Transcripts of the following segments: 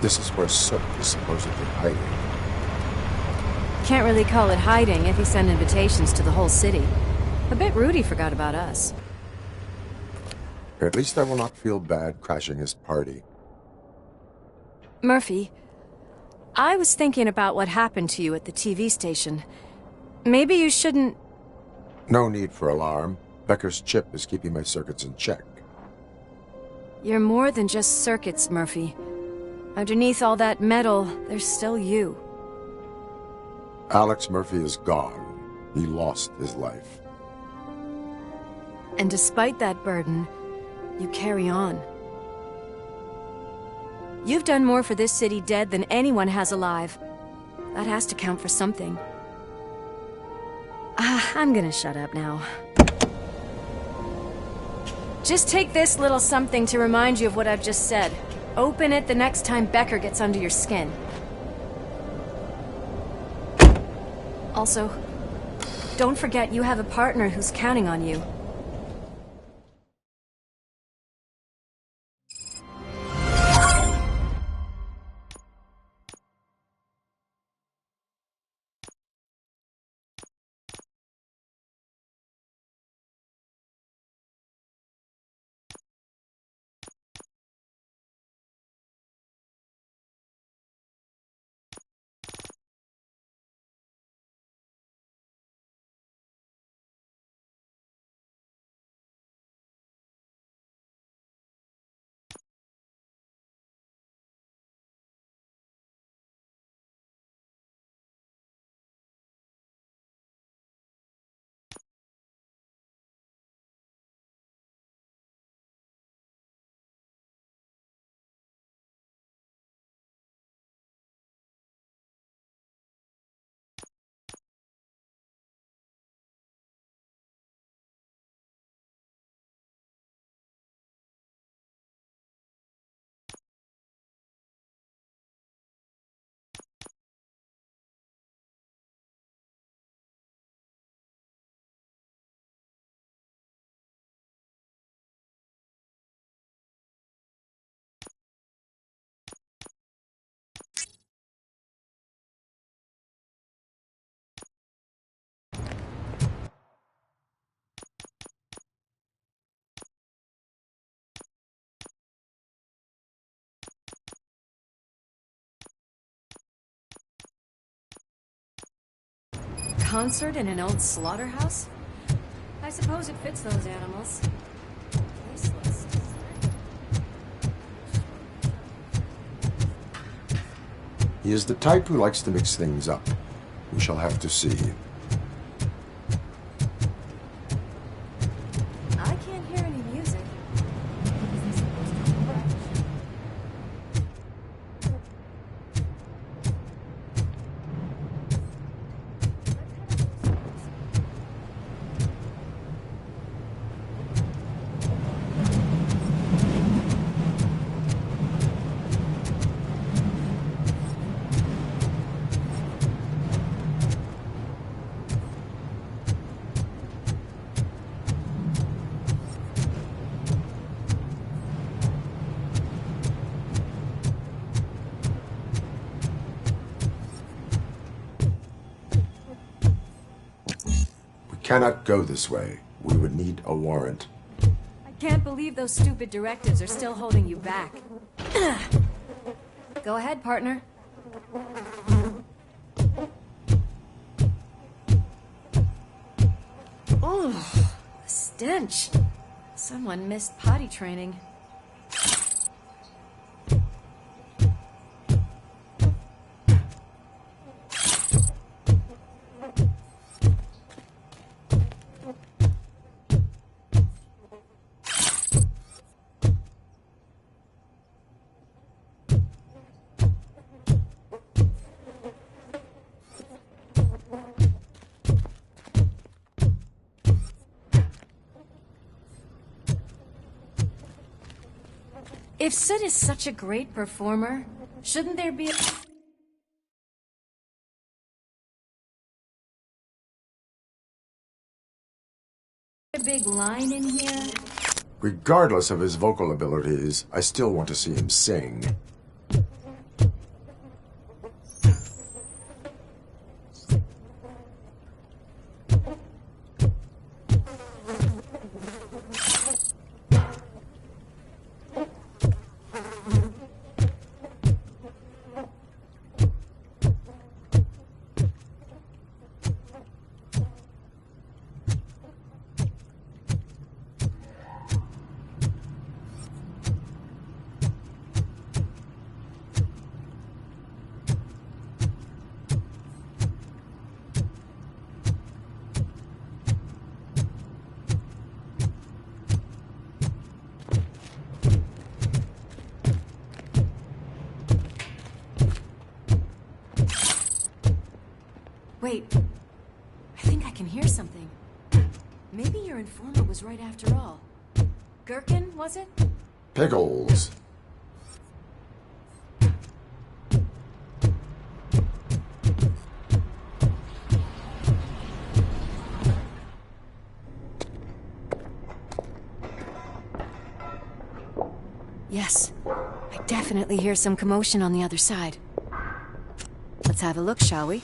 This is where Soot is supposedly hiding. Can't really call it hiding if he sent invitations to the whole city. A bit rude he forgot about us. At least I will not feel bad crashing his party. Murphy, I was thinking about what happened to you at the TV station. Maybe you shouldn't... No need for alarm. Becker's chip is keeping my circuits in check. You're more than just circuits, Murphy. Underneath all that metal, there's still you. Alex Murphy is gone. He lost his life. And despite that burden, you carry on. You've done more for this city dead than anyone has alive. That has to count for something. I'm gonna shut up now. Just take this little something to remind you of what I've just said. Open it the next time Becker gets under your skin. Also, don't forget you have a partner who's counting on you. Concert in an old slaughterhouse? I suppose it fits those animals. Tasteless. He is the type who likes to mix things up. We shall have to see. I can't hear any music. Cannot go this way. We would need a warrant. I can't believe those stupid directives are still holding you back. Go ahead, partner. Oh, the stench. Someone missed potty training. If Sid is such a great performer, shouldn't there be a big line in here? Regardless of his vocal abilities, I still want to see him sing. Wait. I think I can hear something. Maybe your informant was right after all. Gherkin, was it? Pickles. Yes. I definitely hear some commotion on the other side. Let's have a look, shall we?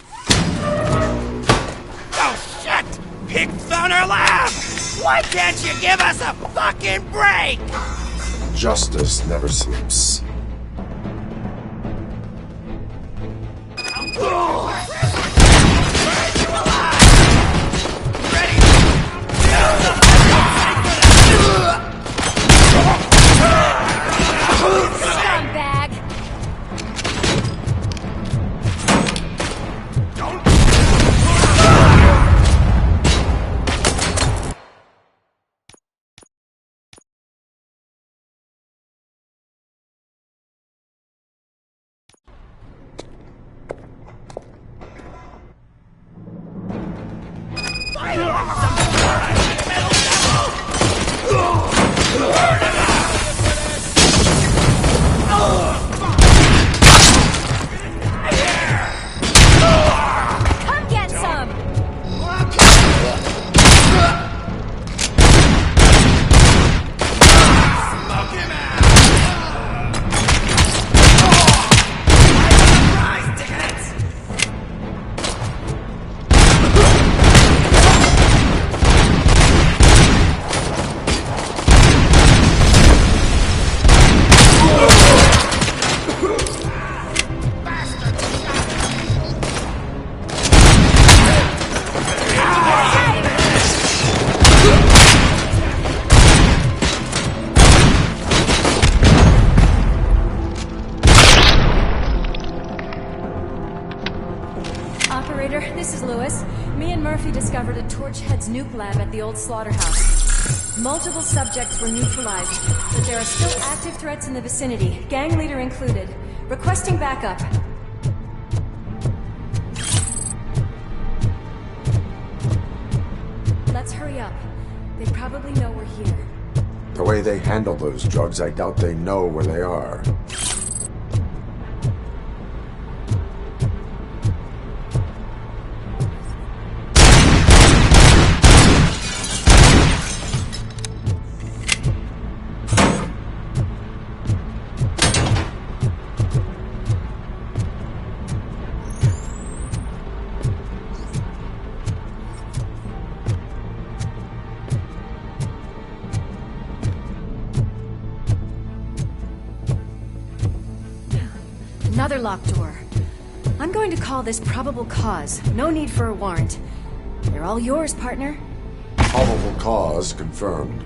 Oh, shit! Pigs on our lap! Why can't you give us a fucking break? Justice never sleeps. Scumbag! Come get some! Smoke him out! Prize tickets! Operator, this is Lewis. Me and Murphy discovered a Torchhead's nuke lab at the old slaughterhouse. Multiple subjects were neutralized, but there are still active threats in the vicinity, gang leader included. Requesting backup. Let's hurry up. They probably know we're here. The way they handle those drugs, I doubt they know where they are. Another locked door. I'm going to call this probable cause. No need for a warrant. They're all yours, partner. Probable cause confirmed.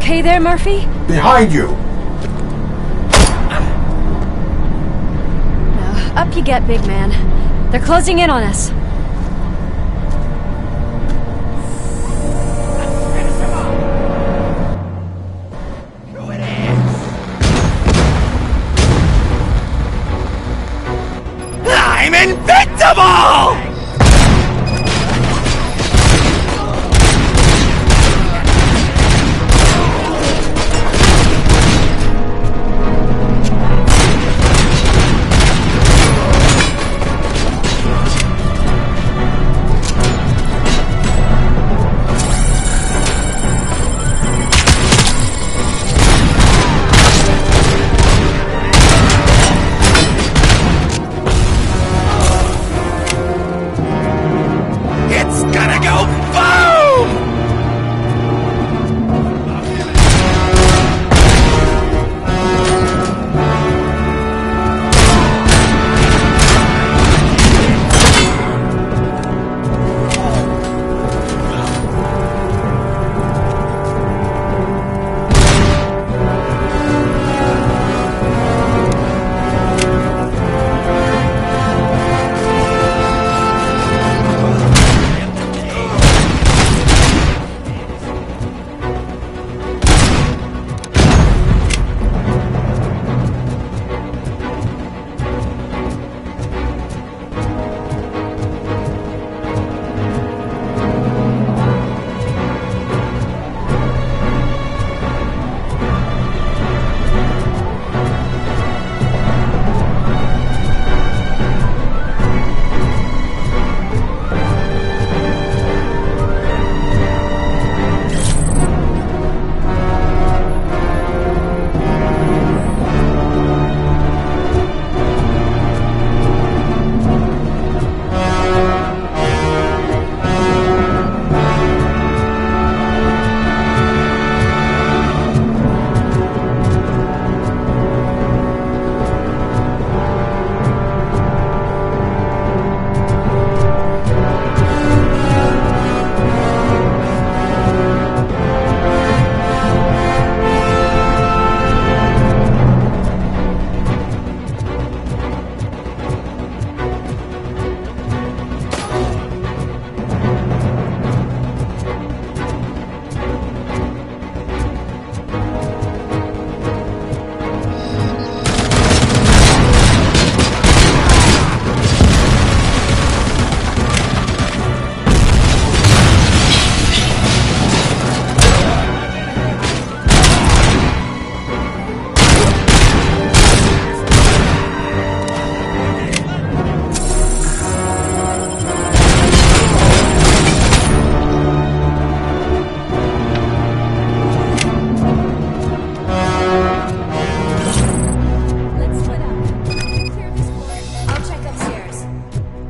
okay there, Murphy? Behind you! No, up you get, big man. They're closing in on us. I'm invincible! It's gonna go boom!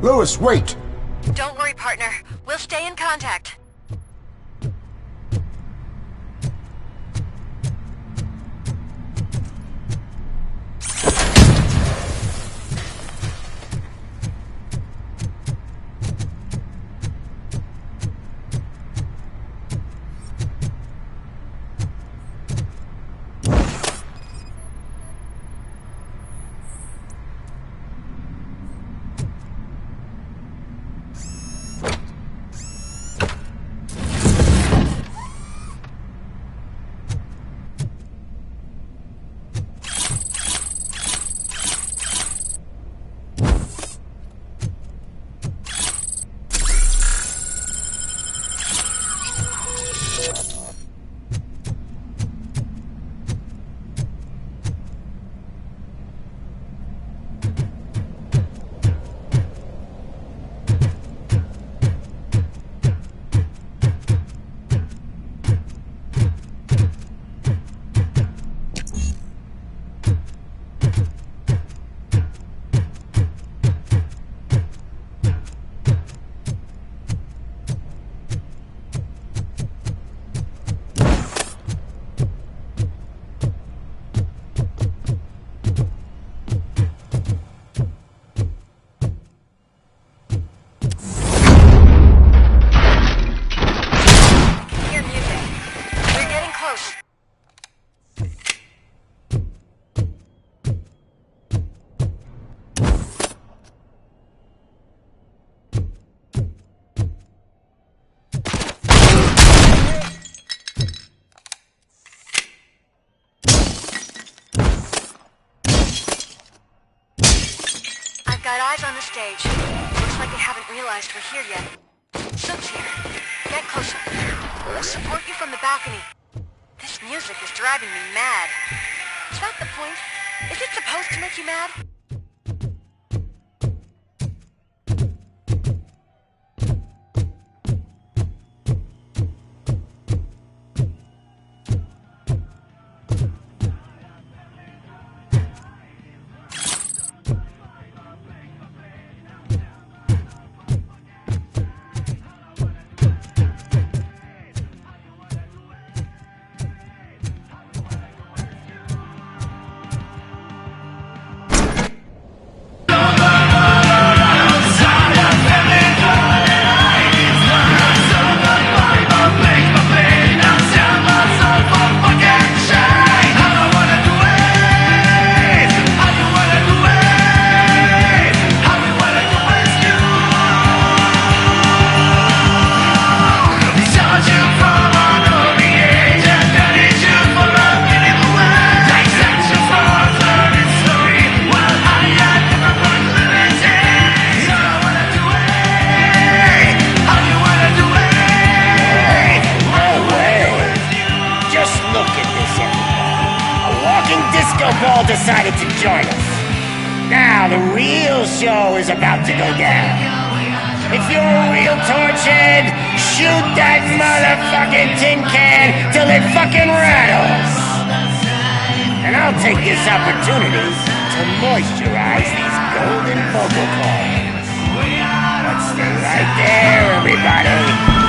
Lewis, wait! Don't worry, partner. We'll stay in contact. got eyes on the stage. Looks like they haven't realized we're here yet. Sook's here. Get closer. We'll support you from the balcony. This music is driving me mad. Is that the point? Is it supposed to make you mad? Decided to join us. Now the real show is about to go down. If you're a real torchhead, shoot that motherfucking tin can till it fucking rattles. And I'll take this opportunity to moisturize these golden vocal cords. Let's stay right there, everybody.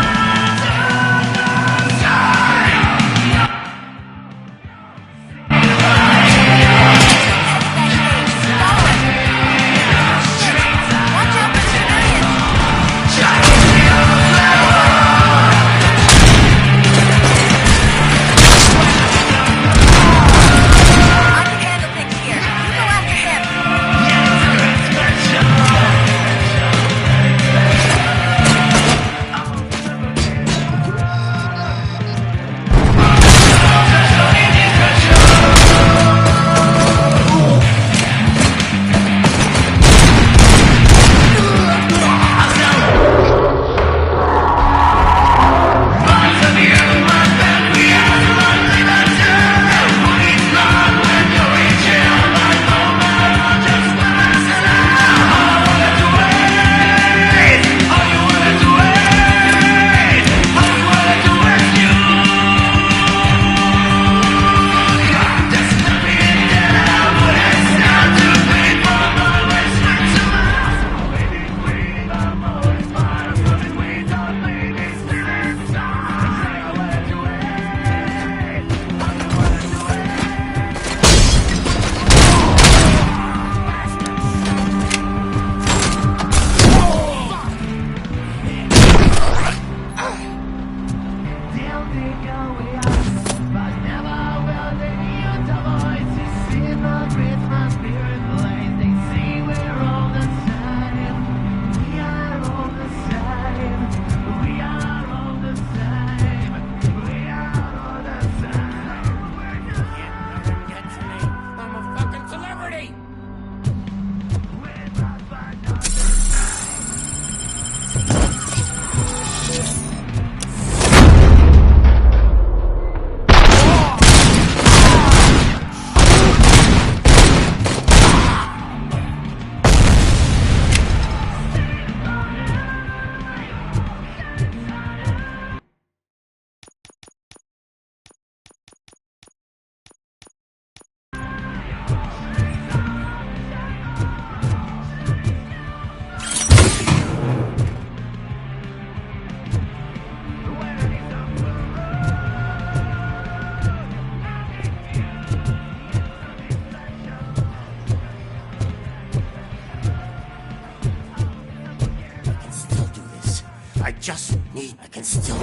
I can still...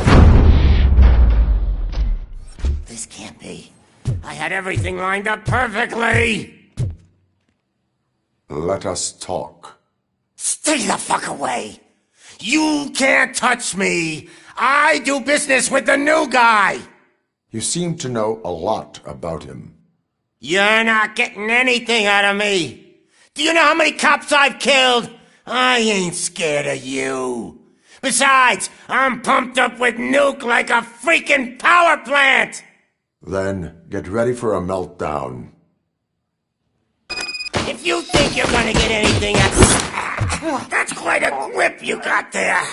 This can't be. I had everything lined up perfectly! Let us talk. Stay the fuck away! You can't touch me! I do business with the new guy! You seem to know a lot about him. You're not getting anything out of me! Do you know how many cops I've killed? I ain't scared of you. Besides, I'm pumped up with nuke like a freaking power plant! Then get ready for a meltdown. If you think you're gonna get anything out... That's quite a grip you got there.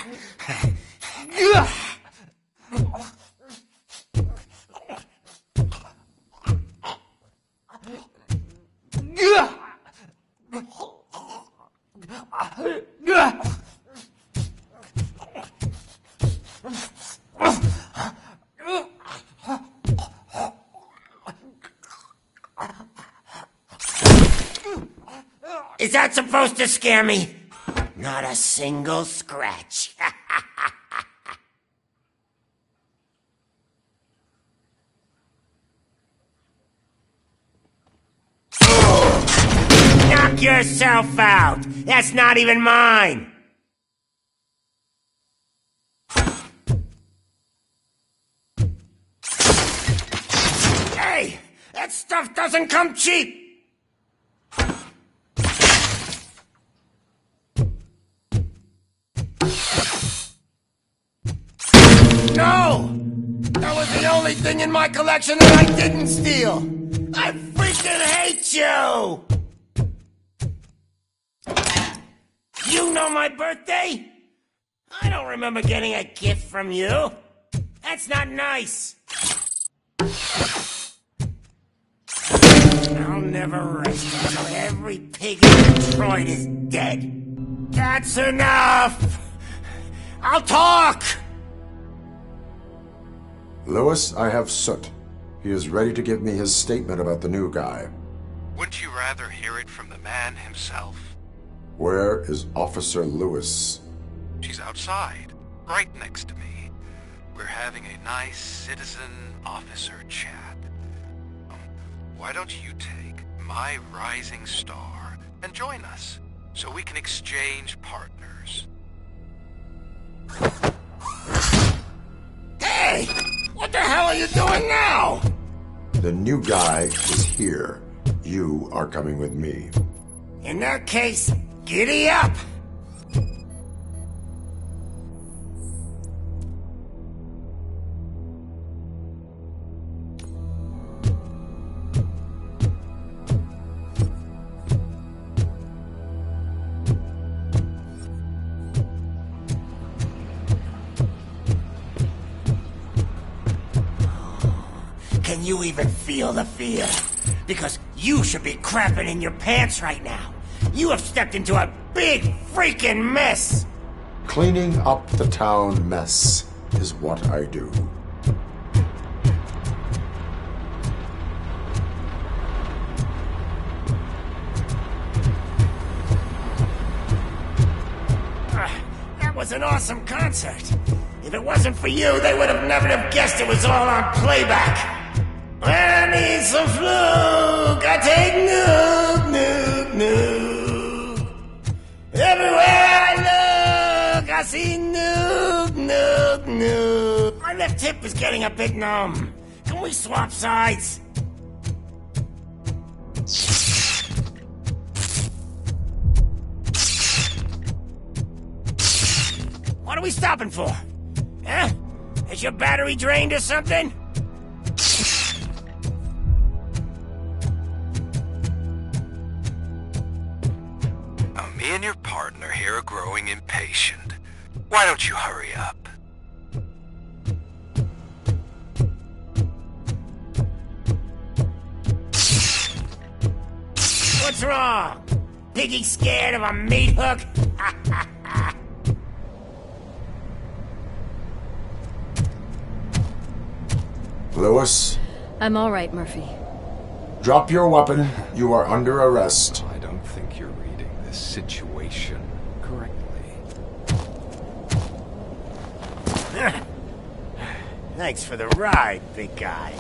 Is that supposed to scare me? Not a single scratch. Knock yourself out. That's not even mine. Hey, that stuff doesn't come cheap. No! That was the only thing in my collection that I didn't steal! I freaking hate you! You know my birthday? I don't remember getting a gift from you. That's not nice. I'll never rest until every pig in Detroit is dead. That's enough! I'll talk! Lewis, I have Soot. He is ready to give me his statement about the new guy. Wouldn't you rather hear it from the man himself? Where is Officer Lewis? She's outside, right next to me. We're having a nice citizen-officer chat. Why don't you take my rising star and join us, so we can exchange partners? Hey! What the hell are you doing now? The new guy is here. You are coming with me. In that case, giddy up! Can you even feel the fear? Because you should be crapping in your pants right now. You have stepped into a big freaking mess! Cleaning up the town mess is what I do. That was an awesome concert. If it wasn't for you, they would have never have guessed it was all on playback. When I need some fluke, I take nuke. Everywhere I look, I see nuke. My left hip is getting a bit numb. Can we swap sides? What are we stopping for? Huh? Is your battery drained or something? Me and your partner here are growing impatient. Why don't you hurry up? What's wrong? Piggy scared of a meat hook? Lewis, I'm all right, Murphy. drop your weapon. You are under arrest. I don't think you're reading this situation correctly. Thanks for the ride, big guy.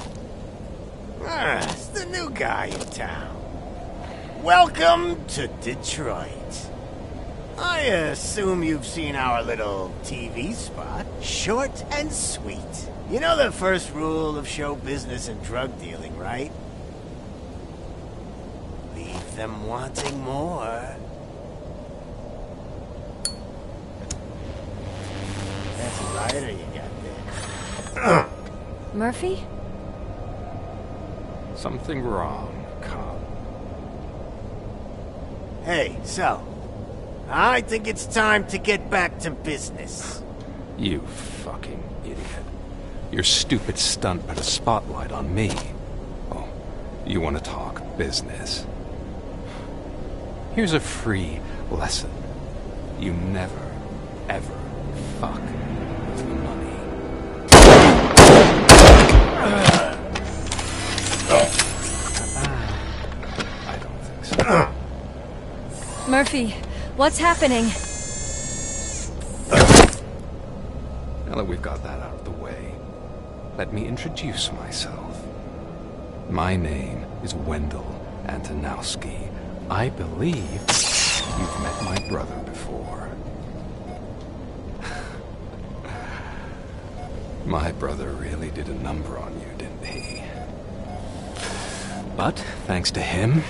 It's the new guy in town. Welcome to Detroit. I assume you've seen our little TV spot. Short and sweet. You know the first rule of show business and drug dealing, right? Leave them wanting more. That's a lighter you got there. Murphy? Something wrong, cop. Hey, so, I think it's time to get back to business. You fucking idiot. Your stupid stunt put a spotlight on me. Oh, you want to talk business? Here's a free lesson. You never, ever fuck with the money. I don't think so. Murphy, what's happening? Now that we've got that out of the way, let me introduce myself. My name is Wendell Antonowski. I believe you've met my brother before. My brother really did a number on you, didn't he? But thanks to him,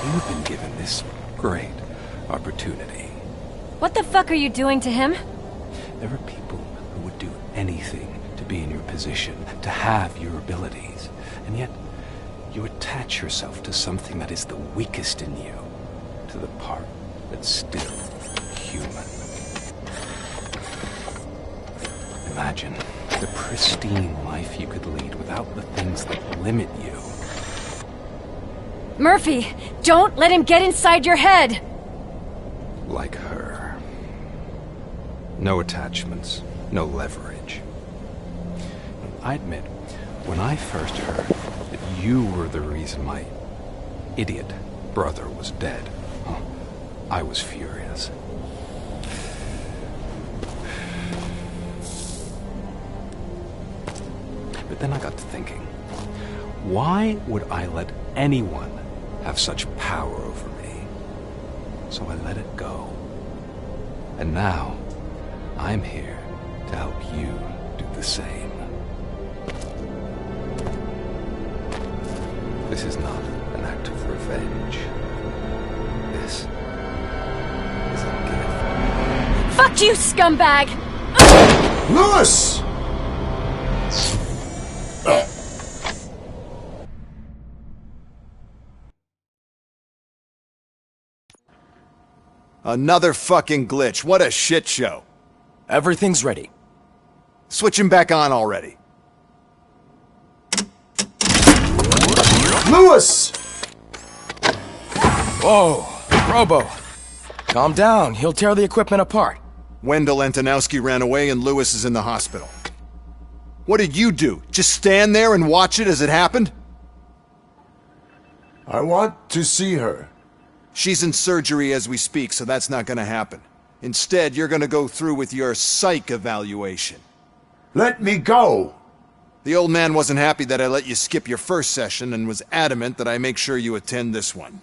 you've been given this great opportunity. What the fuck are you doing to him? There are people who would do anything to be in your position, to have your abilities, and yet you attach yourself to something that is the weakest in you, to the part that's still human. Imagine the pristine life you could lead without the things that limit you. Murphy, don't let him get inside your head! Like her. No attachments, no leverage. I admit, when I first heard that you were the reason my idiot brother was dead, I was furious. But then I got to thinking, why would I let anyone have such power over me? So I let it go. And now, I'm here to help you do the same. This is not an act of revenge. This is a gift. Fuck you, scumbag! Lewis! Another fucking glitch. What a shit show. Everything's ready. Switch him back on already. Lewis! Whoa, Robo. Calm down, he'll tear the equipment apart. Wendell Antonowski ran away and Lewis is in the hospital. What did you do? Just stand there and watch it as it happened? I want to see her. She's in surgery as we speak, so that's not gonna happen. Instead, you're gonna go through with your psych evaluation. Let me go! The old man wasn't happy that I let you skip your first session and was adamant that I make sure you attend this one.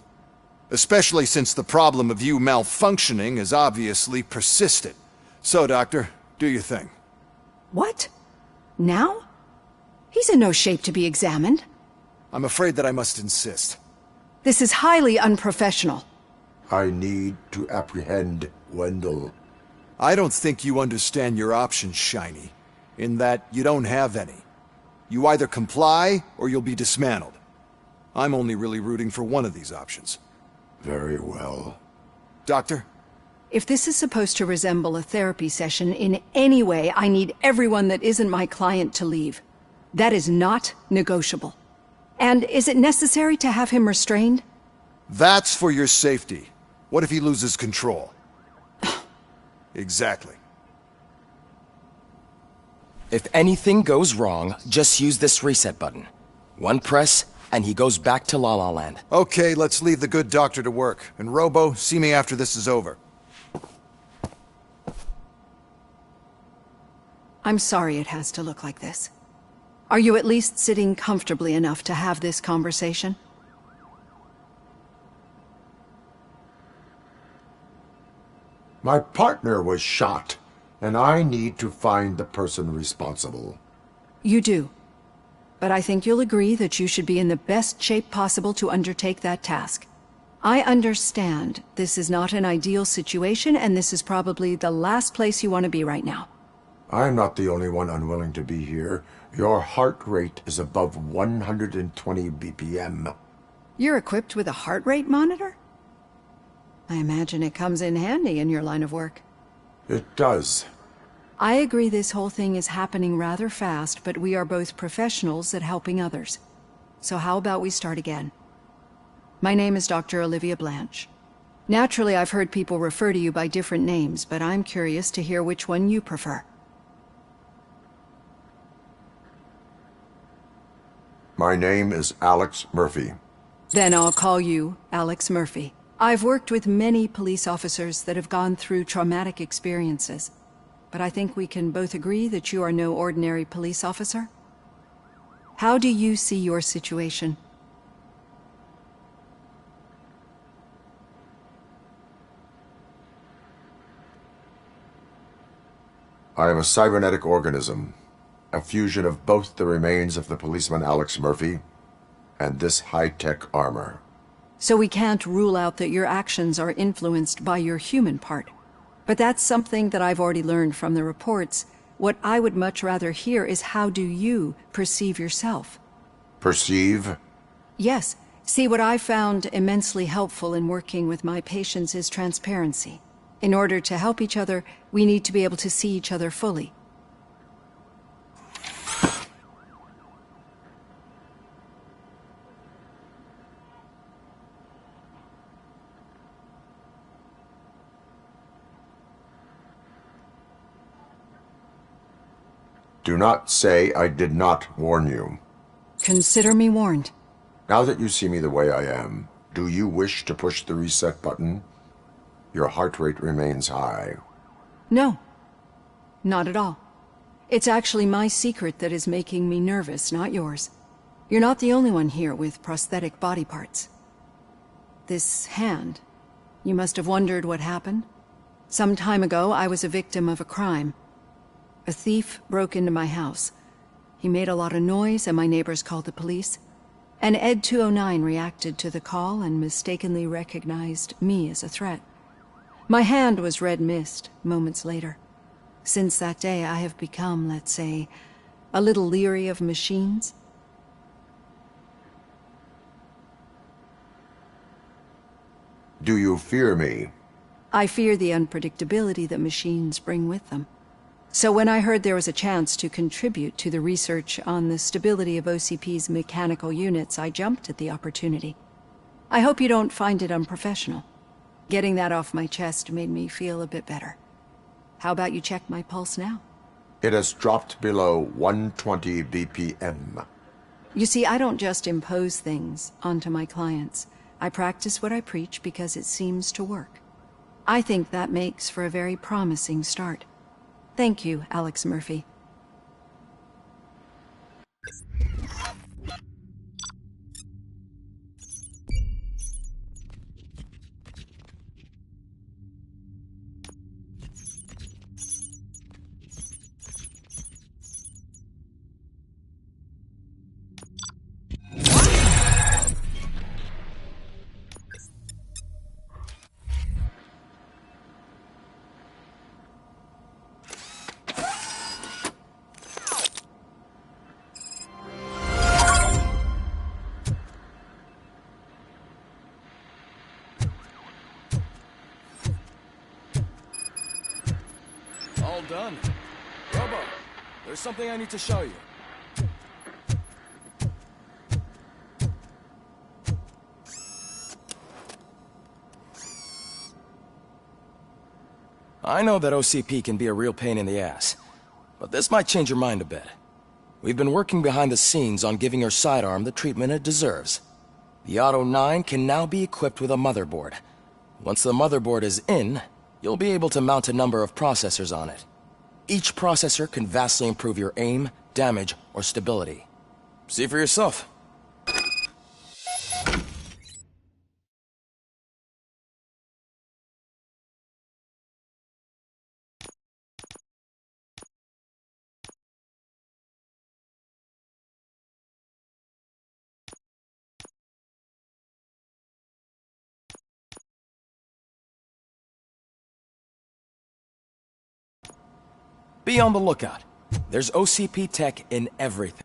Especially since the problem of you malfunctioning has obviously persisted. So, Doctor, do your thing. What? Now? He's in no shape to be examined. I'm afraid that I must insist. This is highly unprofessional. I need to apprehend Wendell. I don't think you understand your options, Shiny, in that you don't have any. You either comply or you'll be dismantled. I'm only really rooting for one of these options. Very well. Doctor? If this is supposed to resemble a therapy session in any way, I need everyone that isn't my client to leave. That is not negotiable. And is it necessary to have him restrained? That's for your safety. What if he loses control? Exactly. If anything goes wrong, just use this reset button. One press, and he goes back to La La Land. Okay, let's leave the good doctor to work. And Robo, see me after this is over. I'm sorry it has to look like this. Are you at least sitting comfortably enough to have this conversation? My partner was shot, and I need to find the person responsible. You do. But I think you'll agree that you should be in the best shape possible to undertake that task. I understand this is not an ideal situation, and this is probably the last place you want to be right now. I'm not the only one unwilling to be here. Your heart rate is above 120 BPM. You're equipped with a heart rate monitor? I imagine it comes in handy in your line of work. It does. I agree this whole thing is happening rather fast, but we are both professionals at helping others. So how about we start again? My name is Dr. Olivia Blanche. Naturally, I've heard people refer to you by different names, but I'm curious to hear which one you prefer. My name is Alex Murphy. Then I'll call you Alex Murphy. I've worked with many police officers that have gone through traumatic experiences, but I think we can both agree that you are no ordinary police officer. How do you see your situation? I am a cybernetic organism, a fusion of both the remains of the policeman Alex Murphy and this high-tech armor. So we can't rule out that your actions are influenced by your human part. But that's something that I've already learned from the reports. What I would much rather hear is how do you perceive yourself? Perceive? Yes. See, what I found immensely helpful in working with my patients is transparency. In order to help each other, we need to be able to see each other fully. Do not say I did not warn you. Consider me warned. Now that you see me the way I am, do you wish to push the reset button? Your heart rate remains high. No, not at all. It's actually my secret that is making me nervous, not yours. You're not the only one here with prosthetic body parts. This hand, you must have wondered what happened. Some time ago, I was a victim of a crime. A thief broke into my house. He made a lot of noise and my neighbors called the police. And Ed 209 reacted to the call and mistakenly recognized me as a threat. My hand was red mist moments later. Since that day, I have become, let's say, a little leery of machines. Do you fear me? I fear the unpredictability that machines bring with them. So when I heard there was a chance to contribute to the research on the stability of OCP's mechanical units, I jumped at the opportunity. I hope you don't find it unprofessional. Getting that off my chest made me feel a bit better. How about you check my pulse now? It has dropped below 120 BPM. You see, I don't just impose things onto my clients. I practice what I preach because it seems to work. I think that makes for a very promising start. Thank you, Alex Murphy. All done. Robo, there's something I need to show you. I know that OCP can be a real pain in the ass, but this might change your mind a bit. We've been working behind the scenes on giving your sidearm the treatment it deserves. The Auto 9 can now be equipped with a motherboard. Once the motherboard is in, you'll be able to mount a number of processors on it. Each processor can vastly improve your aim, damage, or stability. See for yourself. Be on the lookout. There's OCP tech in everything.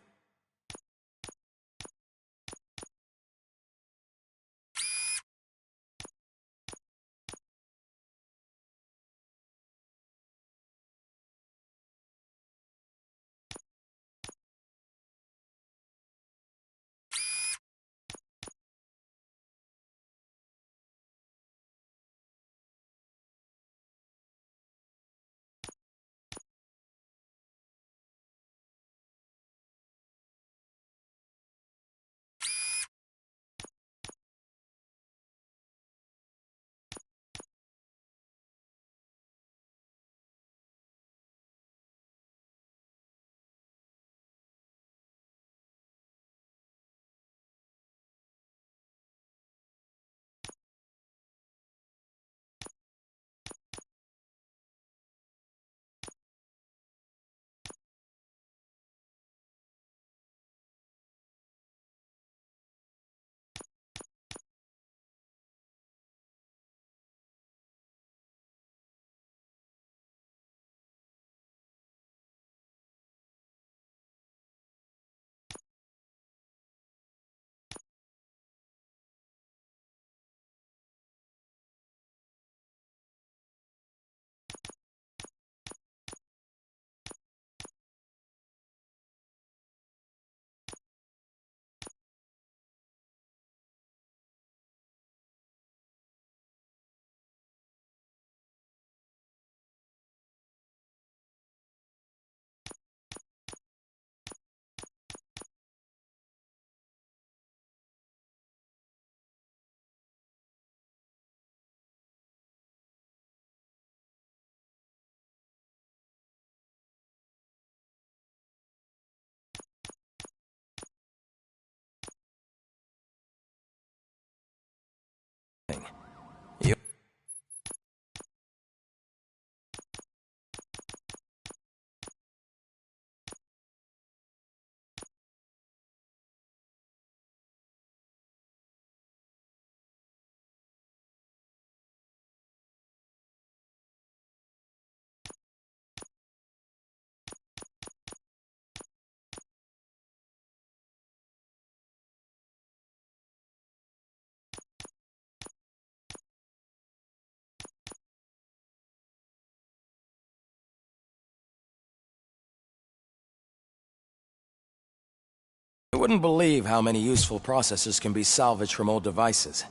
You wouldn't believe how many useful processors can be salvaged from old devices.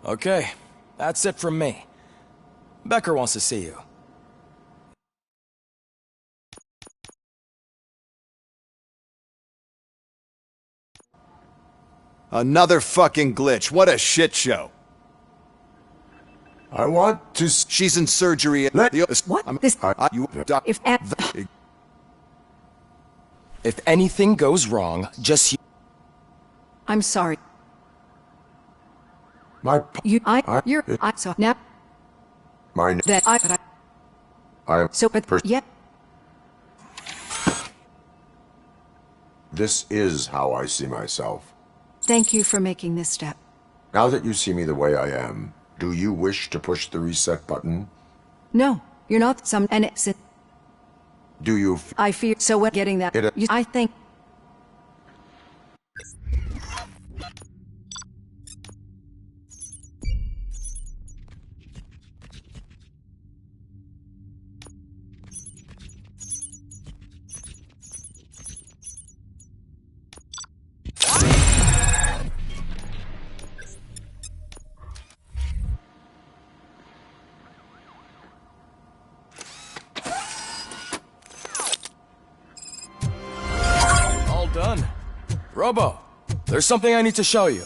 Okay, that's it from me. Becker wants to see you. Another fucking glitch. What a shit show. I want to. She's in surgery. Let- What? If anything goes wrong, just I'm sorry. My. I saw now My. that I am. so, but yeah, This is how I see myself. thank you for making this step. Now that you see me the way I am, do you wish to push the reset button? No, you're not some, and it's, Do you? I fear, so when getting that, I think, all done. Robo, there's something I need to show you.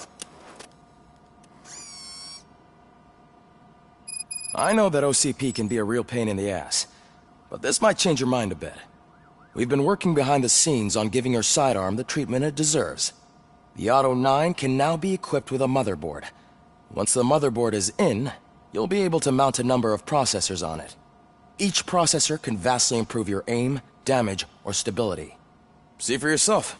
I know that OCP can be a real pain in the ass, but this might change your mind a bit. We've been working behind the scenes on giving her sidearm the treatment it deserves. The Auto 9 can now be equipped with a motherboard. Once the motherboard is in, you'll be able to mount a number of processors on it. Each processor can vastly improve your aim, damage, or stability. See for yourself.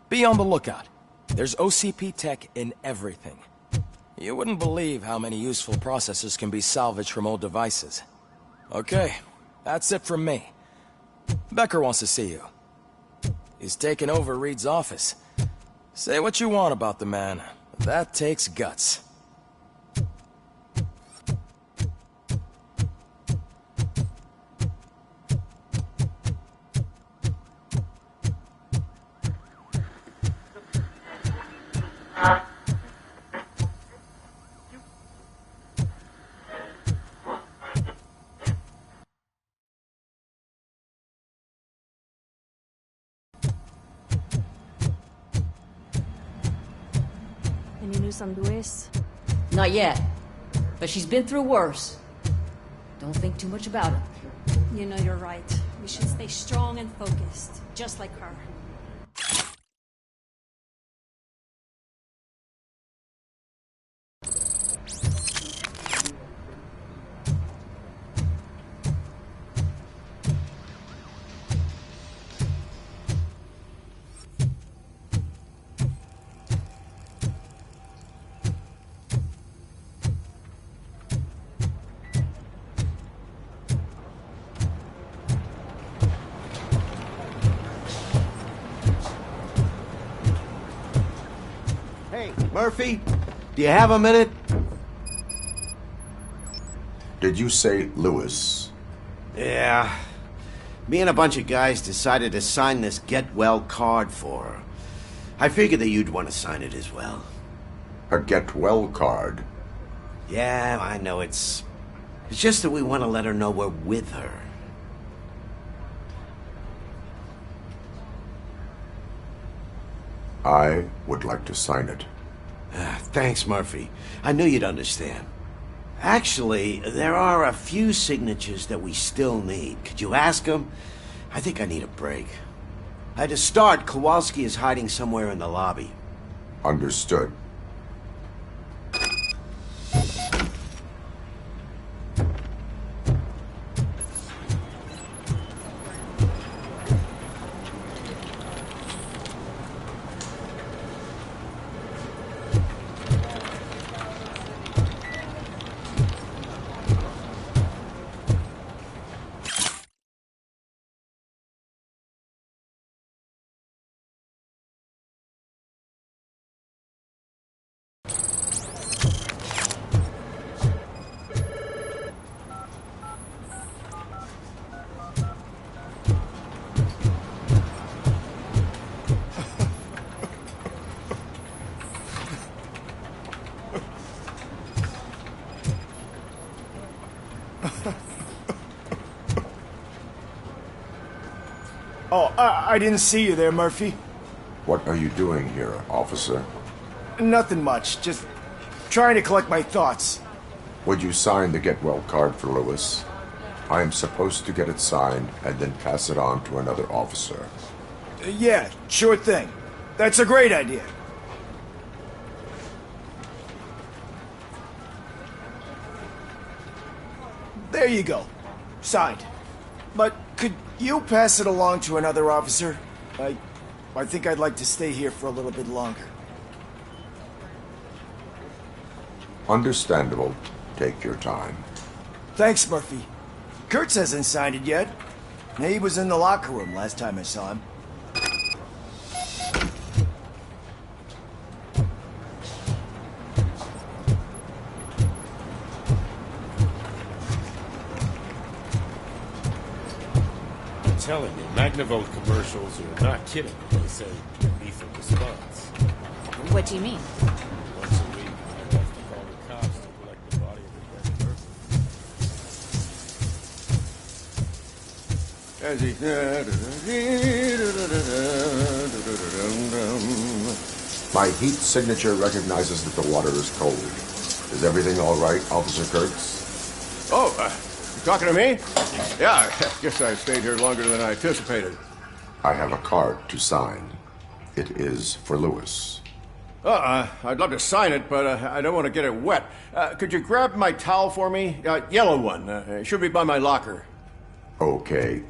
Be on the lookout. There's OCP tech in everything. You wouldn't believe how many useful processors can be salvaged from old devices. Okay, that's it from me. Becker wants to see you. He's taken over Reed's office. Say what you want about the man, but that takes guts. Any news on Luis? Not yet. But she's been through worse. Don't think too much about it. You know you're right. We should stay strong and focused, just like her. Hey, Murphy, do you have a minute? Did you say Lewis? Yeah. Me and a bunch of guys decided to sign this get well card for her. I figured that you'd want to sign it as well. A get well card? Yeah, I know it's just that we want to let her know we're with her. I would like to sign it. Thanks, Murphy. I knew you'd understand. Actually, there are a few signatures that we still need. Could you ask them? I think I need a break. To start, Kowalski is hiding somewhere in the lobby. Understood. Oh, I didn't see you there, Murphy. What are you doing here, officer? Nothing much, just trying to collect my thoughts. Would you sign the get well card for Lewis? I am supposed to get it signed and then pass it on to another officer. Yeah, sure thing. That's a great idea. There you go. Signed. But could you pass it along to another officer? I think I'd like to stay here for a little bit longer. Understandable. Take your time. Thanks, Murphy. Kurtz hasn't signed it yet. He was in the locker room last time I saw him. Telling you, Magnavolt commercials are not kidding when they say lethal response. What do you mean? Once a week, I have to call the cops to collect the body of a dead person. My heat signature recognizes that the water is cold. Is everything all right, Officer Kurtz? Oh, you talking to me? Yeah, I guess I stayed here longer than I anticipated. I have a card to sign. It is for Lewis. I'd love to sign it, but I don't want to get it wet. Could you grab my towel for me? Yellow one. It should be by my locker. Okay.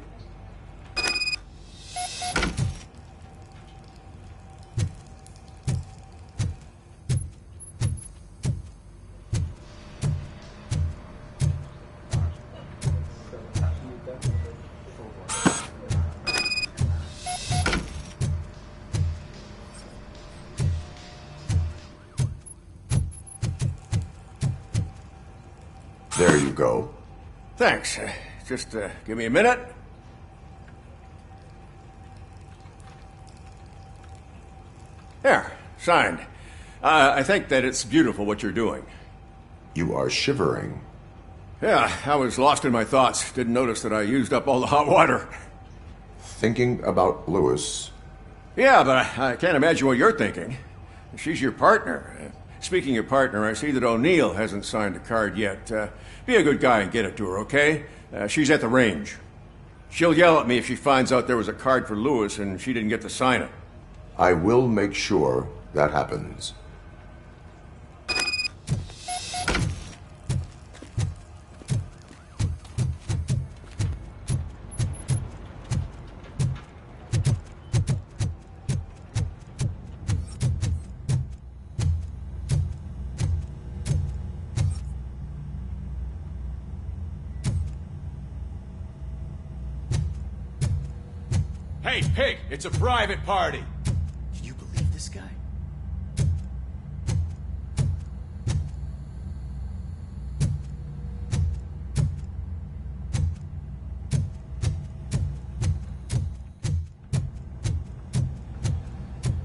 you go. Thanks. Just give me a minute. There, signed. I think that it's beautiful what you're doing. You are shivering. Yeah, I was lost in my thoughts. Didn't notice that I used up all the hot water. Thinking about Lewis. Yeah, but I can't imagine what you're thinking. She's your partner. Speaking of partner, I see that O'Neill hasn't signed a card yet. Be a good guy and get it to her, okay? She's at the range. She'll yell at me if she finds out there was a card for Lewis and she didn't get to sign it. I will make sure that happens. Hey, Pig, it's a private party. Can you believe this guy?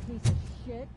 Piece of shit.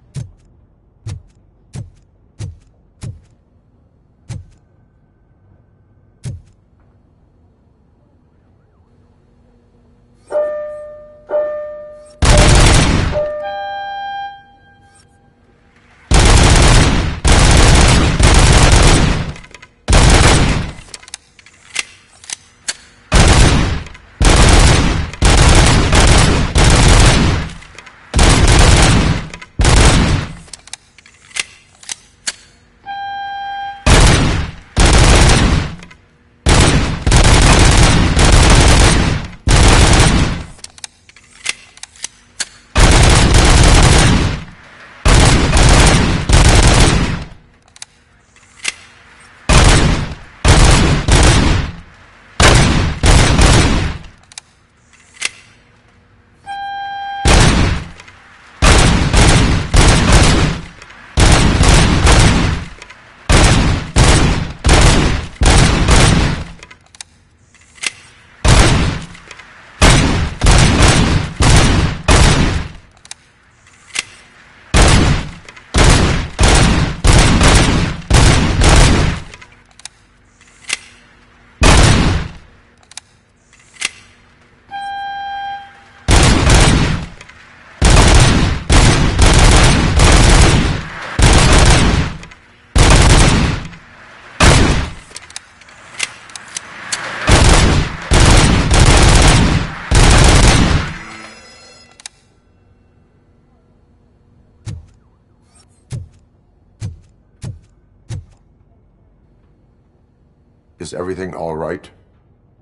Is everything all right?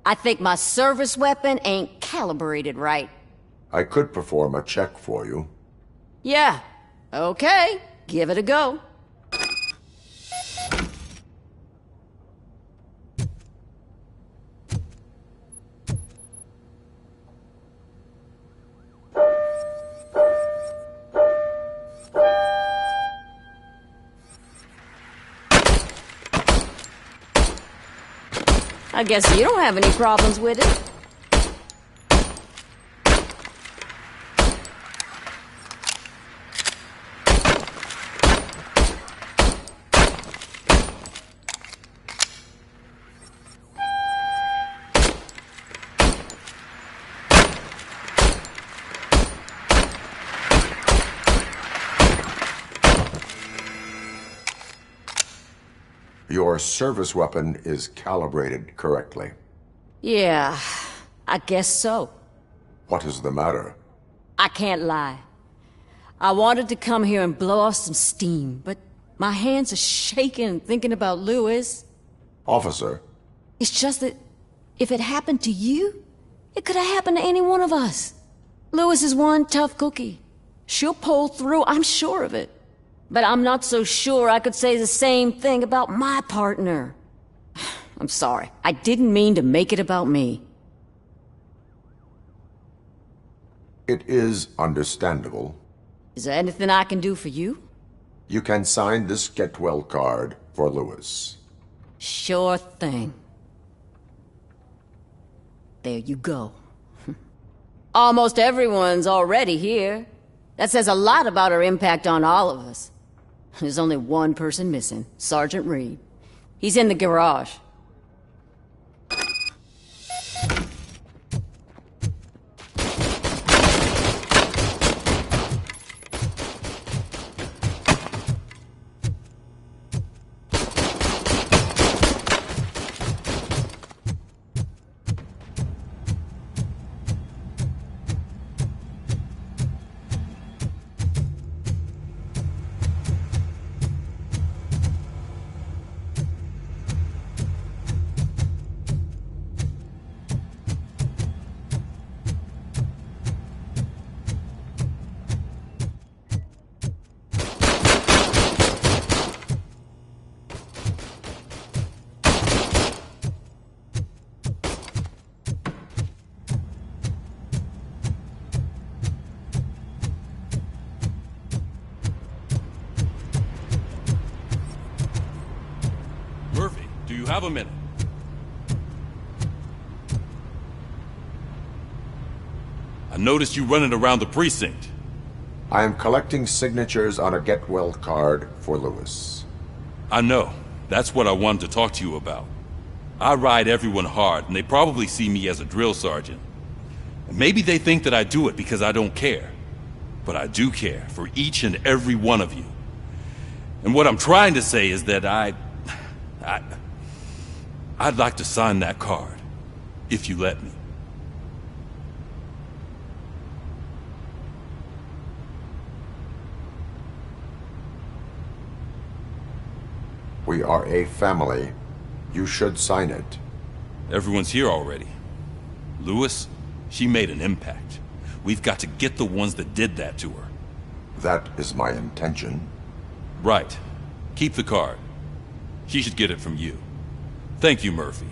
I think my service weapon ain't calibrated right. I could perform a check for you. Yeah. Okay. Give it a go. I guess you don't have any problems with it. Your service weapon is calibrated correctly. Yeah, I guess so. What is the matter? I can't lie. I wanted to come here and blow off some steam, but my hands are shaking thinking about Lewis. Officer. It's just that if it happened to you, it could have happened to any one of us. Lewis is one tough cookie. She'll pull through, I'm sure of it. But I'm not so sure I could say the same thing about my partner. I'm sorry. I didn't mean to make it about me. It is understandable. Is there anything I can do for you? You can sign this get well card for Lewis. Sure thing. There you go. Almost everyone's already here. That says a lot about her impact on all of us. There's only one person missing, Sergeant Reed. He's in the garage. Have a minute. I noticed you running around the precinct. I am collecting signatures on a get well card for Lewis. I know. That's what I wanted to talk to you about. I ride everyone hard, and they probably see me as a drill sergeant. And maybe they think that I do it because I don't care. But I do care for each and every one of you. And what I'm trying to say is that I'd like to sign that card, if you let me. We are a family. You should sign it. Everyone's here already. Lewis, she made an impact. We've got to get the ones that did that to her. That is my intention. Right. Keep the card. She should get it from you. Thank you, Murphy.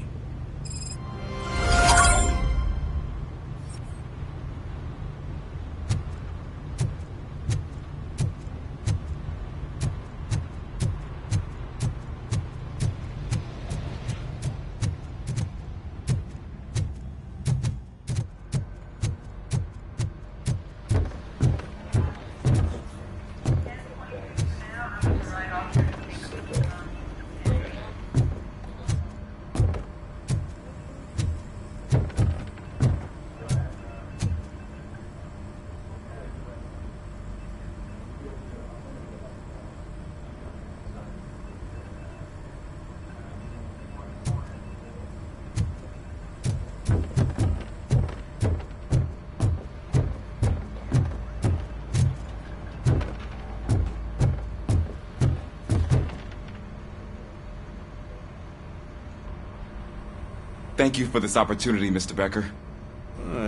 Thank you for this opportunity, Mr. Becker.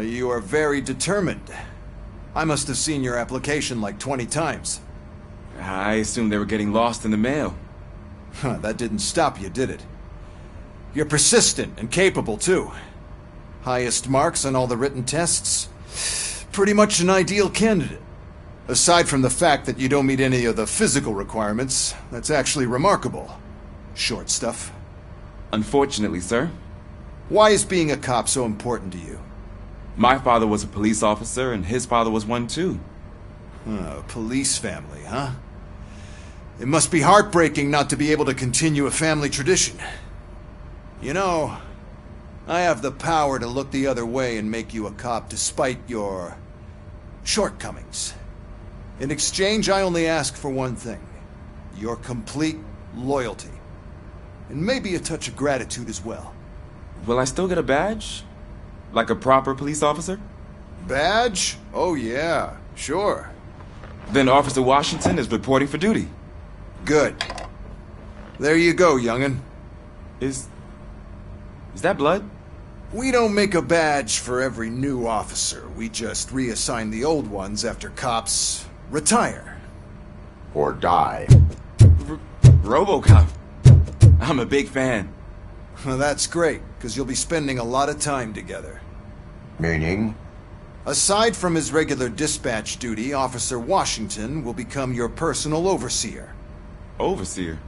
You are very determined. I must have seen your application like 20 times. I assumed they were getting lost in the mail. That didn't stop you, did it? You're persistent and capable, too. Highest marks on all the written tests. Pretty much an ideal candidate. Aside from the fact that you don't meet any of the physical requirements, that's actually remarkable. Short stuff. Unfortunately, sir. Why is being a cop so important to you? My father was a police officer, and his father was one too. A police family, huh? It must be heartbreaking not to be able to continue a family tradition. You know, I have the power to look the other way and make you a cop despite your shortcomings. In exchange, I only ask for one thing. Your complete loyalty. And maybe a touch of gratitude as well. Will I still get a badge? Like a proper police officer? Badge? Oh yeah, sure. Then Officer Washington is reporting for duty. Good. There you go, young'un. Is that blood? We don't make a badge for every new officer. We just reassign the old ones after cops retire. Or die. RoboCop. I'm a big fan. Well, that's great, because you'll be spending a lot of time together. Meaning? Aside from his regular dispatch duty, Officer Washington will become your personal overseer. Overseer?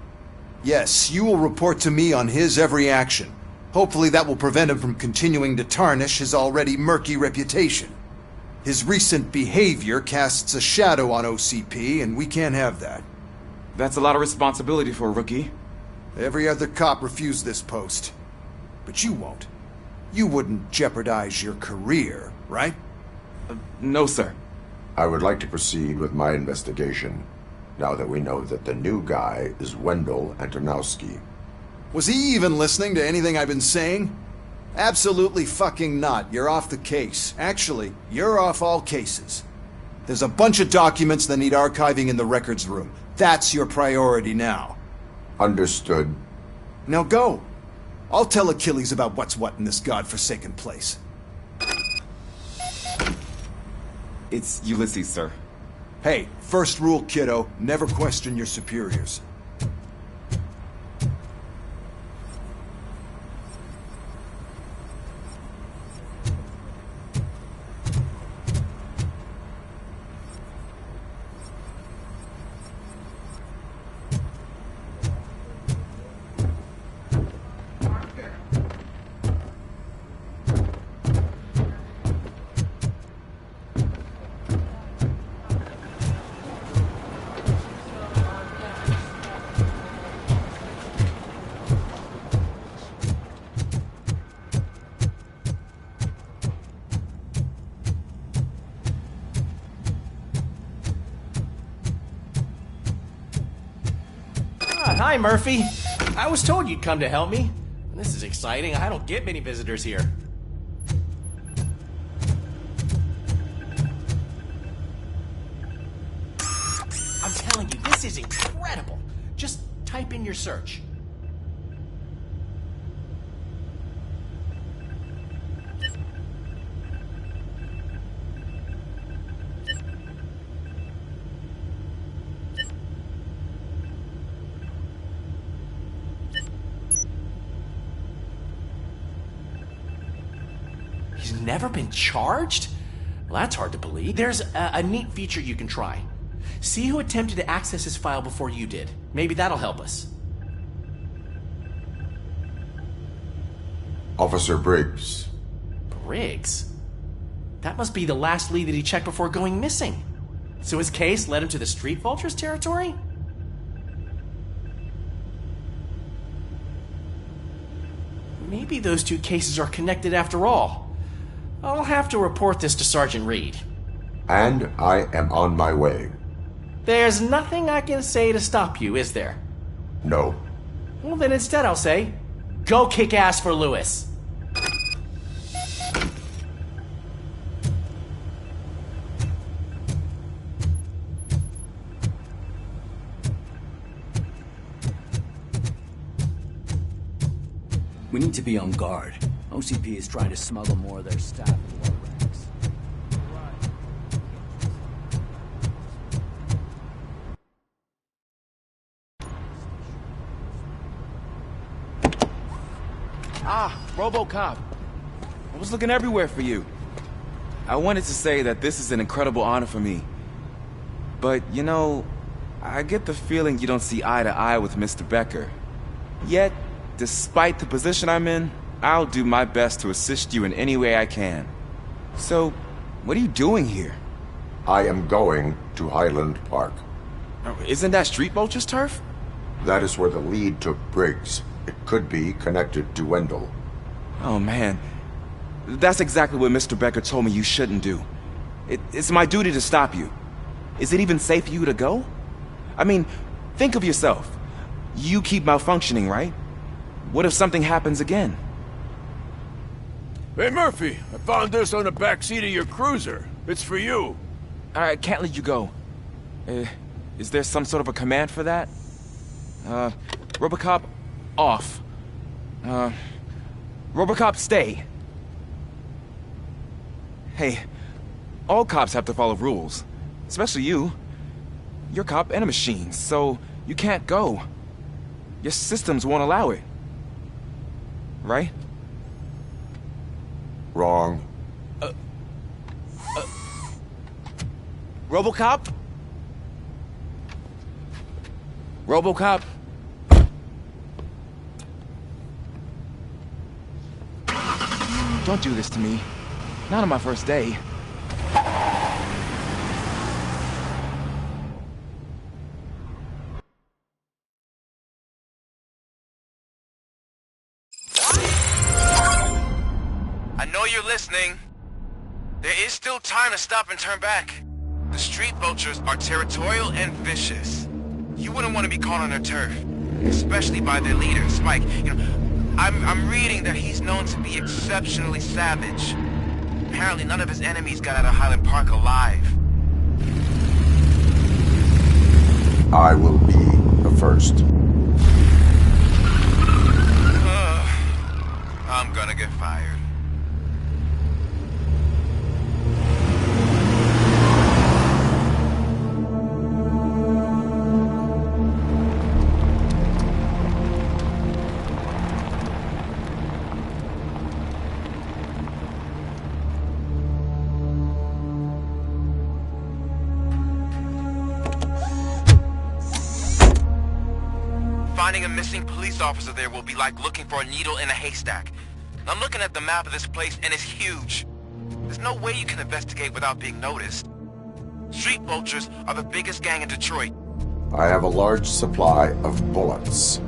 Yes, you will report to me on his every action. Hopefully that will prevent him from continuing to tarnish his already murky reputation. His recent behavior casts a shadow on OCP, and we can't have that. That's a lot of responsibility for a rookie. Every other cop refused this post. But you won't. You wouldn't jeopardize your career, right? No, sir. I would like to proceed with my investigation, now that we know that the new guy is Wendell Antonowski. Was he even listening to anything I've been saying? Absolutely fucking not. You're off the case. Actually, you're off all cases. There's a bunch of documents that need archiving in the records room. That's your priority now. Understood. Now go. I'll tell Achilles about what's what in this godforsaken place. It's Ulysses, sir. Hey, first rule, kiddo, never question your superiors. Hi, Murphy. I was told you'd come to help me. This is exciting. I don't get many visitors here. I'm telling you, this is incredible. Just type in your search. He's never been charged? Well, that's hard to believe. There's a neat feature you can try. See who attempted to access his file before you did. Maybe that'll help us. Officer Briggs. Briggs? That must be the last lead that he checked before going missing. So his case led him to the Street Vultures territory? Maybe those two cases are connected after all. I'll have to report this to Sergeant Reed. And I am on my way. There's nothing I can say to stop you, is there? No. Well, then instead I'll say, go kick ass for Lewis. We need to be on guard. OCP is trying to smuggle more of their staff into our ranks. Ah, RoboCop. I was looking everywhere for you. I wanted to say that this is an incredible honor for me. But, you know, I get the feeling you don't see eye to eye with Mr. Becker. Yet, despite the position I'm in, I'll do my best to assist you in any way I can. So, what are you doing here? I am going to Highland Park. Isn't that Street Vulture's turf? That is where the lead took Briggs. It could be connected to Wendell. Oh, man. That's exactly what Mr. Becker told me you shouldn't do. It's my duty to stop you. Is it even safe for you to go? I mean, think of yourself. You keep malfunctioning, right? What if something happens again? Hey, Murphy, I found this on the back seat of your cruiser. It's for you. I can't let you go. Is there some sort of a command for that? RoboCop, off. RoboCop, stay. Hey, all cops have to follow rules. Especially you. You're a cop and a machine, so you can't go. Your systems won't allow it. Right? Wrong. RoboCop? RoboCop? Don't do this to me. Not on my first day. I know you're listening. There is still time to stop and turn back. The street vultures are territorial and vicious. You wouldn't want to be caught on their turf, especially by their leader, Spike. You know, I'm reading that he's known to be exceptionally savage. Apparently none of his enemies got out of Highland Park alive. I will be the first. I'm gonna get fired. Finding a missing police officer there will be like looking for a needle in a haystack. I'm looking at the map of this place and it's huge. There's no way you can investigate without being noticed. Street vultures are the biggest gang in Detroit. I have a large supply of bullets.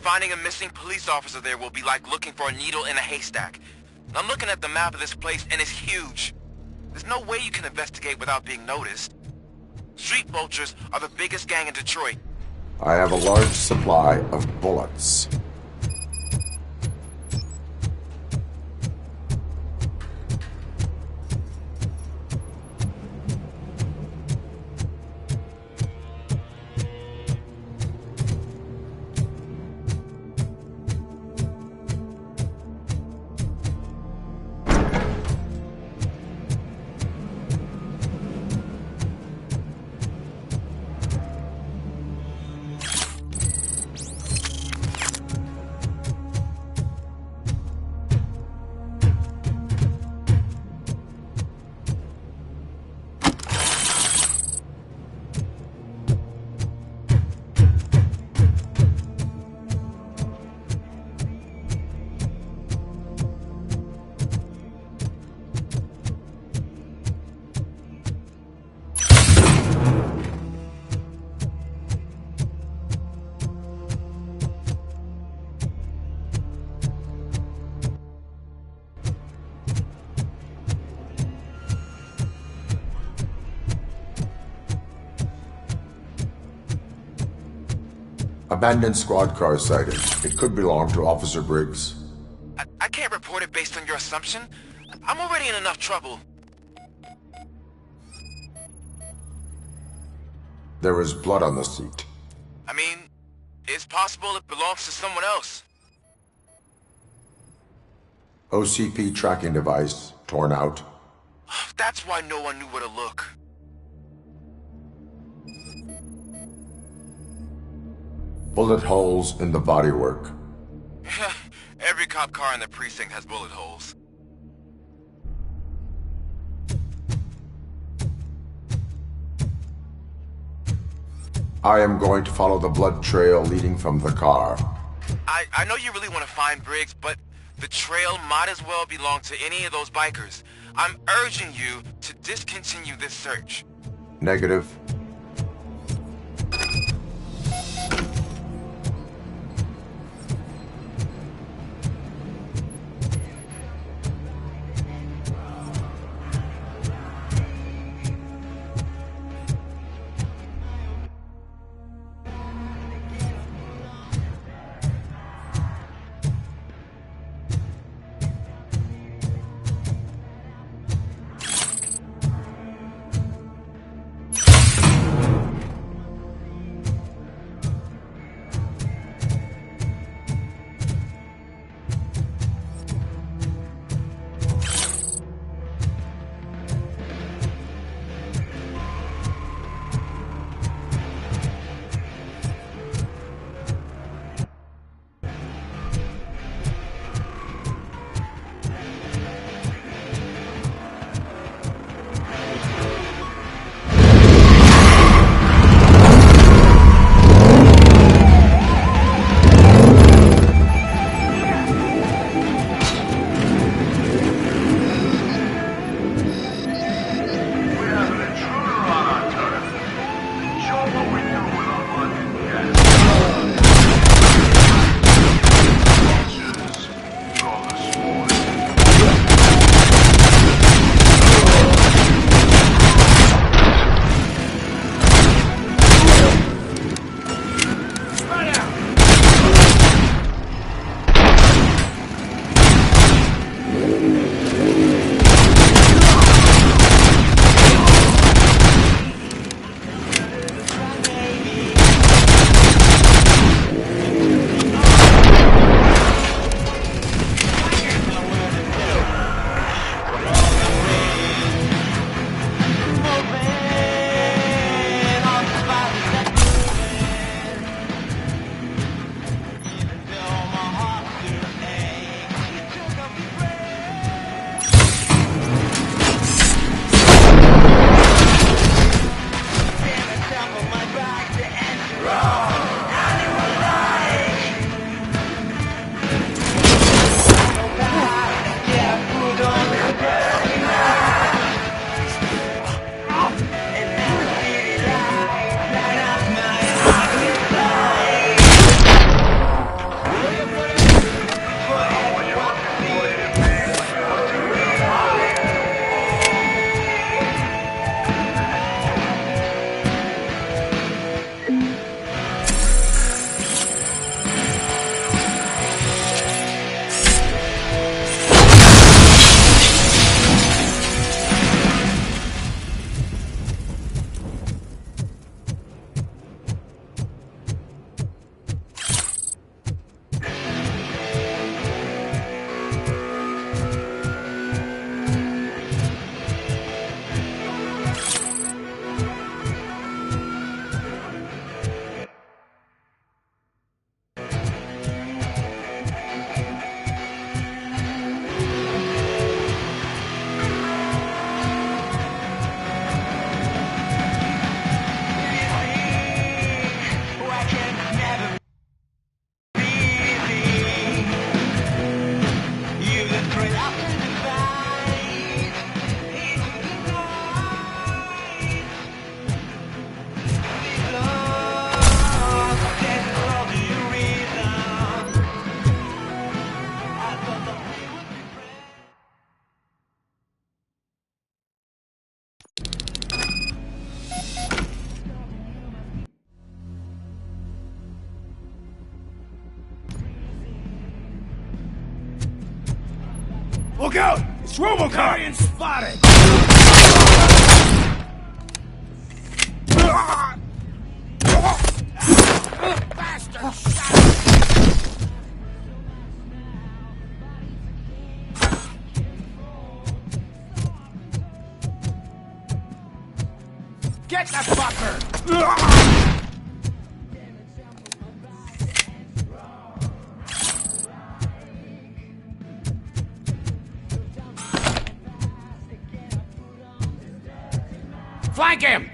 finding a missing police officer there will be like looking for a needle in a haystack. I'm looking at the map of this place and it's huge. There's no way you can investigate without being noticed. Street vultures are the biggest gang in Detroit. I have a large supply of bullets. Abandoned squad car sighted. It could belong to Officer Briggs. I can't report it based on your assumption. I'm already in enough trouble. There is blood on the seat. I mean, it's possible it belongs to someone else. OCP tracking device torn out. That's why no one knew where to look. Bullet holes in the bodywork. Every cop car in the precinct has bullet holes. I am going to follow the blood trail leading from the car. I know you really want to find Briggs, but the trail might as well belong to any of those bikers. I'm urging you to discontinue this search. Negative. Look out! It's RoboCop! Guardian spotted! Get that fucker! Flank him!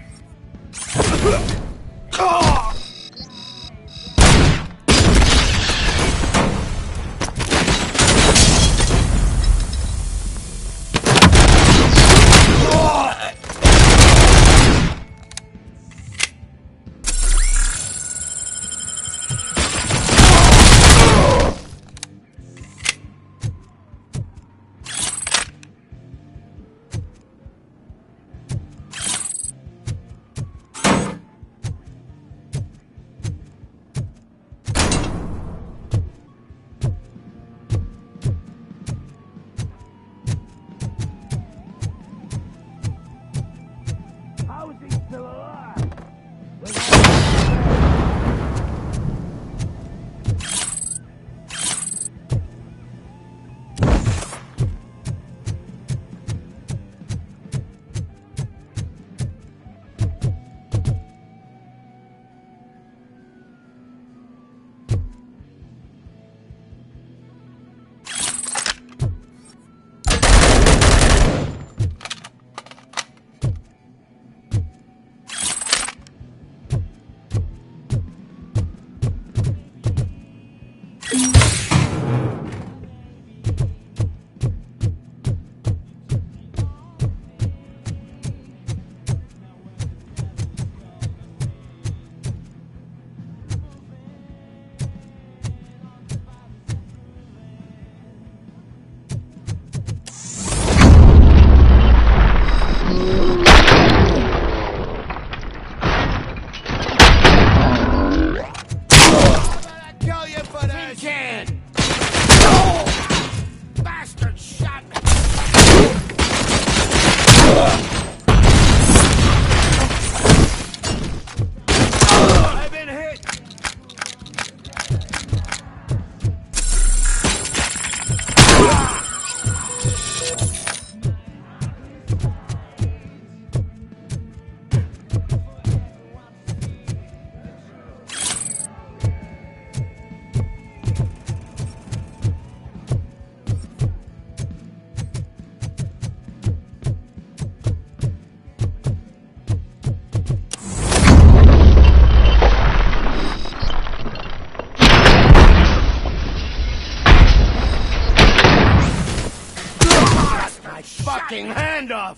Fucking hand off!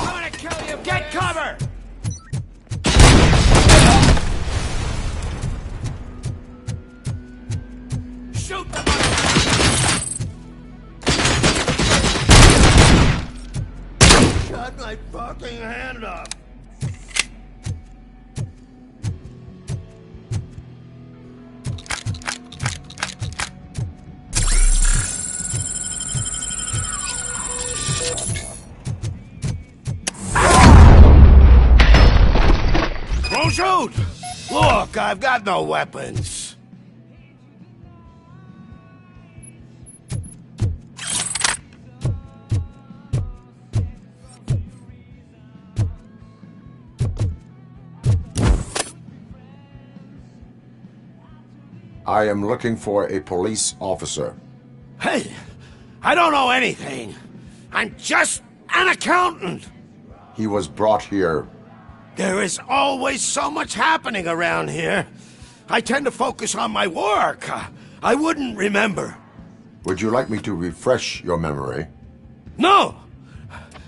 I'm gonna kill you! Get cover! Shoot the Cut my fucking hand off! Don't shoot! Look, I've got no weapons. I am looking for a police officer. Hey, I don't know anything. I'm just an accountant. He was brought here. There is always so much happening around here. I tend to focus on my work. I wouldn't remember. Would you like me to refresh your memory? No!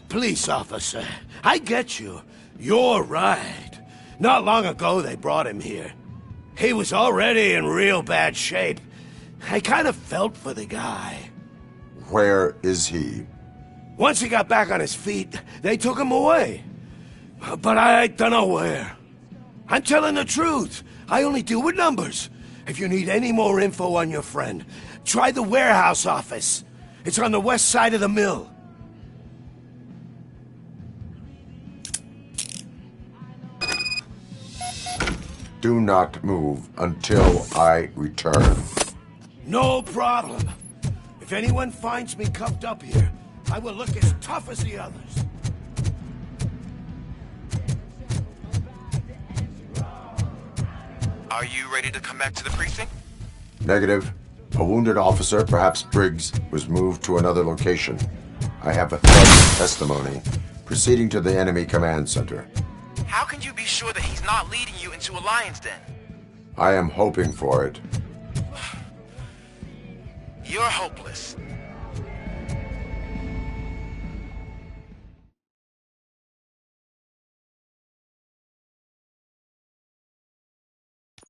Police officer, I get you. You're right. Not long ago they brought him here. He was already in real bad shape. I kind of felt for the guy. Where is he? Once he got back on his feet, they took him away. But I don't know where. I'm telling the truth. I only deal with numbers. If you need any more info on your friend, try the warehouse office. It's on the west side of the mill. Do not move until I return. No problem. If anyone finds me cuffed up here, I will look as tough as the others. Are you ready to come back to the precinct? Negative. A wounded officer, perhaps Briggs, was moved to another location. I have a threat testimony proceeding to the enemy command center. How can you be sure that he's not leading you into a lion's den? I am hoping for it. You're hopeless.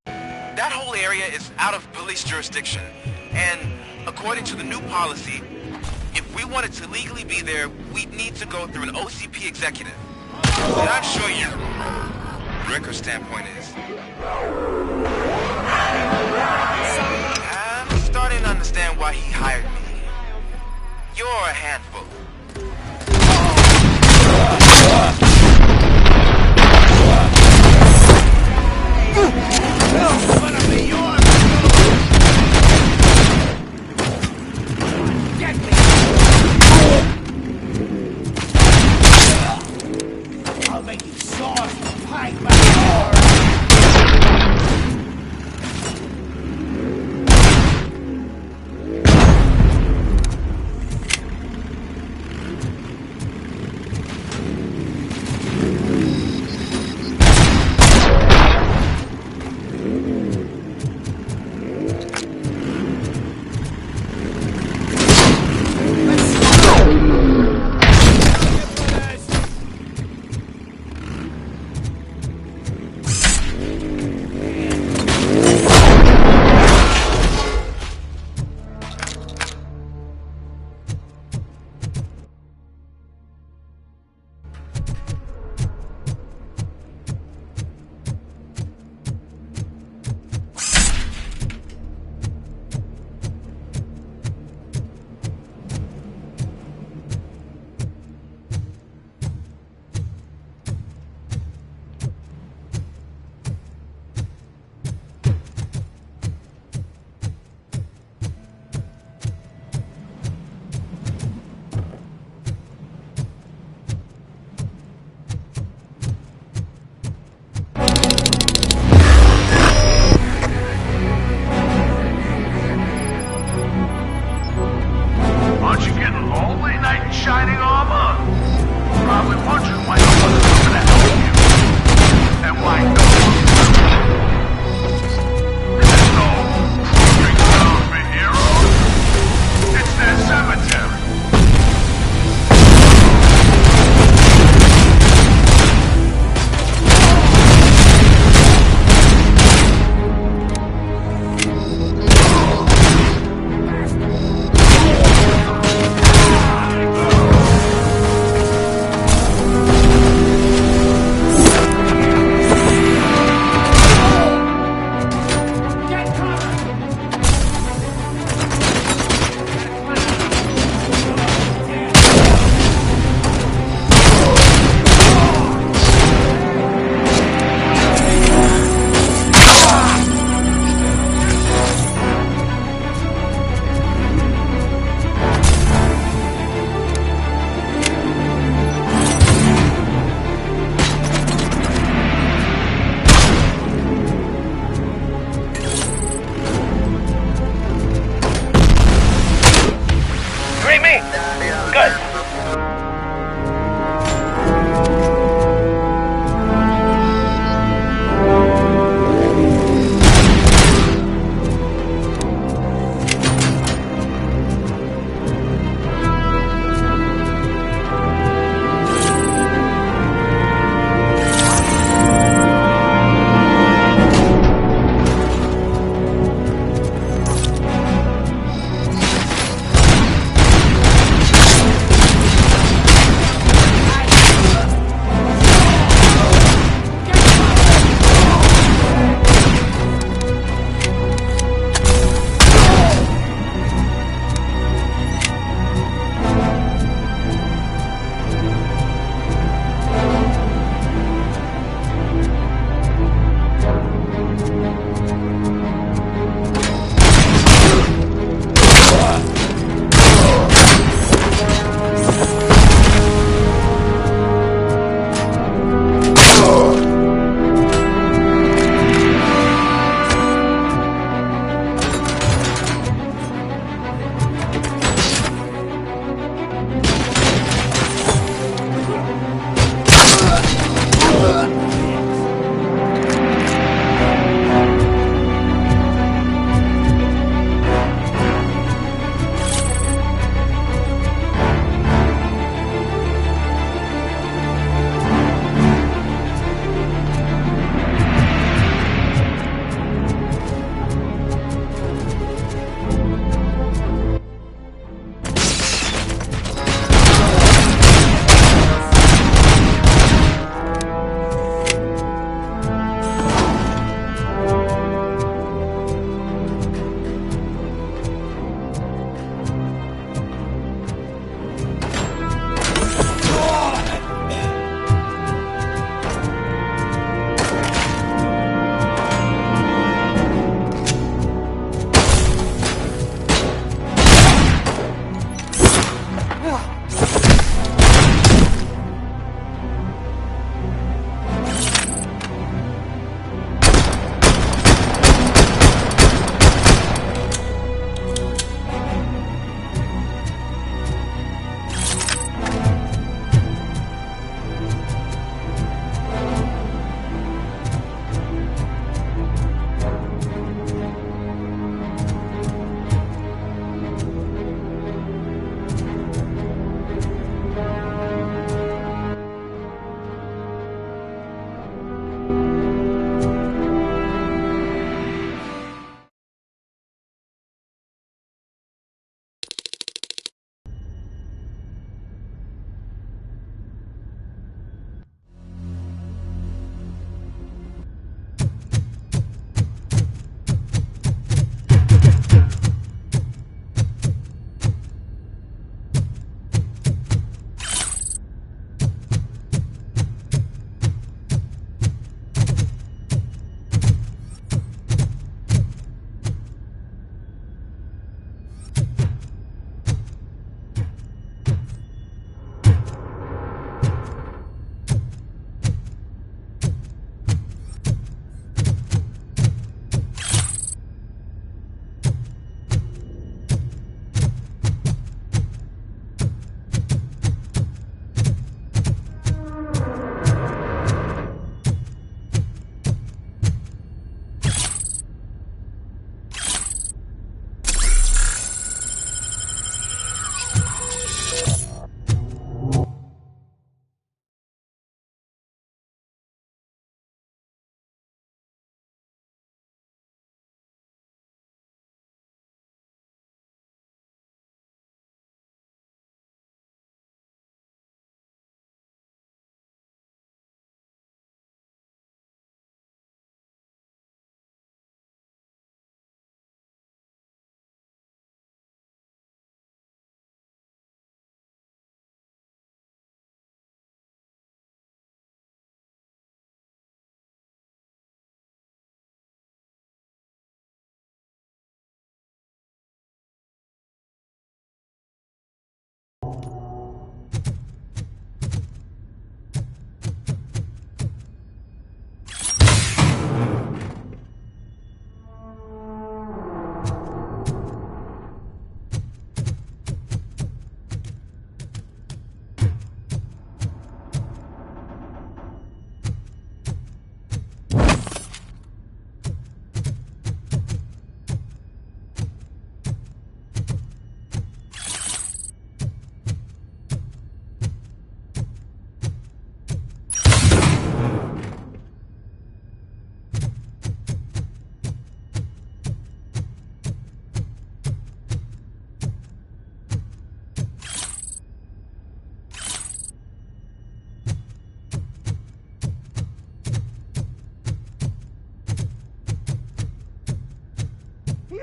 That whole area is out of police jurisdiction, and according to the new policy, if we wanted to legally be there, we'd need to go through an OCP executive. And I'm sure Ricker's standpoint is. I'm starting to understand why he hired me. You're a handful. I'll make you soft, pine my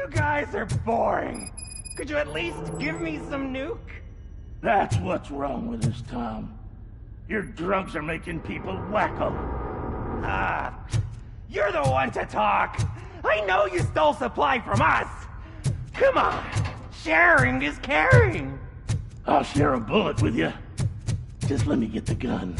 You guys are boring. Could you at least give me some nuke? That's what's wrong with this town. Your drugs are making people wacko. Ah, you're the one to talk. I know you stole supply from us. Come on, sharing is caring. I'll share a bullet with you. Just let me get the gun.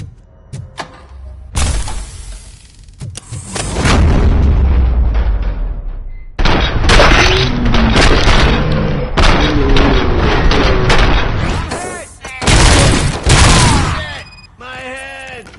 My head!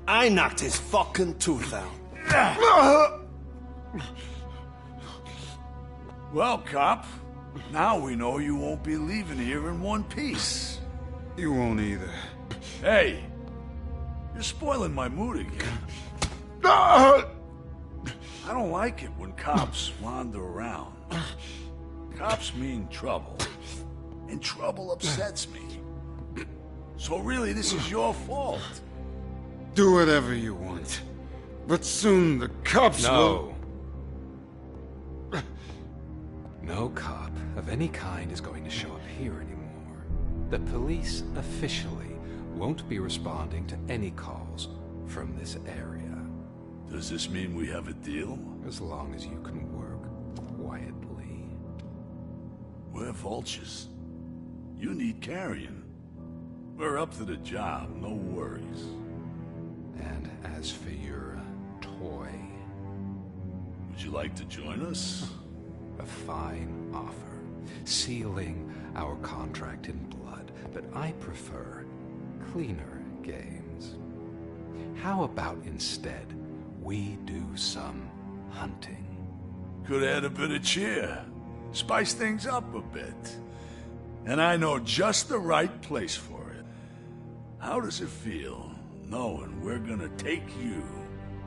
I knocked his fucking tooth out. Well, cop, now we know you won't be leaving here in one piece. You won't either. Hey, you're spoiling my mood again. I don't like it when cops wander around. Cops mean trouble, and trouble upsets me. So really, this is your fault. Do whatever you want. But soon the cops will... No cop of any kind is going to show up here anymore. The police officially won't be responding to any calls from this area. Does this mean we have a deal? As long as you can work quietly. We're vultures. You need carrion. We're up to the job, no worries. And as for your toy... Would you like to join us? A fine offer, sealing our contract in blood, but I prefer cleaner games. How about instead we do some hunting? Could add a bit of cheer, spice things up a bit. And I know just the right place for it. How does it feel knowing we're gonna take you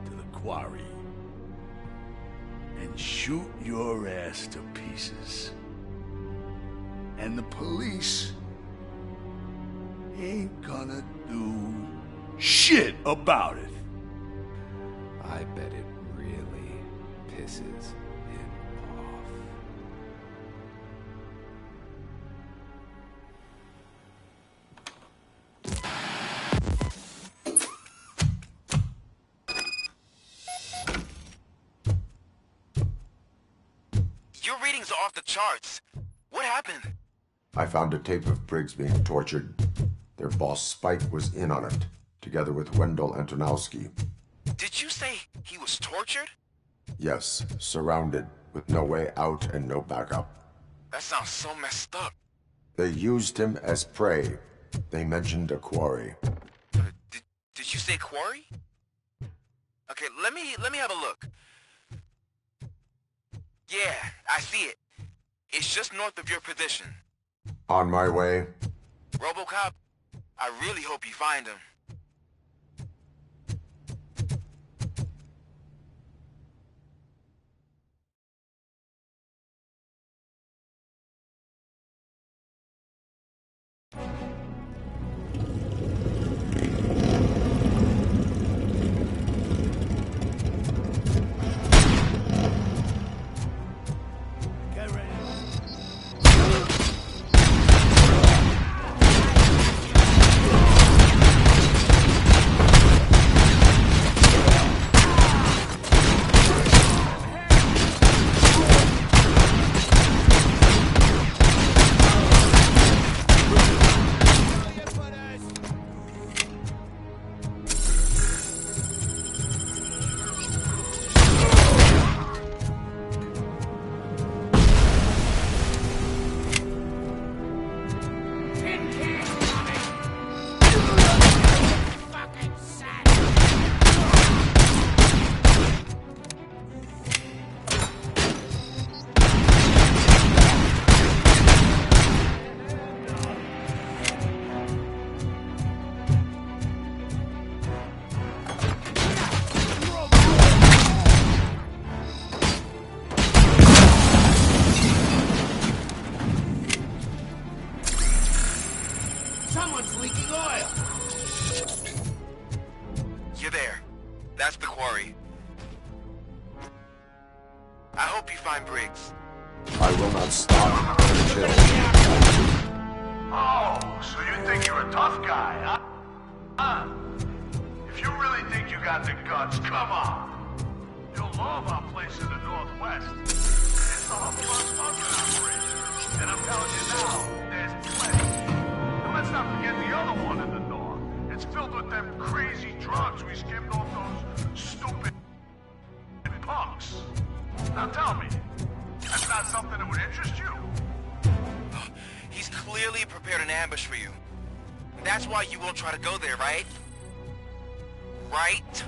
to the quarry and shoot your ass to pieces? And the police ain't gonna do shit about it. I bet it really pisses him off. Your readings are off the charts. What happened? I found a tape of Briggs being tortured. Their boss Spike was in on it, together with Wendell Antonowski. Did you say he was tortured? Yes, surrounded, with no way out and no backup. That sounds so messed up. They used him as prey. They mentioned a quarry. Did you say quarry? Okay, let me have a look. Yeah, I see it. It's just north of your position. On my way. RoboCop, I really hope you find him. Someone's leaking oil! You're there. That's the quarry. I hope you find Briggs. I will not stop until... Oh, so you think you're a tough guy, huh? If you really think you got the guts, come on. You'll love our place in the Northwest. It's a hub-plus bunker operation. And I'm telling you now, there's plenty. And let's not forget the other one in the north. It's filled with them crazy drugs we skimmed off those stupid punks. Now tell me, that's not something that would interest you? He's clearly prepared an ambush for you. That's why you won't try to go there, right? right?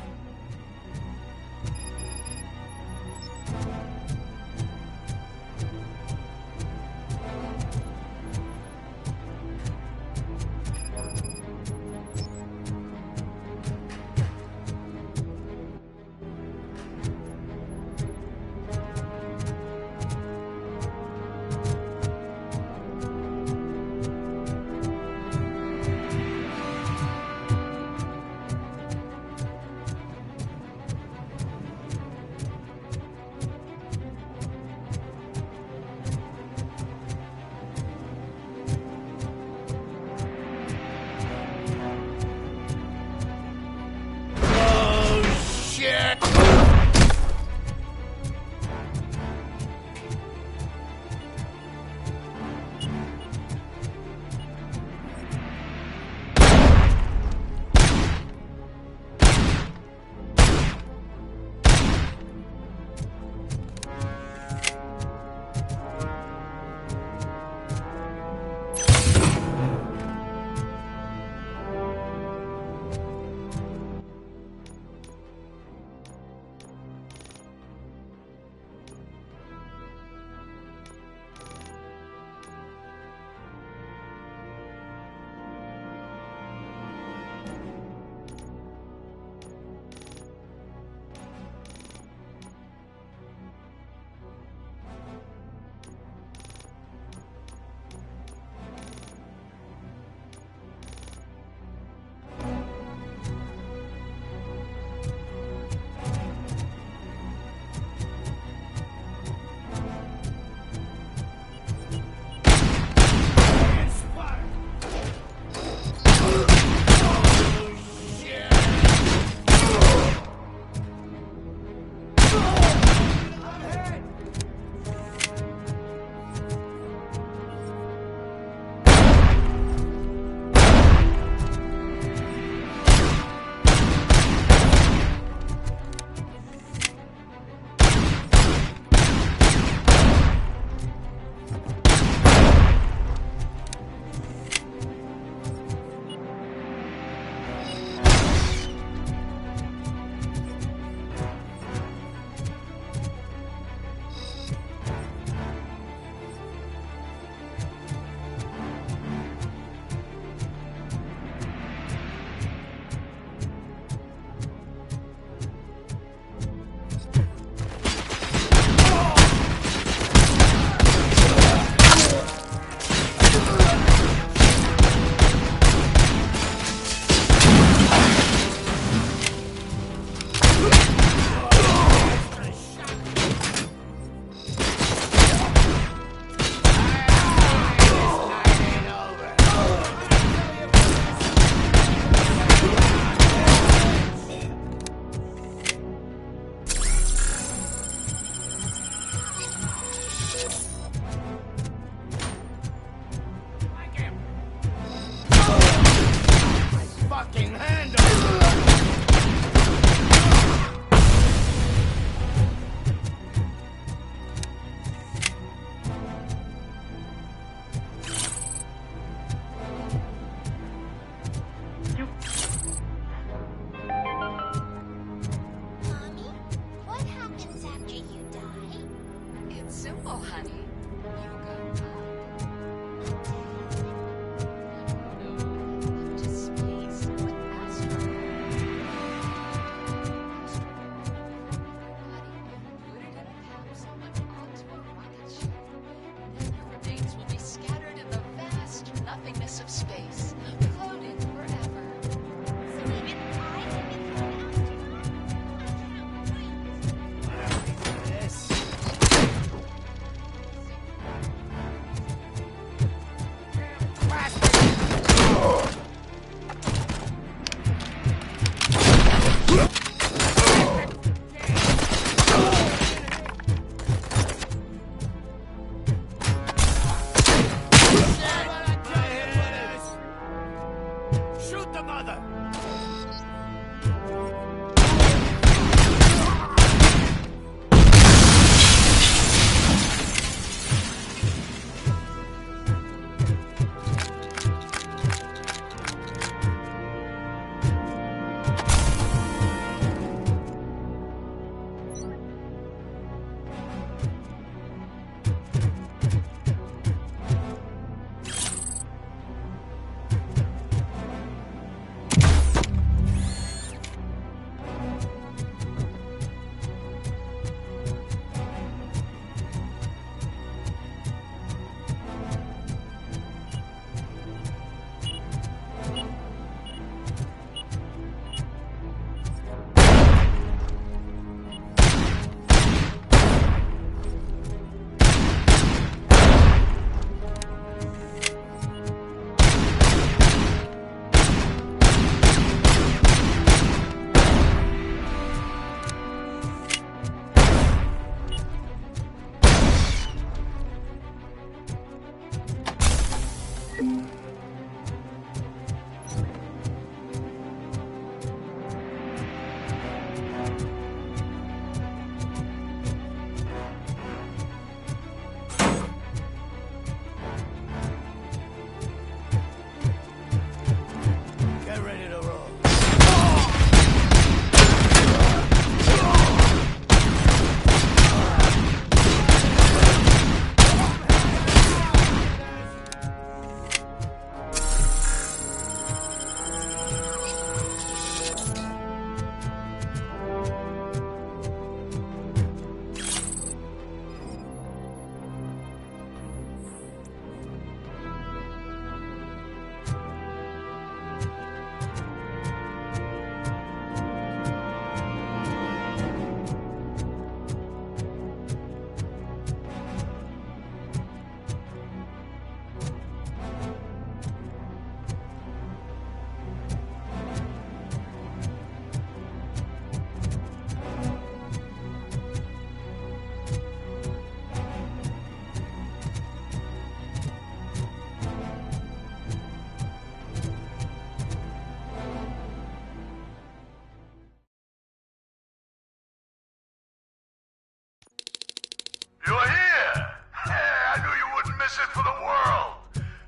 for the world.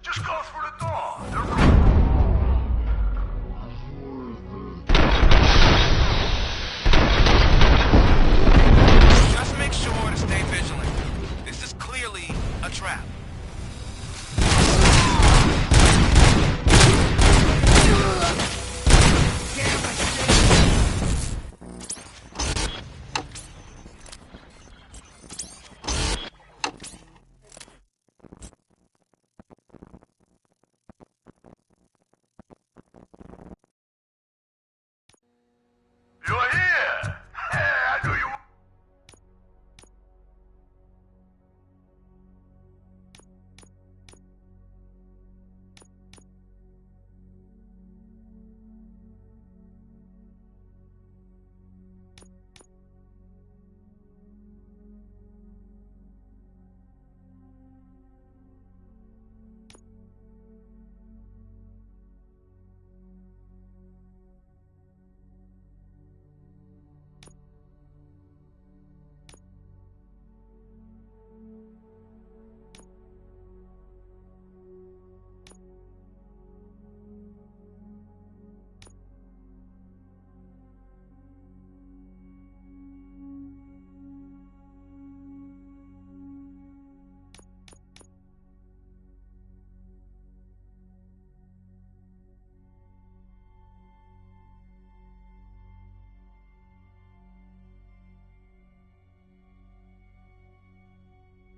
Just go through the door. Just make sure to stay vigilant. This is clearly a trap. You're here! Hey, I knew you...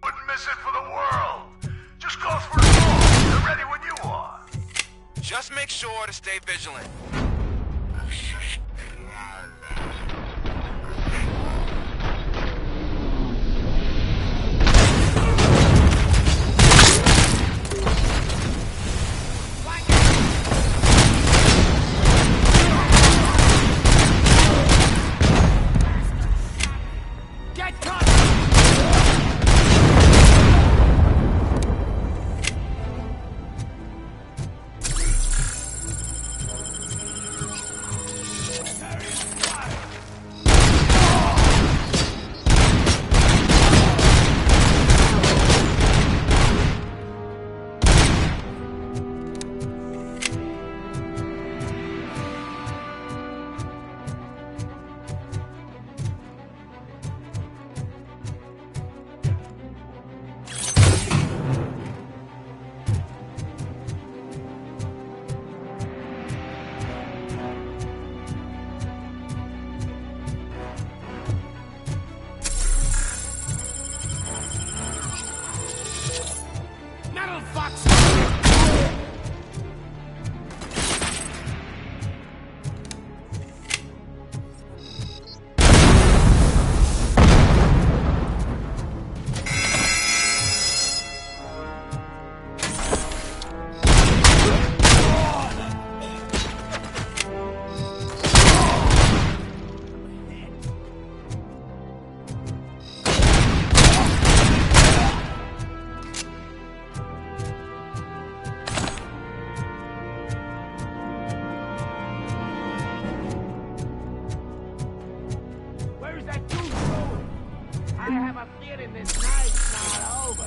Wouldn't miss it for the world. Just go through the door. They're ready when you are. Just make sure to stay vigilant. Get caught! Metal fox! Where's that dude going? I have a feeling this night's not over.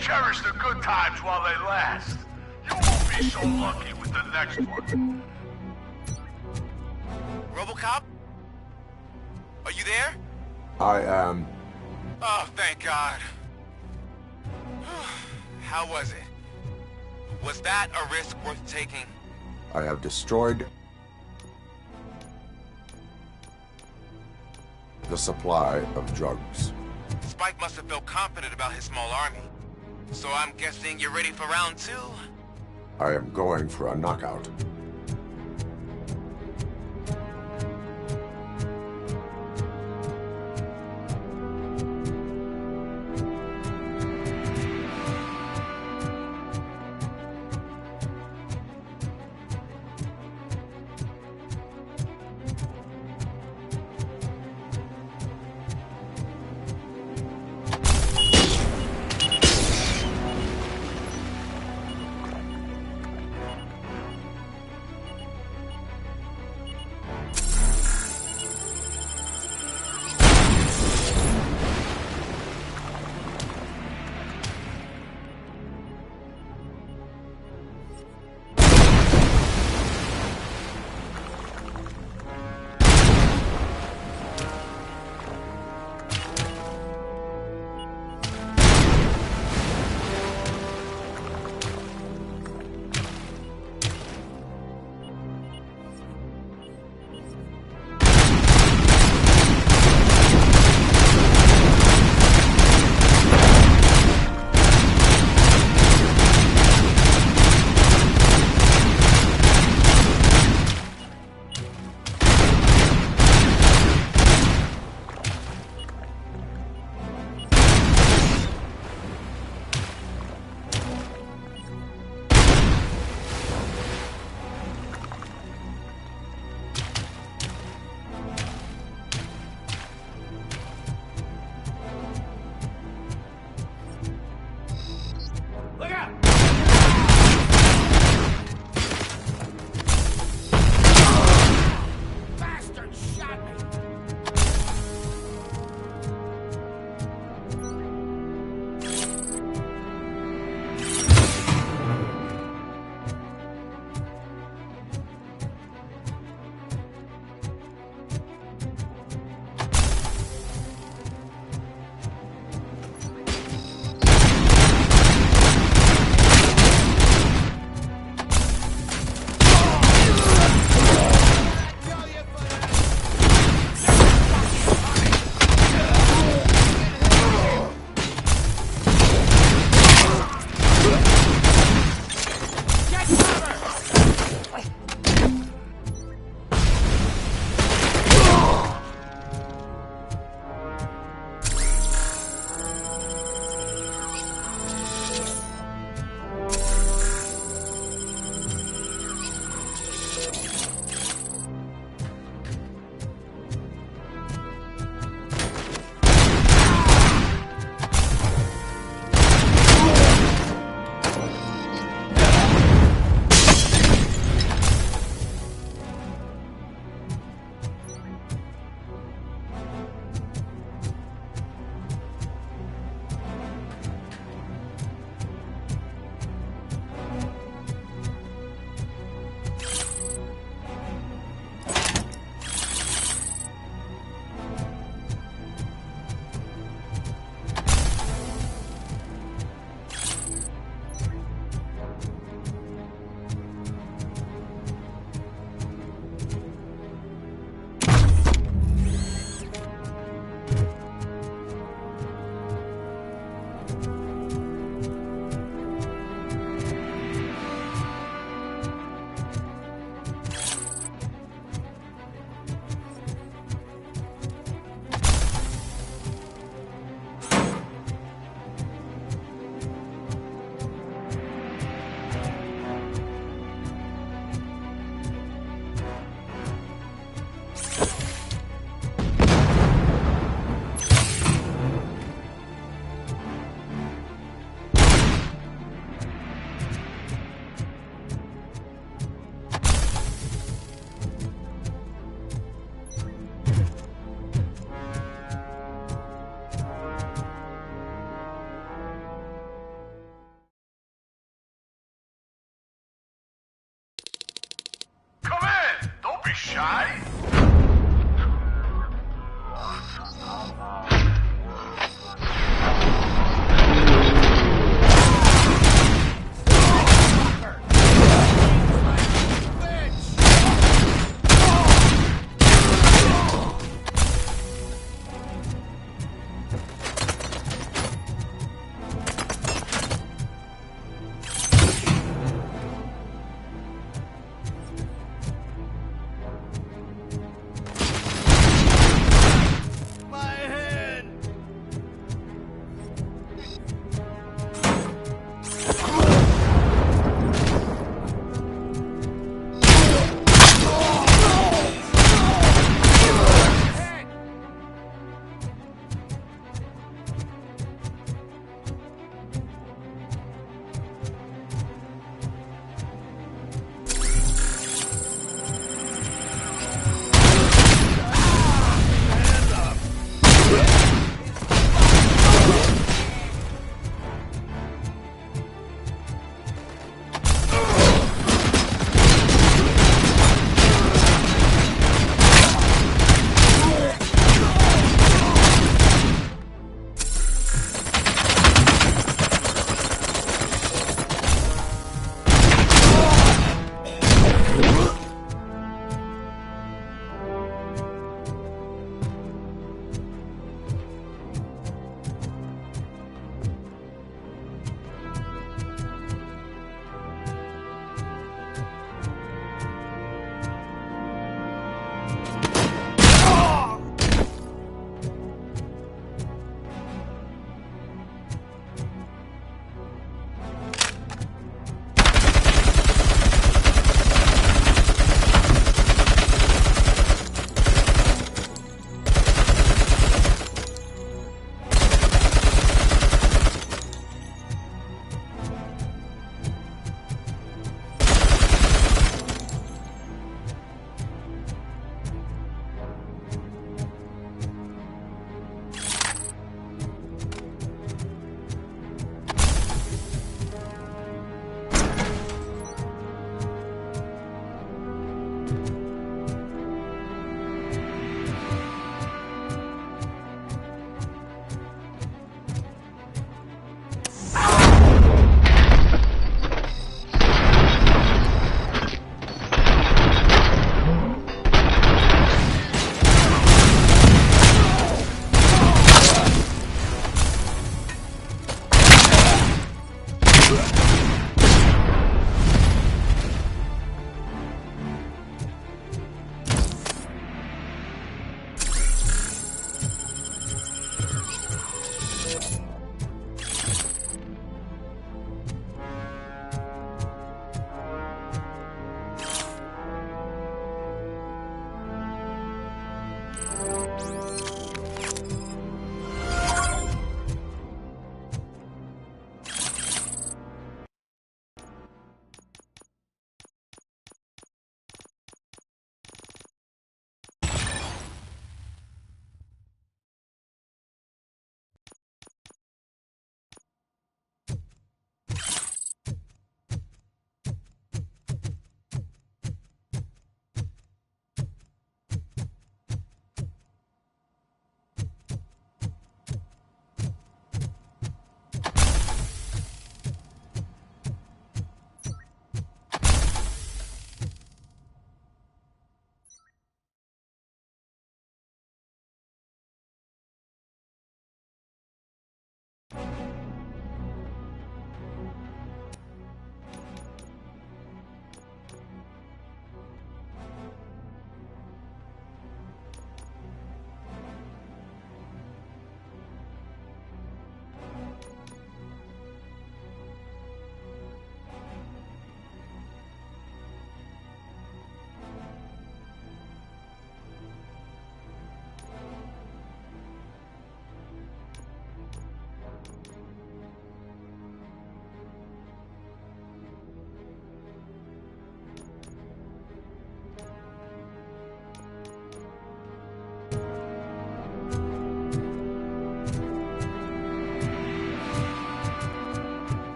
Cherish the good times while they last. You won't be so lucky with the next one. RoboCop? Are you there? I am. Oh, thank God. How was it? Was that a risk worth taking? I have destroyed the supply of drugs. Spike must have felt confident about his small army. So I'm guessing you're ready for round 2? I am going for a knockout.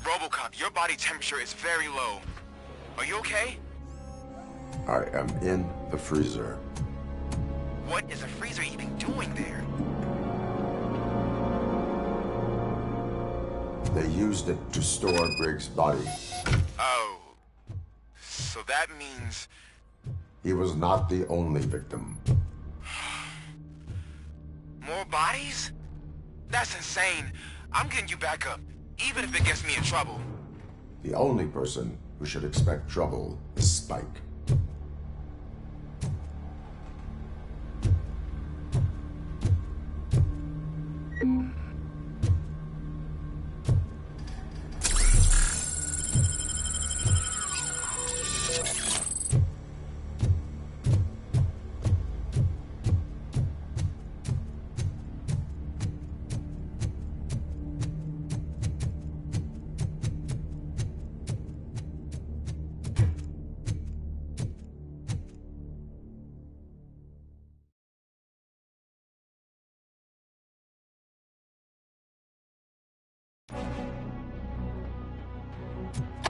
RoboCop, your body temperature is very low. Are you okay? I am in the freezer. What is a freezer even doing there? They used it to store Briggs' body. Oh. So that means... He was not the only victim. More bodies? That's insane. I'm getting you back up, even if it gets me in trouble. The only person who should expect trouble is Spike.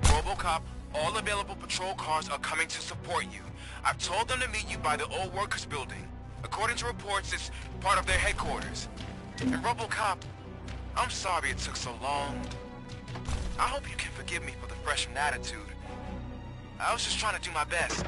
RoboCop, all available patrol cars are coming to support you. I've told them to meet you by the old workers building. According to reports, it's part of their headquarters. And RoboCop, I'm sorry it took so long. I hope you can forgive me for the freshman attitude. I was just trying to do my best.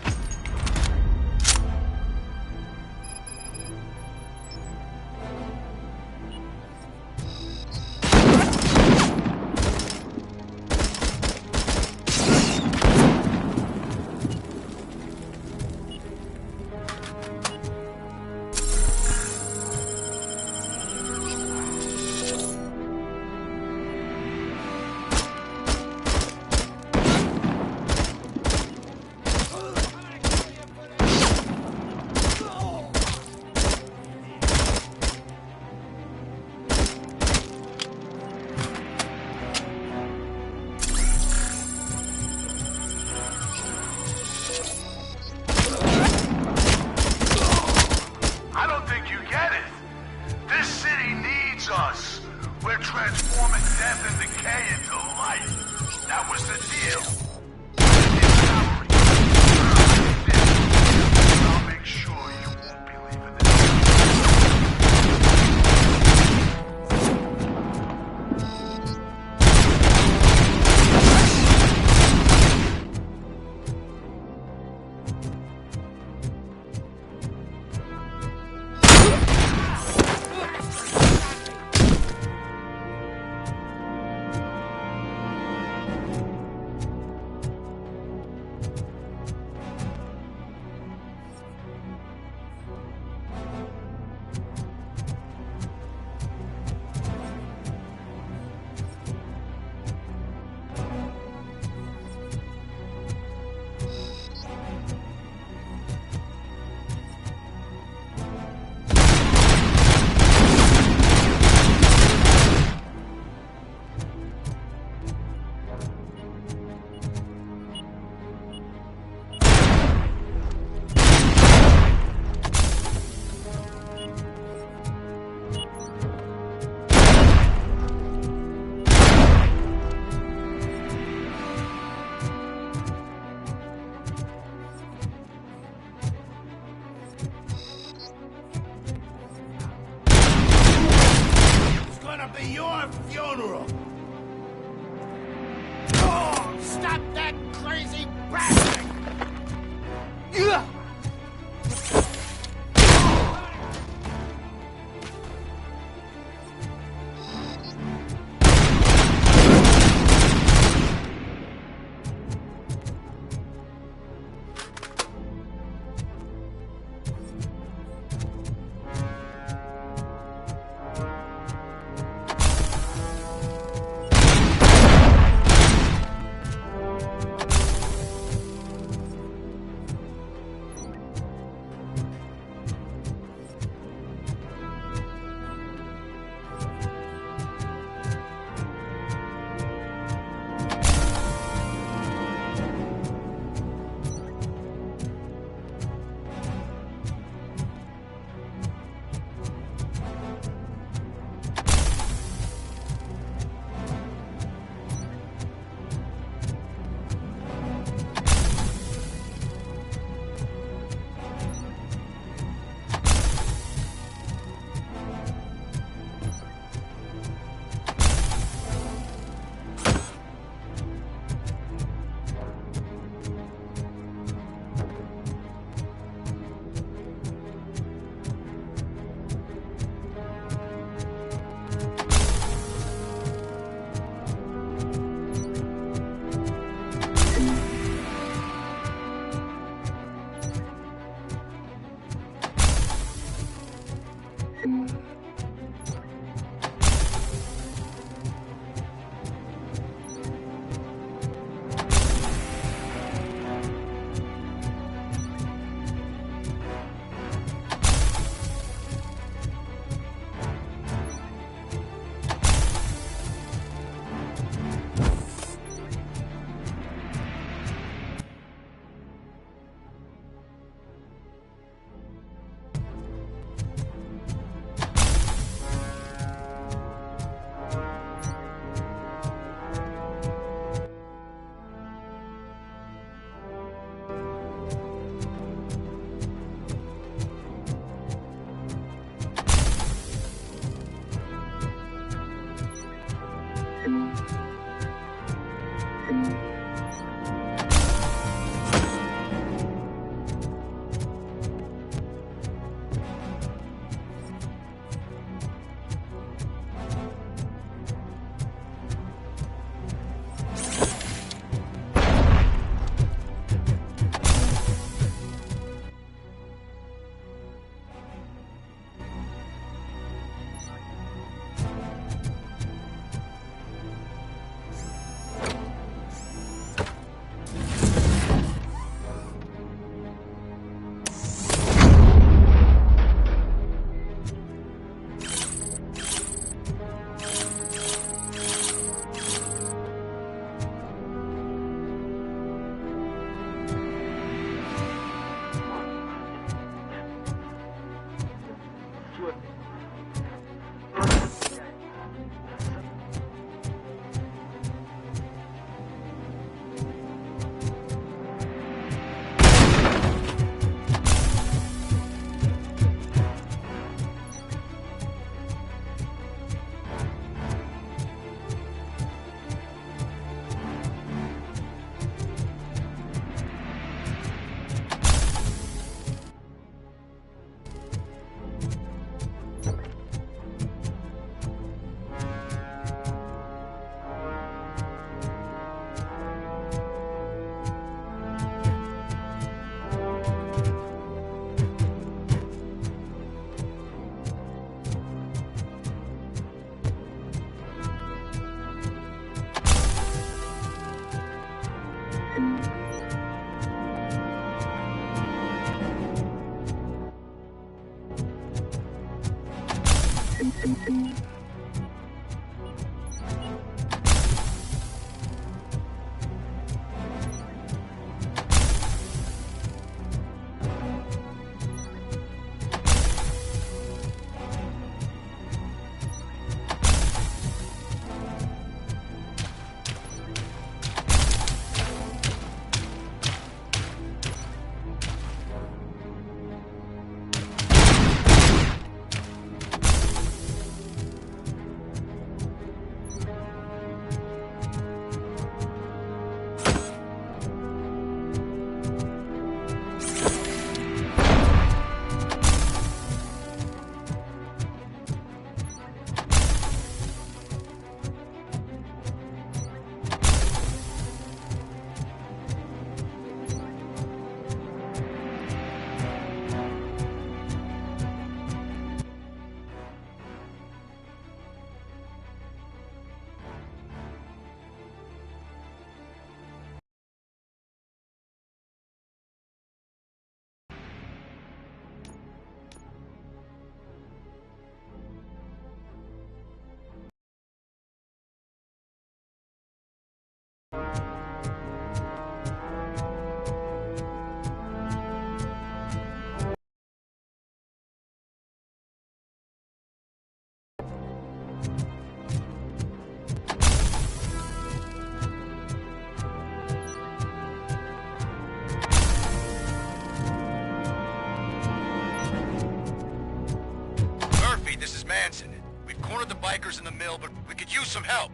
Murphy, this is Manson. We've cornered the bikers in the mill, but we could use some help.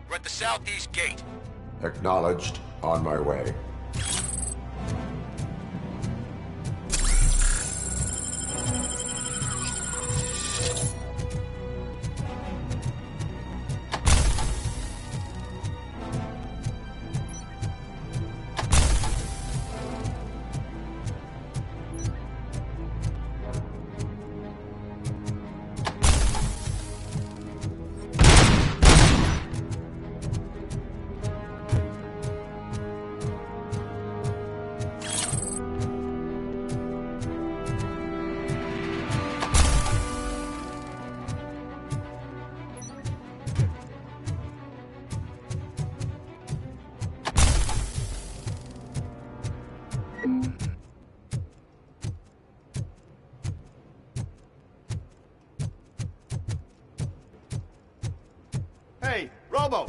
We're at the southeast gate. Acknowledged. On my way. Hey, Robo!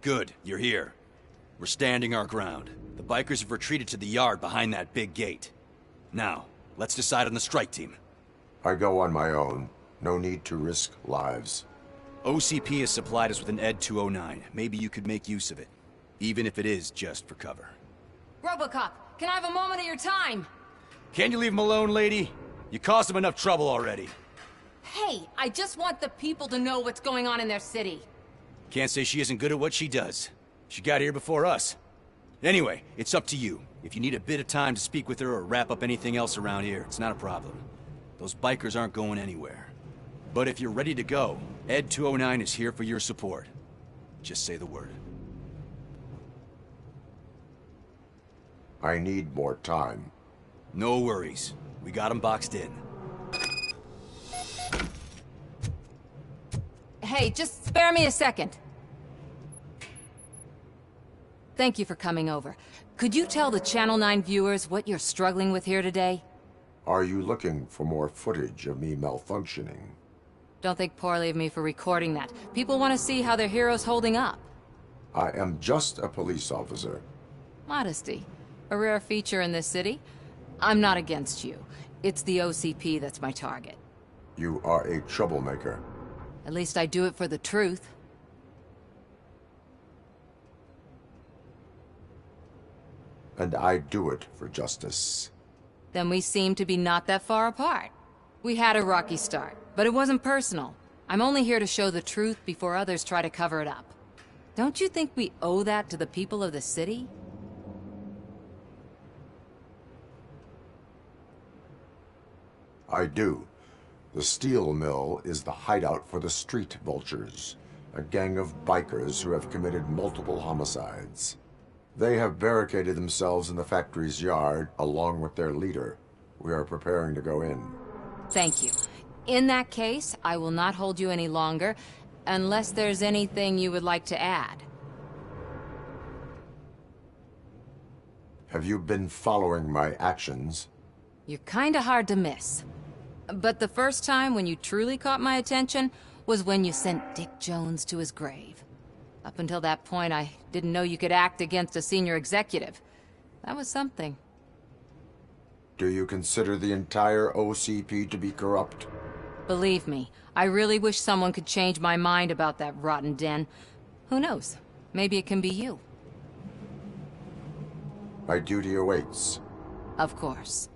Good, you're here. We're standing our ground. The bikers have retreated to the yard behind that big gate. Now, let's decide on the strike team. I go on my own. No need to risk lives. OCP has supplied us with an ED 209. Maybe you could make use of it. Even if it is just for cover. RoboCop, can I have a moment of your time? Can you leave him alone, lady? You caused him enough trouble already. Hey, I just want the people to know what's going on in their city. Can't say she isn't good at what she does. She got here before us. Anyway, it's up to you. If you need a bit of time to speak with her or wrap up anything else around here, it's not a problem. Those bikers aren't going anywhere. But if you're ready to go, ED 209 is here for your support. Just say the word. I need more time. No worries. We got them boxed in. Hey, just spare me a second. Thank you for coming over. Could you tell the Channel 9 viewers what you're struggling with here today? Are you looking for more footage of me malfunctioning? Don't think poorly of me for recording that. People want to see how their hero's holding up. I am just a police officer. Modesty. A rare feature in this city. I'm not against you. It's the OCP that's my target. You are a troublemaker. At least I do it for the truth. And I do it for justice. Then we seem to be not that far apart. We had a rocky start, but it wasn't personal. I'm only here to show the truth before others try to cover it up. Don't you think we owe that to the people of the city? I do. The steel mill is the hideout for the street vultures, a gang of bikers who have committed multiple homicides. They have barricaded themselves in the factory's yard along with their leader. We are preparing to go in. Thank you. In that case, I will not hold you any longer, unless there's anything you would like to add. Have you been following my actions? You're kinda hard to miss. But the first time when you truly caught my attention was when you sent Dick Jones to his grave. Up until that point, I didn't know you could act against a senior executive. That was something. Do you consider the entire OCP to be corrupt? Believe me, I really wish someone could change my mind about that rotten den. Who knows? Maybe it can be you. My duty awaits. Of course.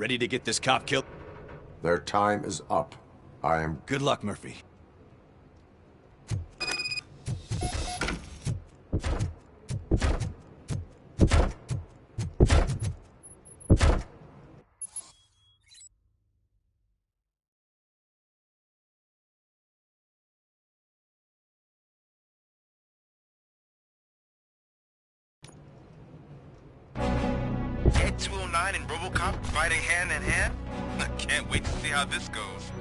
ready to get this cop killed? Their time is up. I am... Good luck, Murphy. Ed 209 and RoboCop fighting hand in hand? I can't wait to see how this goes.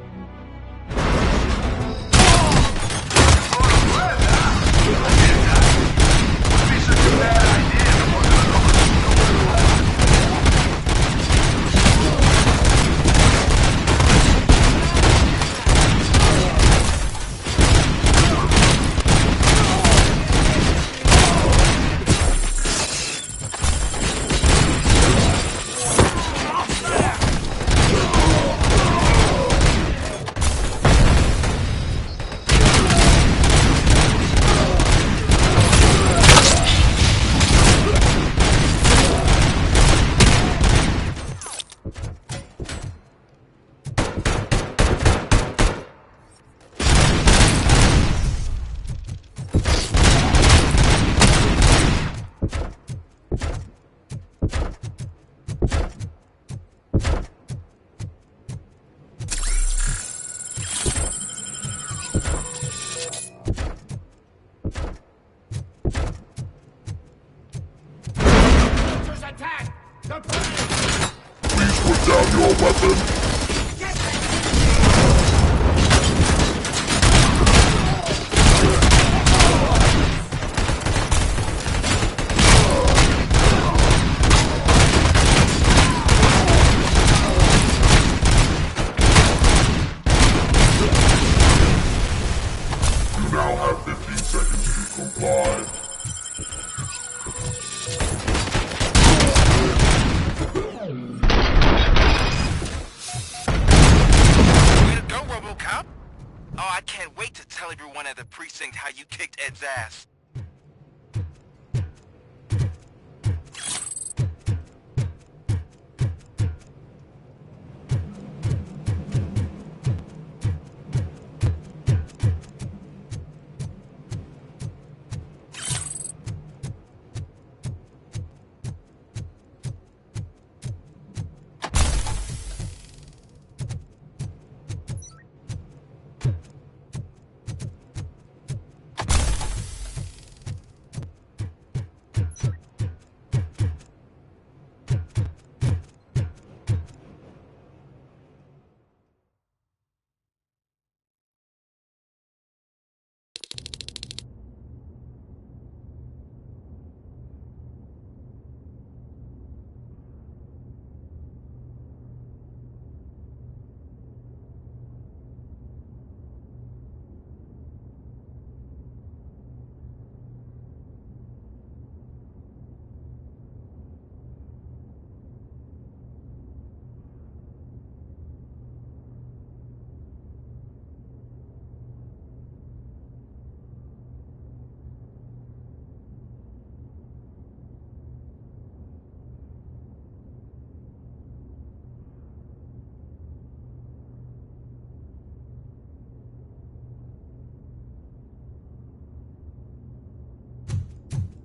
How you kicked Ed's ass.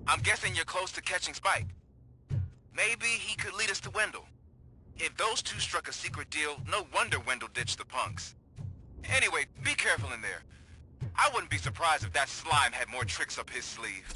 I'm guessing you're close to catching Spike. Maybe he could lead us to Wendell. If those two struck a secret deal, no wonder Wendell ditched the punks. Anyway, be careful in there. I wouldn't be surprised if that slime had more tricks up his sleeve.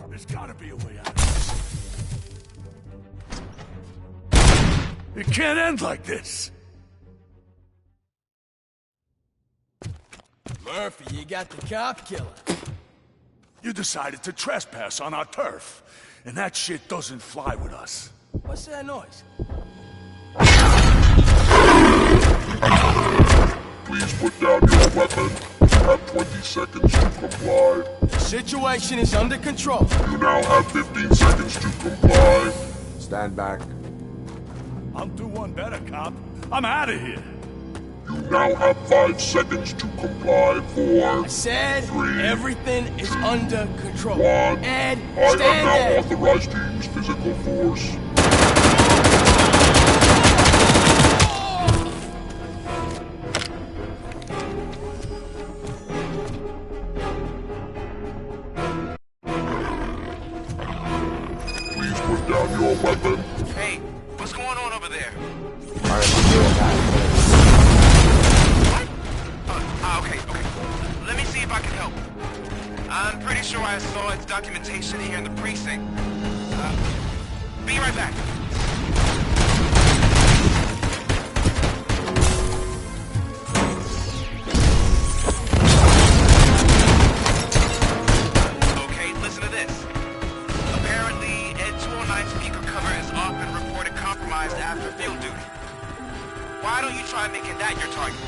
There's gotta be a way out of this. It can't end like this. Murphy, you got the cop killer. You decided to trespass on our turf, and that shit doesn't fly with us. What's that noise? Please put down your weapon. You have 20 seconds to comply. The situation is under control. You now have 15 seconds to comply. Stand back. I'm do one better, cop. I'm out of here. You now have 5 seconds to comply. 4. I said 3, everything is under control. 1. Ed, I stand am now there. authorized to use physical force. Please put down your weapon. Hey, what's going on over there? Okay. Let me see if I can help. I'm pretty sure I saw its documentation here in the precinct. Be right back. Okay, listen to this. Apparently, Ed 209 speaker cover is often reported compromised after field duty. Why don't you try making that your target?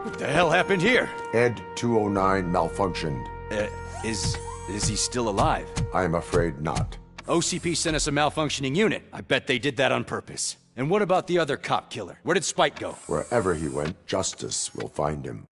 What the hell happened here? Ed 209 malfunctioned. Is he still alive? I am afraid not. OCP sent us a malfunctioning unit. I bet they did that on purpose. And what about the other cop killer? Where did Spike go? Wherever he went, justice will find him.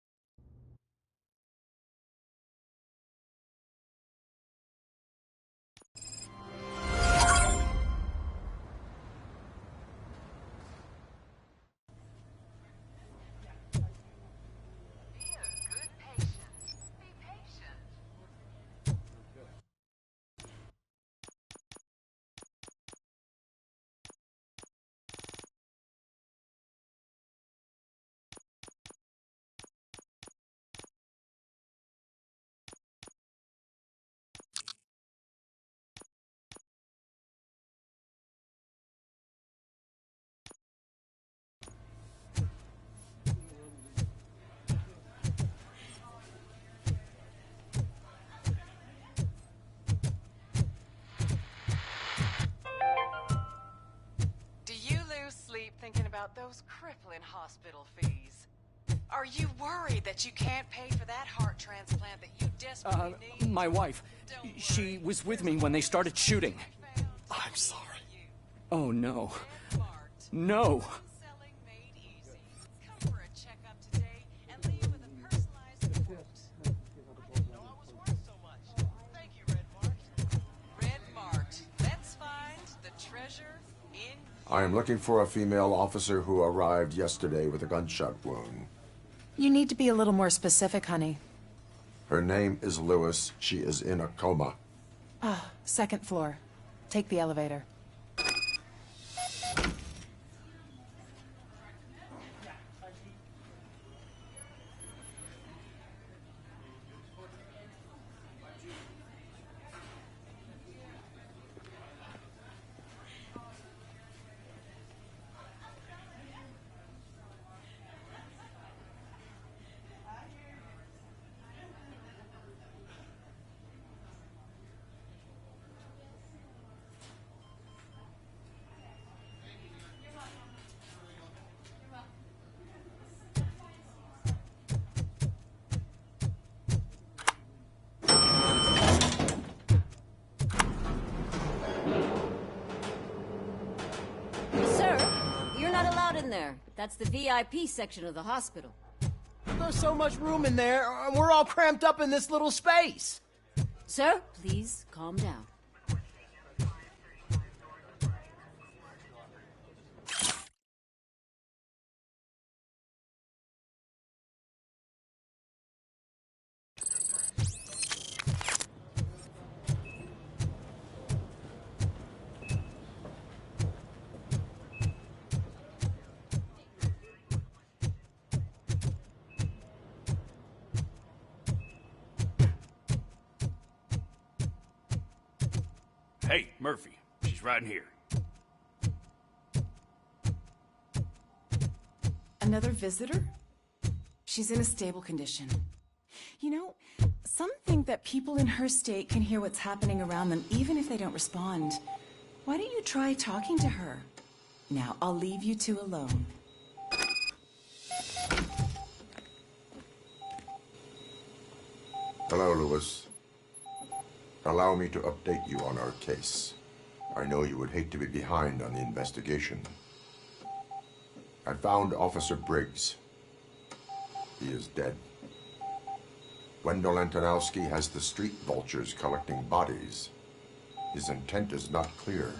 Thinking about those crippling hospital fees. Are you worried that you can't pay for that heart transplant that you desperately need? My wife. She was with me when they started shooting. I'm sorry. Oh, no. No. Red Mart. Let's find the treasure in I am looking for a female officer who arrived yesterday with a gunshot wound. You need to be a little more specific, honey. Her name is Lewis. She is in a coma. Ah, second floor. Take the elevator. There. That's the VIP section of the hospital. There's so much room in there, and we're all cramped up in this little space. Sir, please calm down. Hey, Murphy. She's right in here. Another visitor? She's in a stable condition. You know, some think that people in her state can hear what's happening around them even if they don't respond. Why don't you try talking to her? Now, I'll leave you two alone. Hello, Lewis. Allow me to update you on our case. I know you would hate to be behind on the investigation. I found Officer Briggs. He is dead. Wendell Antonowski has the street vultures collecting bodies. His intent is not clear.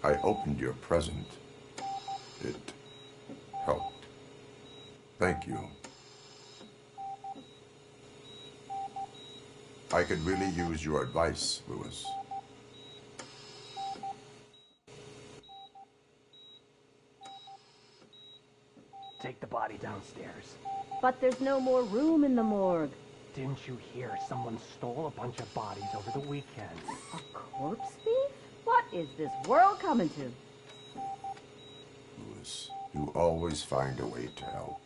I opened your present. It helped. Thank you. I could really use your advice, Lewis. Take the body downstairs. But there's no more room in the morgue. Didn't you hear someone stole a bunch of bodies over the weekend? A corpse thief? What is this world coming to? Lewis, you always find a way to help.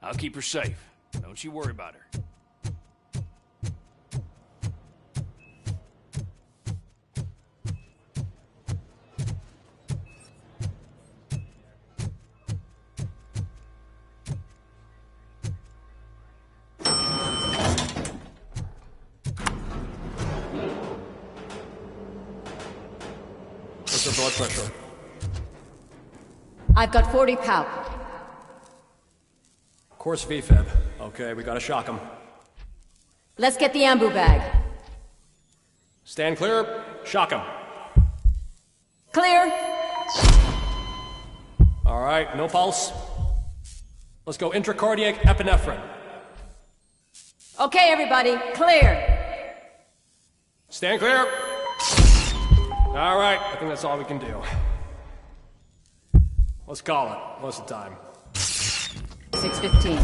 I'll keep her safe. Don't you worry about her. What's her blood pressure? I've got 40 pow. Course VFib. Okay, we gotta shock him. Let's get the ambu bag. Stand clear. Shock him. Clear. All right, no pulse. Let's go intracardiac epinephrine. Okay, everybody, clear. Stand clear. All right, I think that's all we can do. Let's call it. What's the time? 6:15.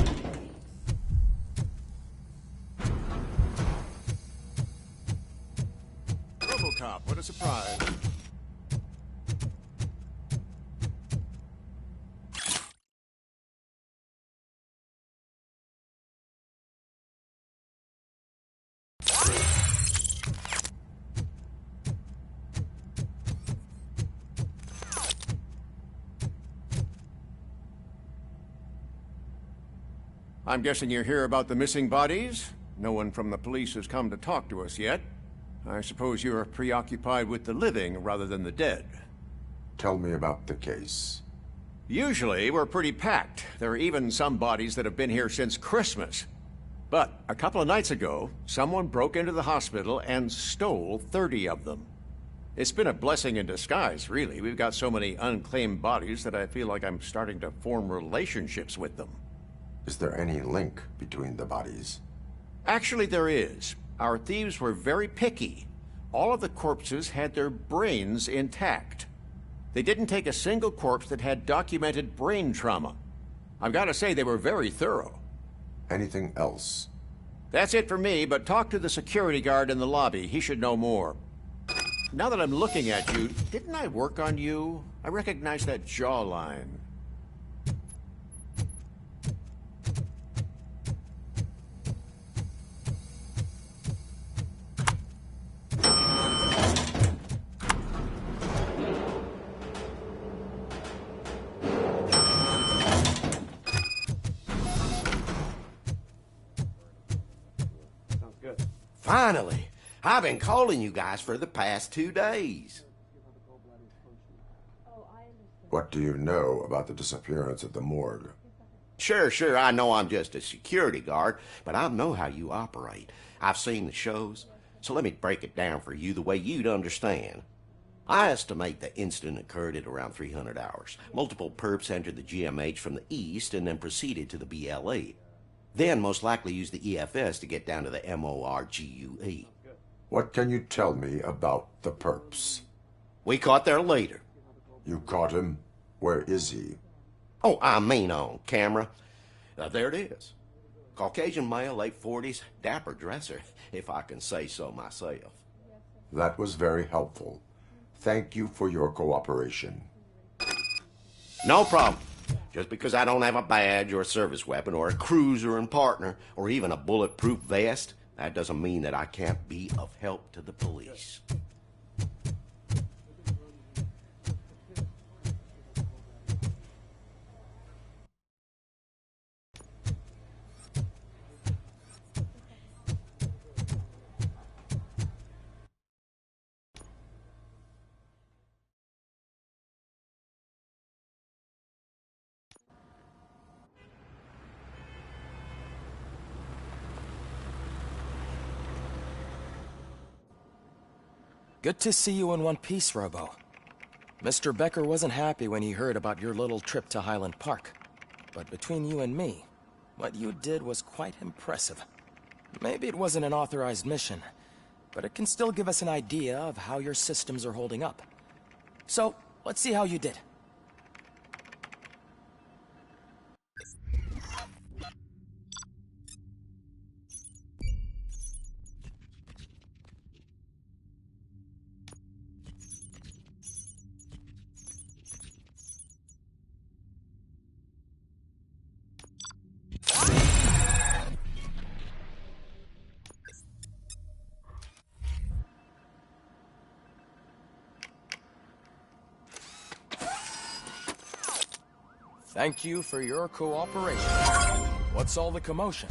RoboCop, what a surprise. I'm guessing you're here about the missing bodies? No one from the police has come to talk to us yet. I suppose you're preoccupied with the living rather than the dead. Tell me about the case. Usually, we're pretty packed. There are even some bodies that have been here since Christmas. But a couple of nights ago, someone broke into the hospital and stole 30 of them. It's been a blessing in disguise, really. We've got so many unclaimed bodies that I feel like I'm starting to form relationships with them. Is there any link between the bodies? Actually, there is. Our thieves were very picky. All of the corpses had their brains intact. They didn't take a single corpse that had documented brain trauma. I've got to say, they were very thorough. Anything else? That's it for me, but talk to the security guard in the lobby. He should know more. Now that I'm looking at you, didn't I work on you? I recognize that jawline. Finally! I've been calling you guys for the past 2 days. What do you know about the disappearance at the morgue? Sure, I know I'm just a security guard, but I know how you operate. I've seen the shows, so let me break it down for you the way you'd understand. I estimate the incident occurred at around 300 hours. Multiple perps entered the GMH from the east and then proceeded to the BLE. Then most likely used the EFS to get down to the MORGUE. What can you tell me about the perps? We caught their leader. You caught him? Where is he? Oh, I mean on camera. There it is. Caucasian male, late 40s, dapper dresser, if I can say so myself. That was very helpful. Thank you for your cooperation. No problem. Just because I don't have a badge or a service weapon or a cruiser and partner or even a bulletproof vest, that doesn't mean that I can't be of help to the police. Good to see you in one piece, Robo. Mr. Becker wasn't happy when he heard about your little trip to Highland Park. But between you and me, what you did was quite impressive. Maybe it wasn't an authorized mission, but it can still give us an idea of how your systems are holding up. So, let's see how you did. Thank you for your cooperation. What's all the commotion?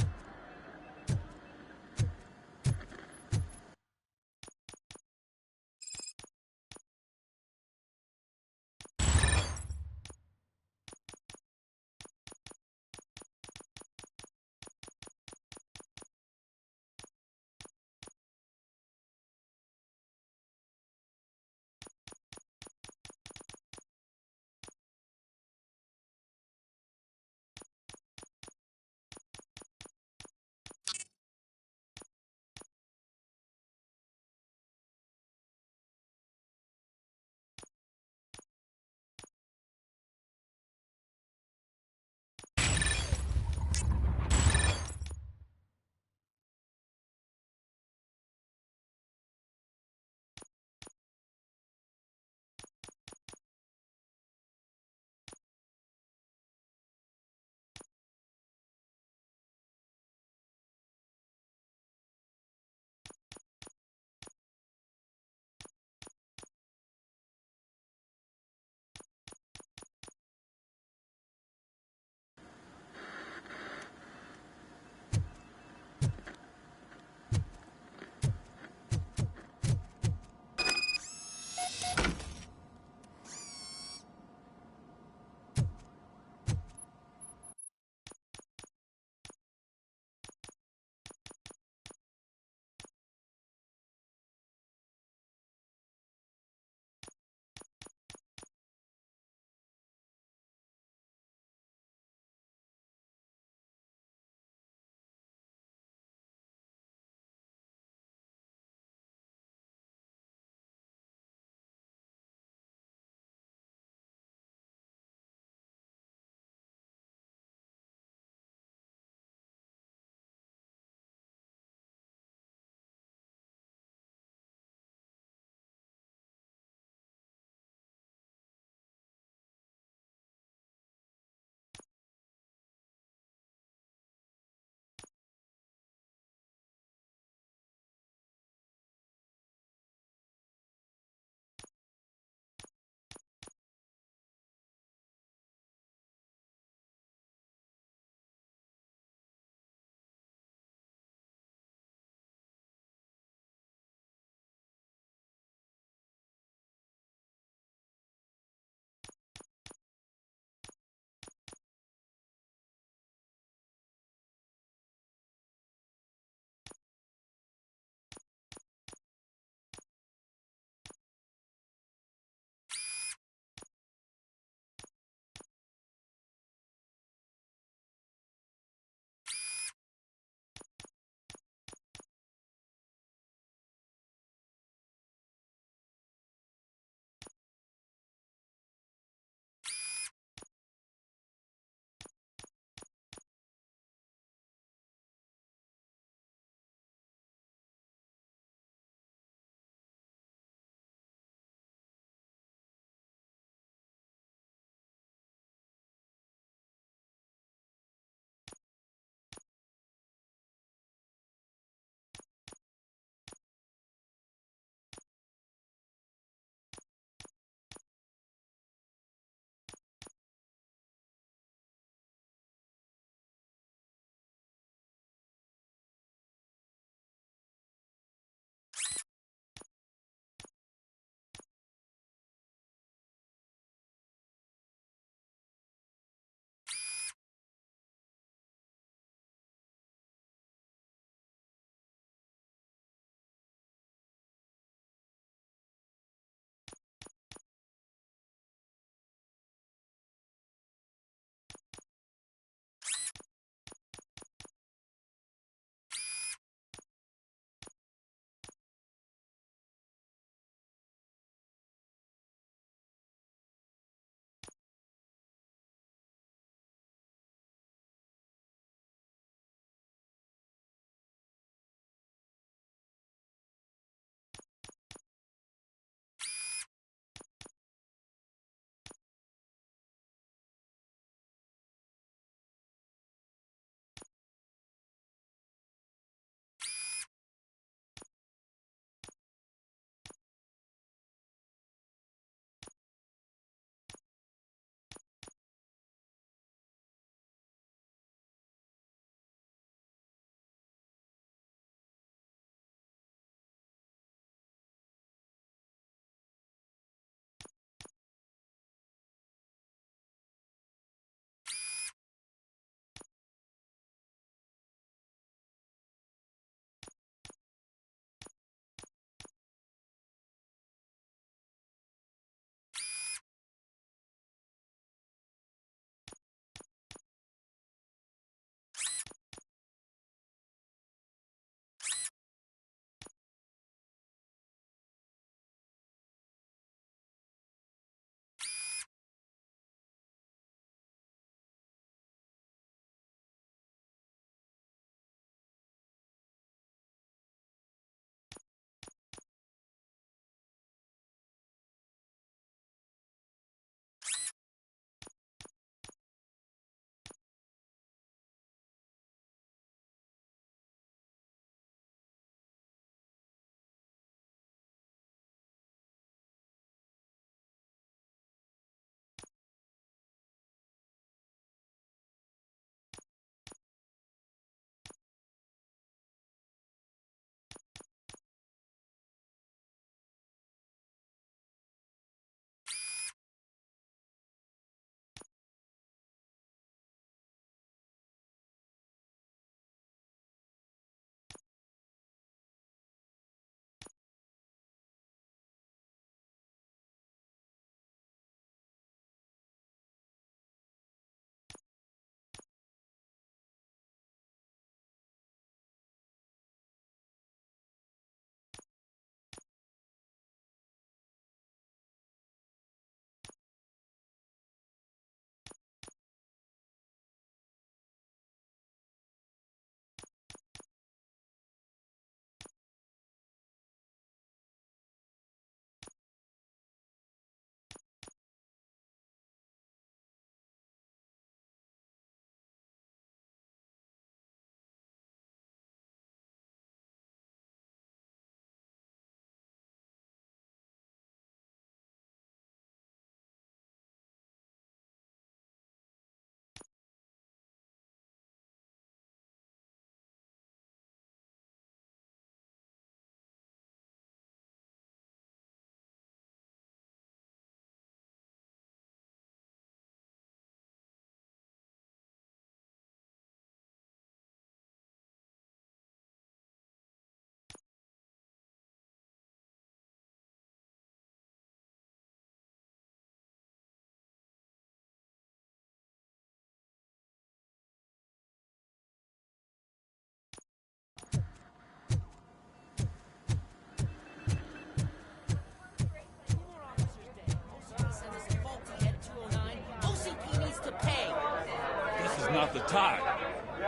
not the time.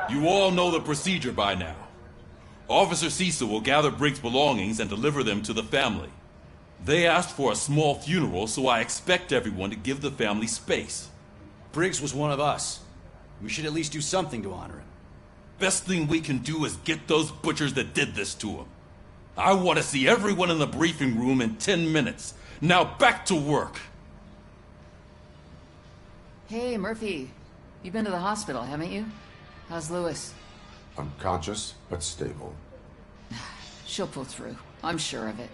You all know the procedure by now. Officer Cecil will gather Briggs' belongings and deliver them to the family. They asked for a small funeral, so I expect everyone to give the family space. Briggs was one of us. We should at least do something to honor him. Best thing we can do is get those butchers that did this to him. I want to see everyone in the briefing room in 10 minutes. Now back to work. Hey, Murphy. You've been to the hospital, haven't you? How's Lewis? Unconscious, but stable. She'll pull through. I'm sure of it.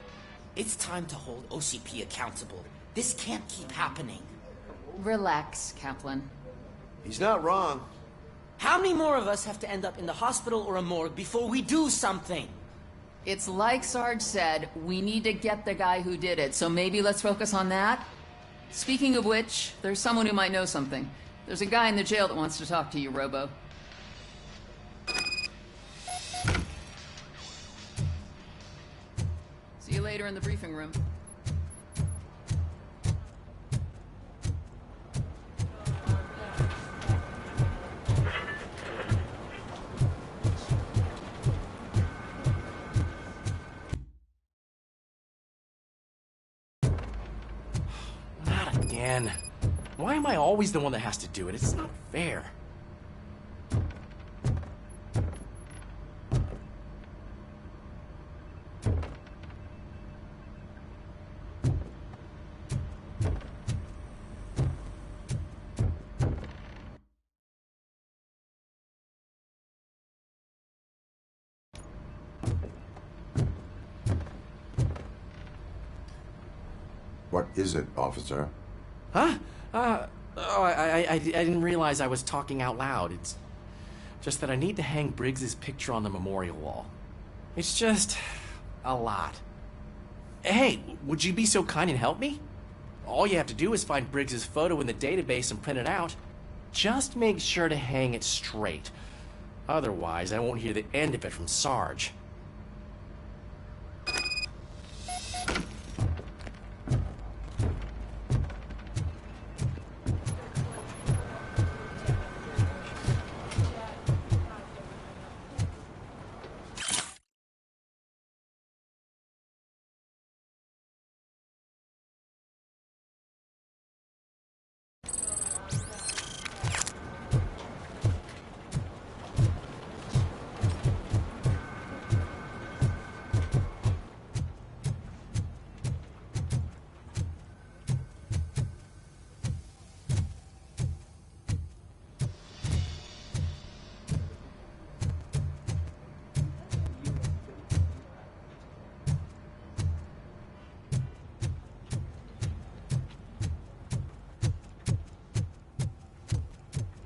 It's time to hold OCP accountable. This can't keep happening. Relax, Kaplan. He's not wrong. How many more of us have to end up in the hospital or a morgue before we do something? It's like Sarge said, we need to get the guy who did it, so maybe let's focus on that? Speaking of which, there's someone who might know something. There's a guy in the jail that wants to talk to you, Robo. See you later in the briefing room. Again. Why am I always the one that has to do it? It's not fair. What is it, officer? Huh? I didn't realize I was talking out loud. It's just that I need to hang Briggs's picture on the memorial wall. It's just a lot. Hey, would you be so kind and help me? All you have to do is find Briggs's photo in the database and print it out. Just make sure to hang it straight. Otherwise, I won't hear the end of it from Sarge.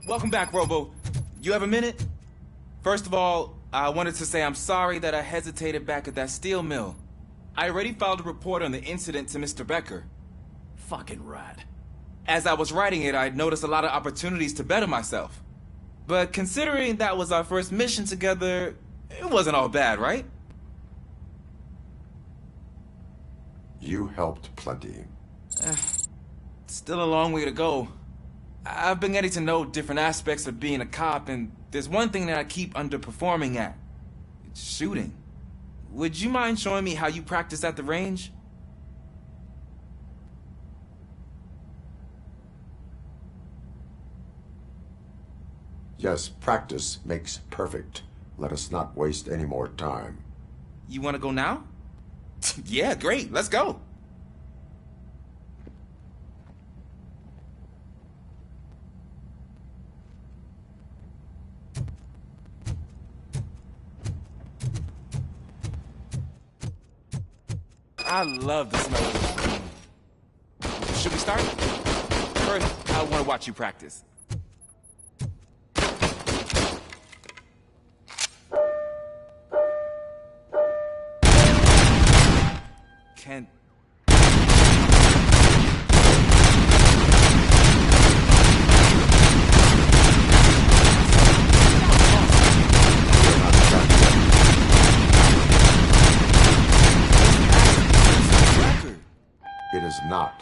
Welcome back, Robo. You have a minute? First of all, I wanted to say I'm sorry that I hesitated back at that steel mill. I already filed a report on the incident to Mr. Becker. Fucking rad. As I was writing it, I noticed a lot of opportunities to better myself. But considering that was our first mission together, it wasn't all bad, right? You helped plenty. Still a long way to go. I've been getting to know different aspects of being a cop, and there's one thing that I keep underperforming at. It's shooting. Would you mind showing me how you practice at the range? Yes, practice makes perfect. Let us not waste any more time. You want to go now? Yeah, great. Let's go. I love the smell of this. Should we start? First, I want to watch you practice. Can... It is not.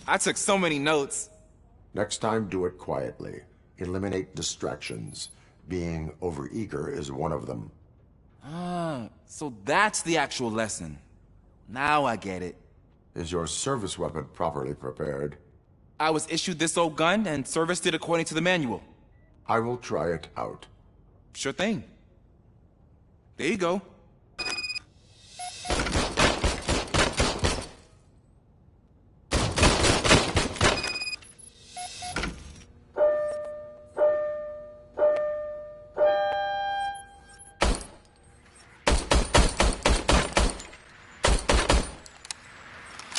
I took so many notes. Next time, do it quietly. Eliminate distractions. Being overeager is one of them. Ah, so that's the actual lesson. Now I get it. Is your service weapon properly prepared? I was issued this old gun and serviced it according to the manual. I will try it out. Sure thing. There you go.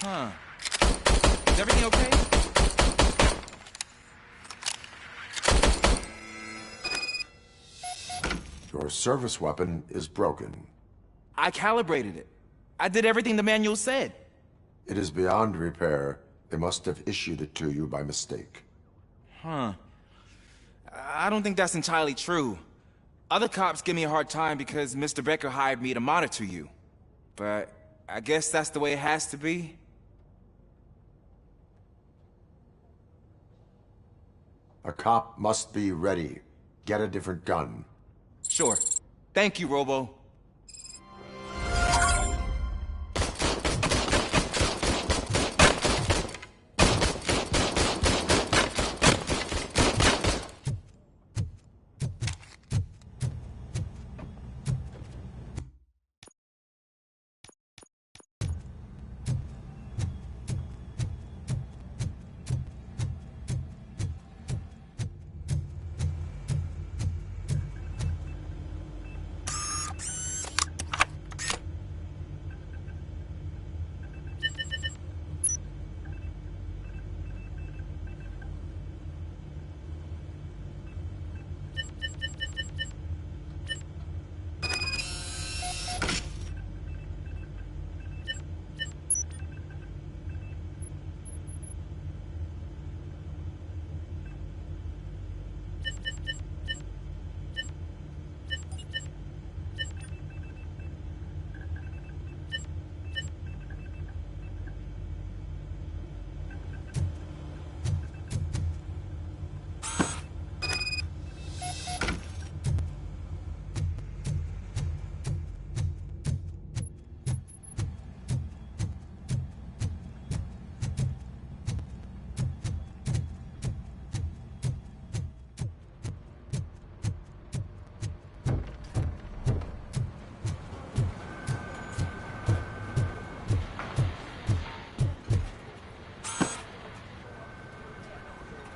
Huh. Is everything okay? Your service weapon is broken. I calibrated it. I did everything the manual said. It is beyond repair. They must have issued it to you by mistake. Huh. I don't think that's entirely true. Other cops give me a hard time because Mr. Becker hired me to monitor you. But I guess that's the way it has to be. A cop must be ready. Get a different gun. Sure. Thank you, Robo.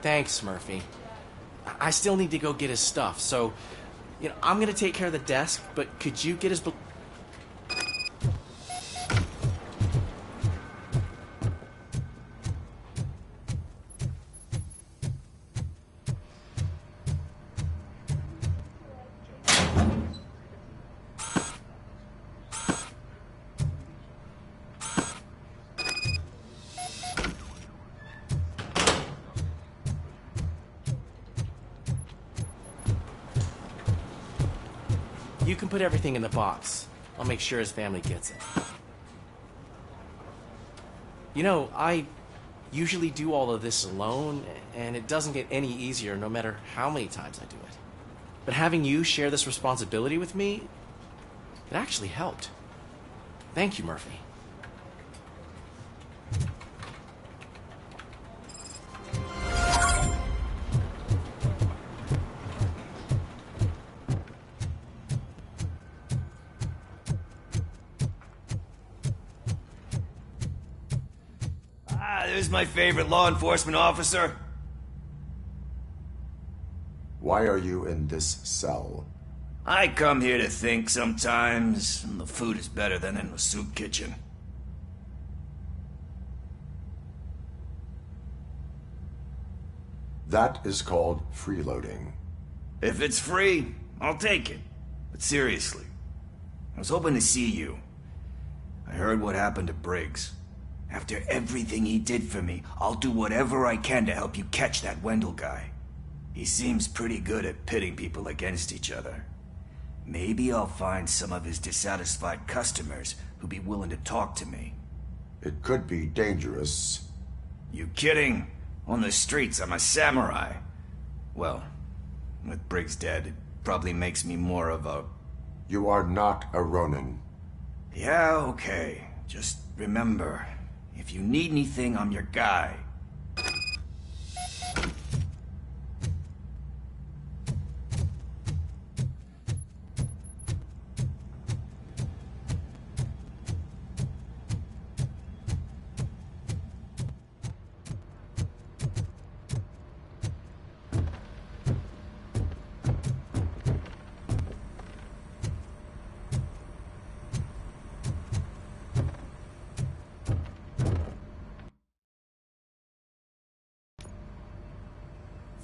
Thanks, Murphy. I still need to go get his stuff, so, I'm gonna take care of the desk, but could you get his... You can put everything in the box. I'll make sure his family gets it. I usually do all of this alone, and it doesn't get any easier no matter how many times I do it. But having you share this responsibility with me, it actually helped. Thank you, Murphy. There's my favorite law enforcement officer. Why are you in this cell? I come here to think sometimes, and the food is better than in the soup kitchen. That is called freeloading. If it's free, I'll take it. But seriously, I was hoping to see you. I heard what happened to Briggs. After everything he did for me, I'll do whatever I can to help you catch that Wendell guy. He seems pretty good at pitting people against each other. Maybe I'll find some of his dissatisfied customers who'd be willing to talk to me. It could be dangerous. You kidding? On the streets, I'm a samurai. Well, with Briggs dead, it probably makes me more of a... You are not a Ronin. Yeah, okay. Just remember, if you need anything, I'm your guy.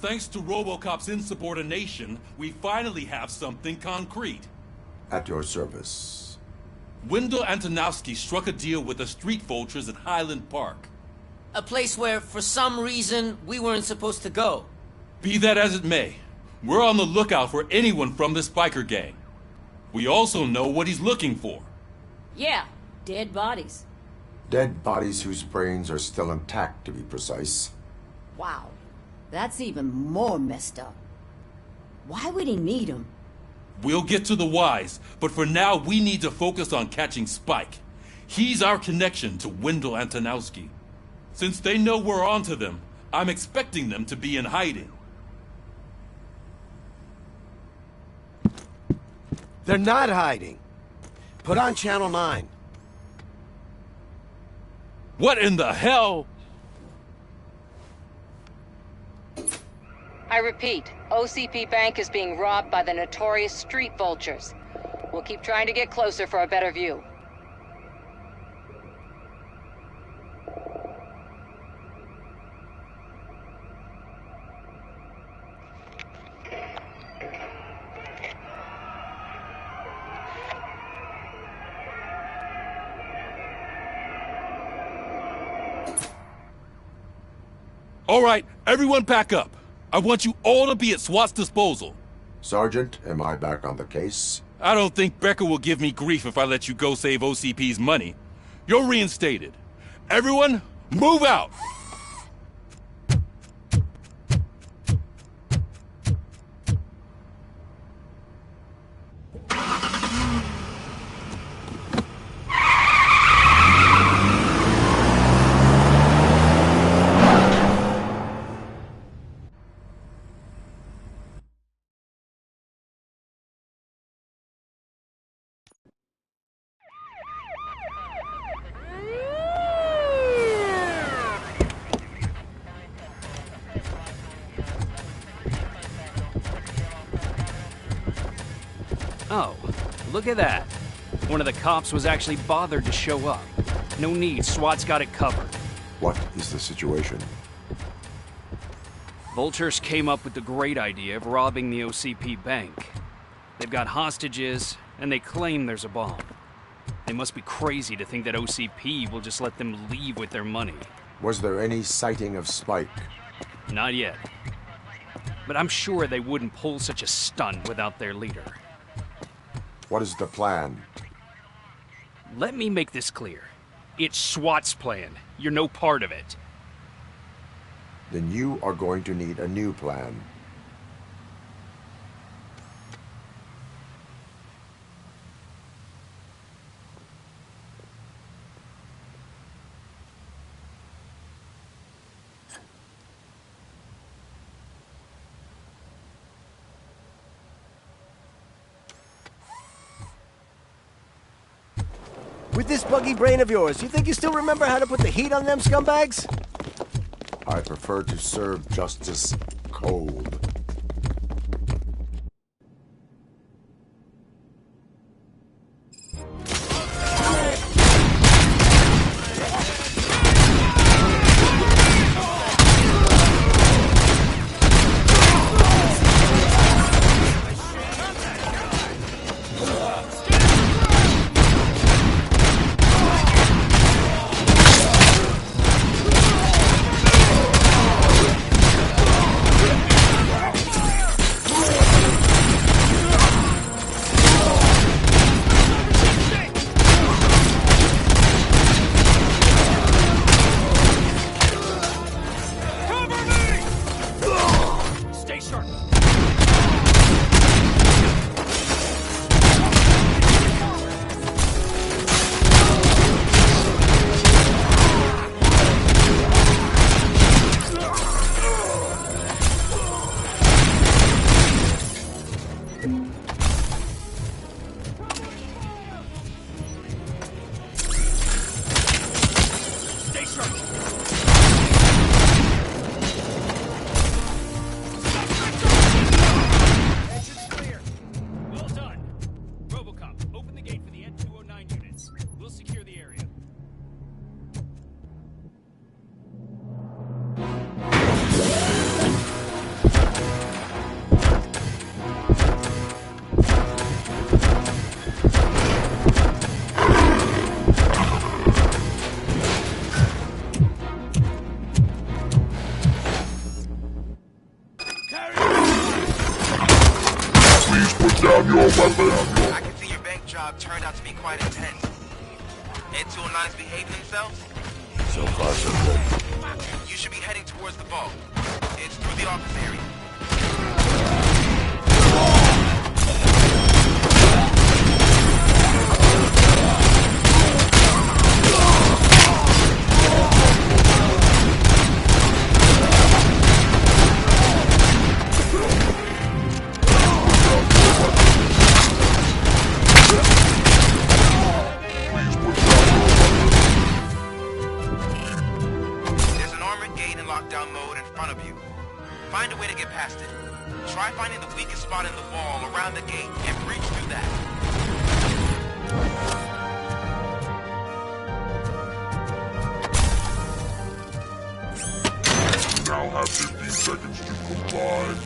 Thanks to RoboCop's insubordination, we finally have something concrete. At your service. Wendell Antonowski struck a deal with the street vultures at Highland Park. A place where, for some reason, we weren't supposed to go. Be that as it may, we're on the lookout for anyone from this biker gang. We also know what he's looking for. Yeah, dead bodies. Dead bodies whose brains are still intact, to be precise. Wow, that's even more messed up. Why would he need them? We'll get to the whys, but for now we need to focus on catching Spike. He's our connection to Wendell Antonowski. Since they know we're onto them, I'm expecting them to be in hiding. They're not hiding. Put on Channel 9. What in the hell? I repeat, OCP Bank is being robbed by the notorious street vultures. We'll keep trying to get closer for a better view. All right, everyone pack up. I want you all to be at SWAT's disposal. Sergeant, am I back on the case? I don't think Becker will give me grief if I let you go save OCP's money. You're reinstated. Everyone, move out! Oh, look at that. One of the cops was actually bothered to show up. No need, SWAT's got it covered. What is the situation? Vultures came up with the great idea of robbing the OCP bank. They've got hostages, and they claim there's a bomb. They must be crazy to think that OCP will just let them leave with their money. Was there any sighting of Spike? Not yet. But I'm sure they wouldn't pull such a stunt without their leader. What is the plan? Let me make this clear. It's SWAT's plan. You're no part of it. Then you are going to need a new plan. With this buggy brain of yours, you think you still remember how to put the heat on them scumbags? I prefer to serve justice cold. Stay sharp. Engine's clear. Well done. RoboCop, open the gate for the N209 units. We'll secure the area. I can see your bank job turned out to be quite intense. N209's behaving themselves? So far, so good. You should be heading towards the vault. It's through the office area. There's an armored gate in lockdown mode in front of you. Find a way to get past it. Try finding the weakest spot in the wall around the gate and breach through that. You now have 15 seconds to comply.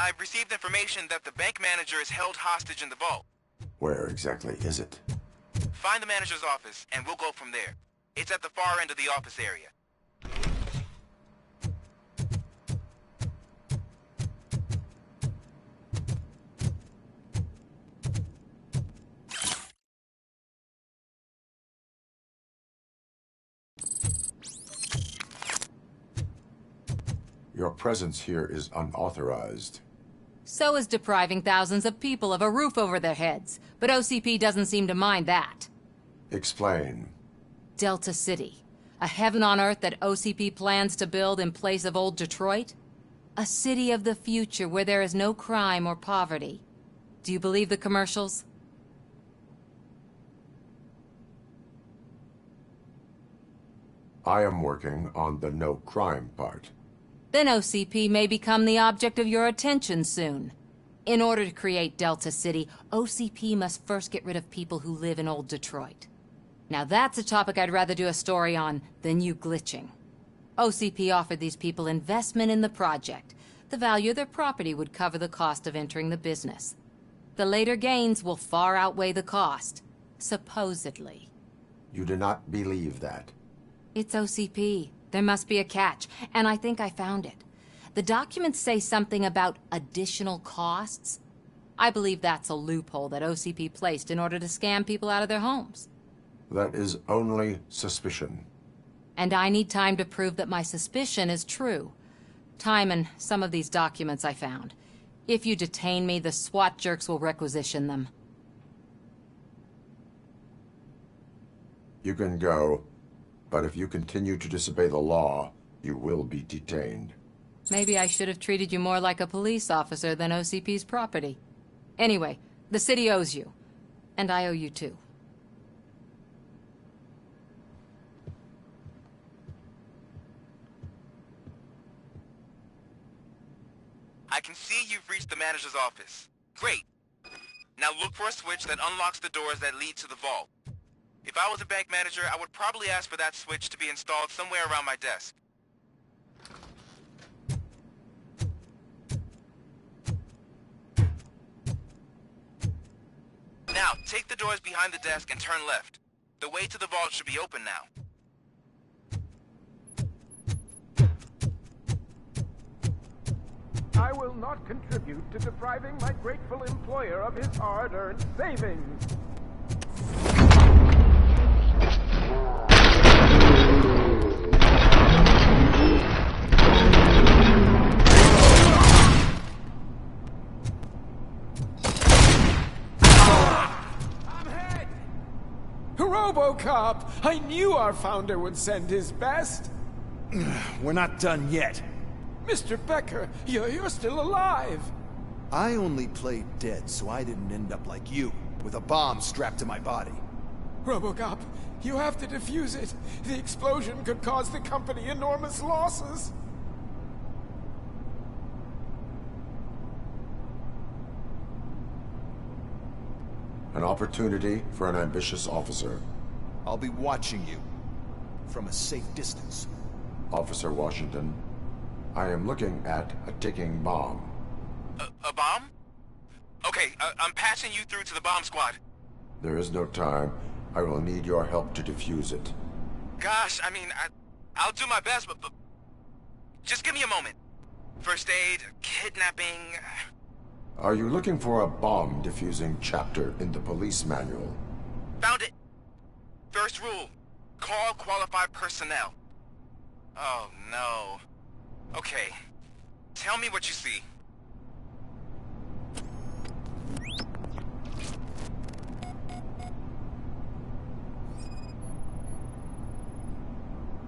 I've received information that the bank manager is held hostage in the vault. Where exactly is it? Find the manager's office, and we'll go from there. It's at the far end of the office area. Your presence here is unauthorized. So is depriving thousands of people of a roof over their heads. But OCP doesn't seem to mind that. Explain. Delta City. A heaven on earth that OCP plans to build in place of old Detroit? A city of the future where there is no crime or poverty. Do you believe the commercials? I am working on the no crime part. Then OCP may become the object of your attention soon. In order to create Delta City, OCP must first get rid of people who live in old Detroit. Now that's a topic I'd rather do a story on than you glitching. OCP offered these people investment in the project. The value of their property would cover the cost of entering the business. The later gains will far outweigh the cost, supposedly. You do not believe that. It's OCP. There must be a catch, and I think I found it. The documents say something about additional costs. I believe that's a loophole that OCP placed in order to scam people out of their homes. That is only suspicion. And I need time to prove that my suspicion is true. Time and some of these documents I found. If you detain me, the SWAT jerks will requisition them. You can go, but if you continue to disobey the law, you will be detained. Maybe I should have treated you more like a police officer than OCP's property. Anyway, the city owes you. And I owe you too. I can see you've reached the manager's office. Great. Now look for a switch that unlocks the doors that lead to the vault. If I was a bank manager, I would probably ask for that switch to be installed somewhere around my desk. Now, take the doors behind the desk and turn left. The way to the vault should be open now. I will not contribute to depriving my grateful employer of his hard-earned savings. RoboCop! I knew our founder would send his best. We're not done yet. Mr. Becker, you're still alive. I only played dead so I didn't end up like you, with a bomb strapped to my body. RoboCop, you have to defuse it. The explosion could cause the company enormous losses. An opportunity for an ambitious officer. I'll be watching you, from a safe distance. Officer Washington, I am looking at a ticking bomb. A bomb? Okay, I'm passing you through to the bomb squad. There is no time. I will need your help to defuse it. Gosh, I mean, I'll do my best, but just give me a moment. First aid, kidnapping... Are you looking for a bomb defusing chapter in the police manual? Found it! First rule, call qualified personnel. Oh, no. Okay, tell me what you see.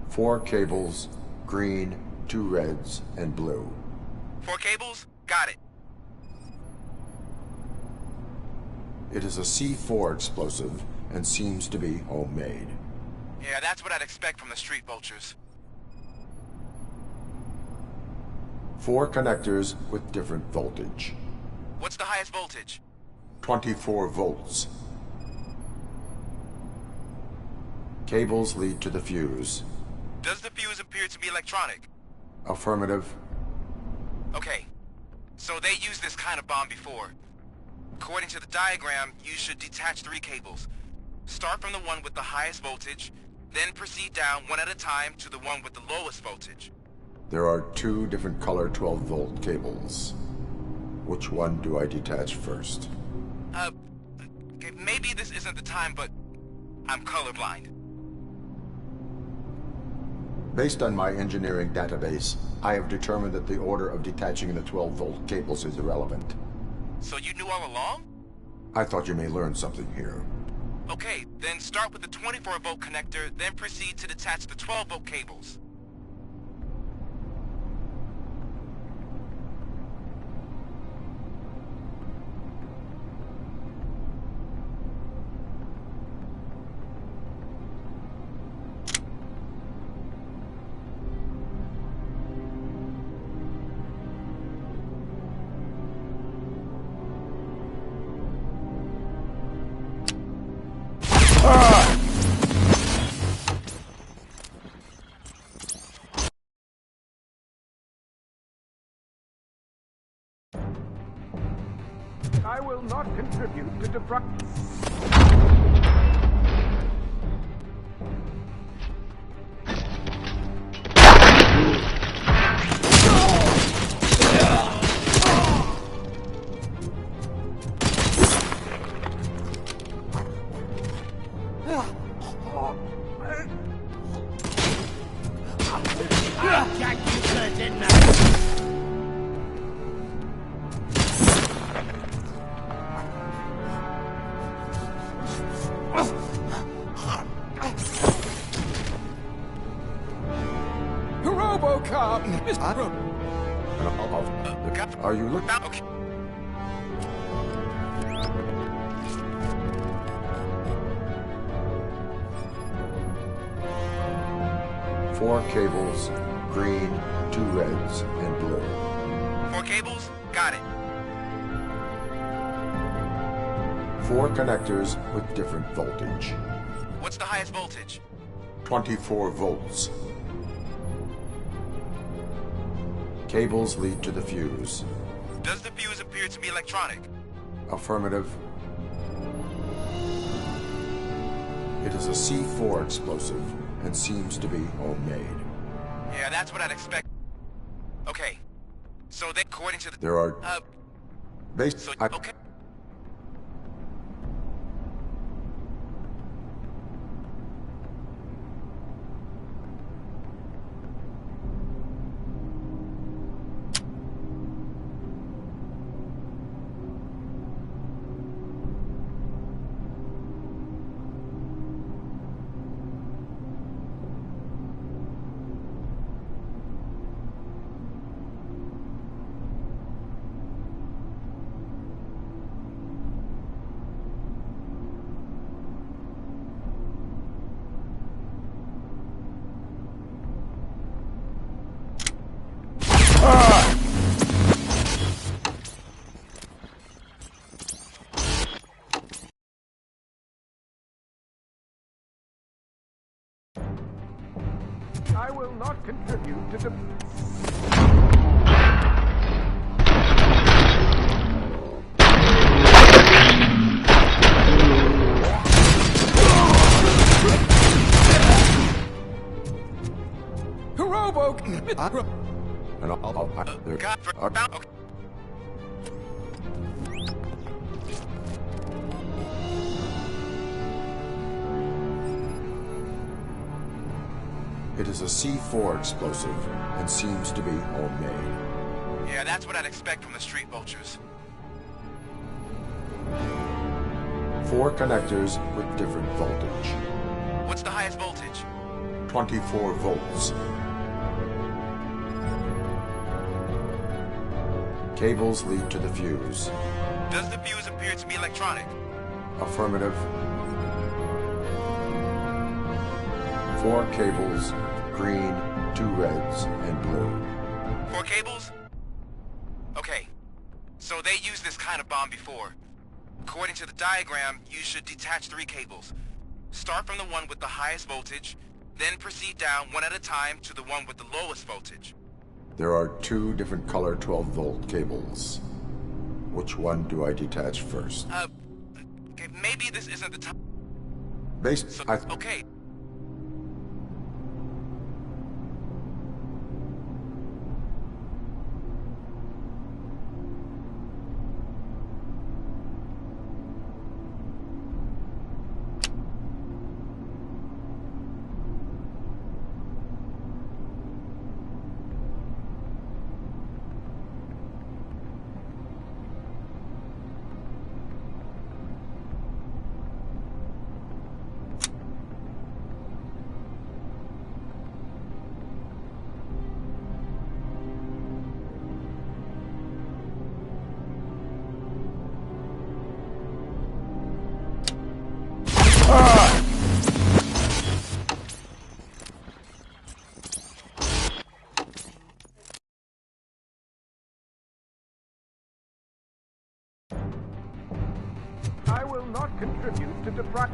Four cables, green, 2 reds, and blue. 4 cables? Got it. It is a C4 explosive and seems to be homemade. Yeah, that's what I'd expect from the street vultures. 4 connectors with different voltage. What's the highest voltage? 24 volts. Cables lead to the fuse. Does the fuse appear to be electronic? Affirmative. Okay. So they used this kind of bomb before. According to the diagram, you should detach 3 cables. Start from the one with the highest voltage, then proceed down one at a time to the one with the lowest voltage. There are 2 different color 12-volt cables. Which one do I detach first? Maybe this isn't the time, but I'm colorblind. Based on my engineering database, I have determined that the order of detaching the 12-volt cables is irrelevant. So you knew all along? I thought you may learn something here. Okay, then start with the 24-volt connector, then proceed to detach the 12-volt cables. I will not contribute to destruction. RoboCop! Are you looking? Okay. Four cables, green, 2 reds, and blue. 4 cables? Got it. 4 connectors with different voltage. What's the highest voltage? 24 volts. Cables lead to the fuse. Does the fuse appear to be electronic? Affirmative. It is a C4 explosive and seems to be homemade. Yeah, that's what I'd expect. Okay. So they, according to the... There are... okay. I will not contribute to the... It is a C4 explosive and seems to be homemade. Yeah, that's what I'd expect from the street vultures. 4 connectors with different voltage. What's the highest voltage? 24 volts. Cables lead to the fuse. Does the fuse appear to be electronic? Affirmative. 4 cables, green, 2 reds, and blue. 4 cables? Okay. So they used this kind of bomb before. According to the diagram, you should detach 3 cables. Start from the one with the highest voltage, then proceed down one at a time to the one with the lowest voltage. There are 2 different color 12-volt cables. Which one do I detach first? Okay, maybe this isn't the time. Okay. I will not contribute to defract.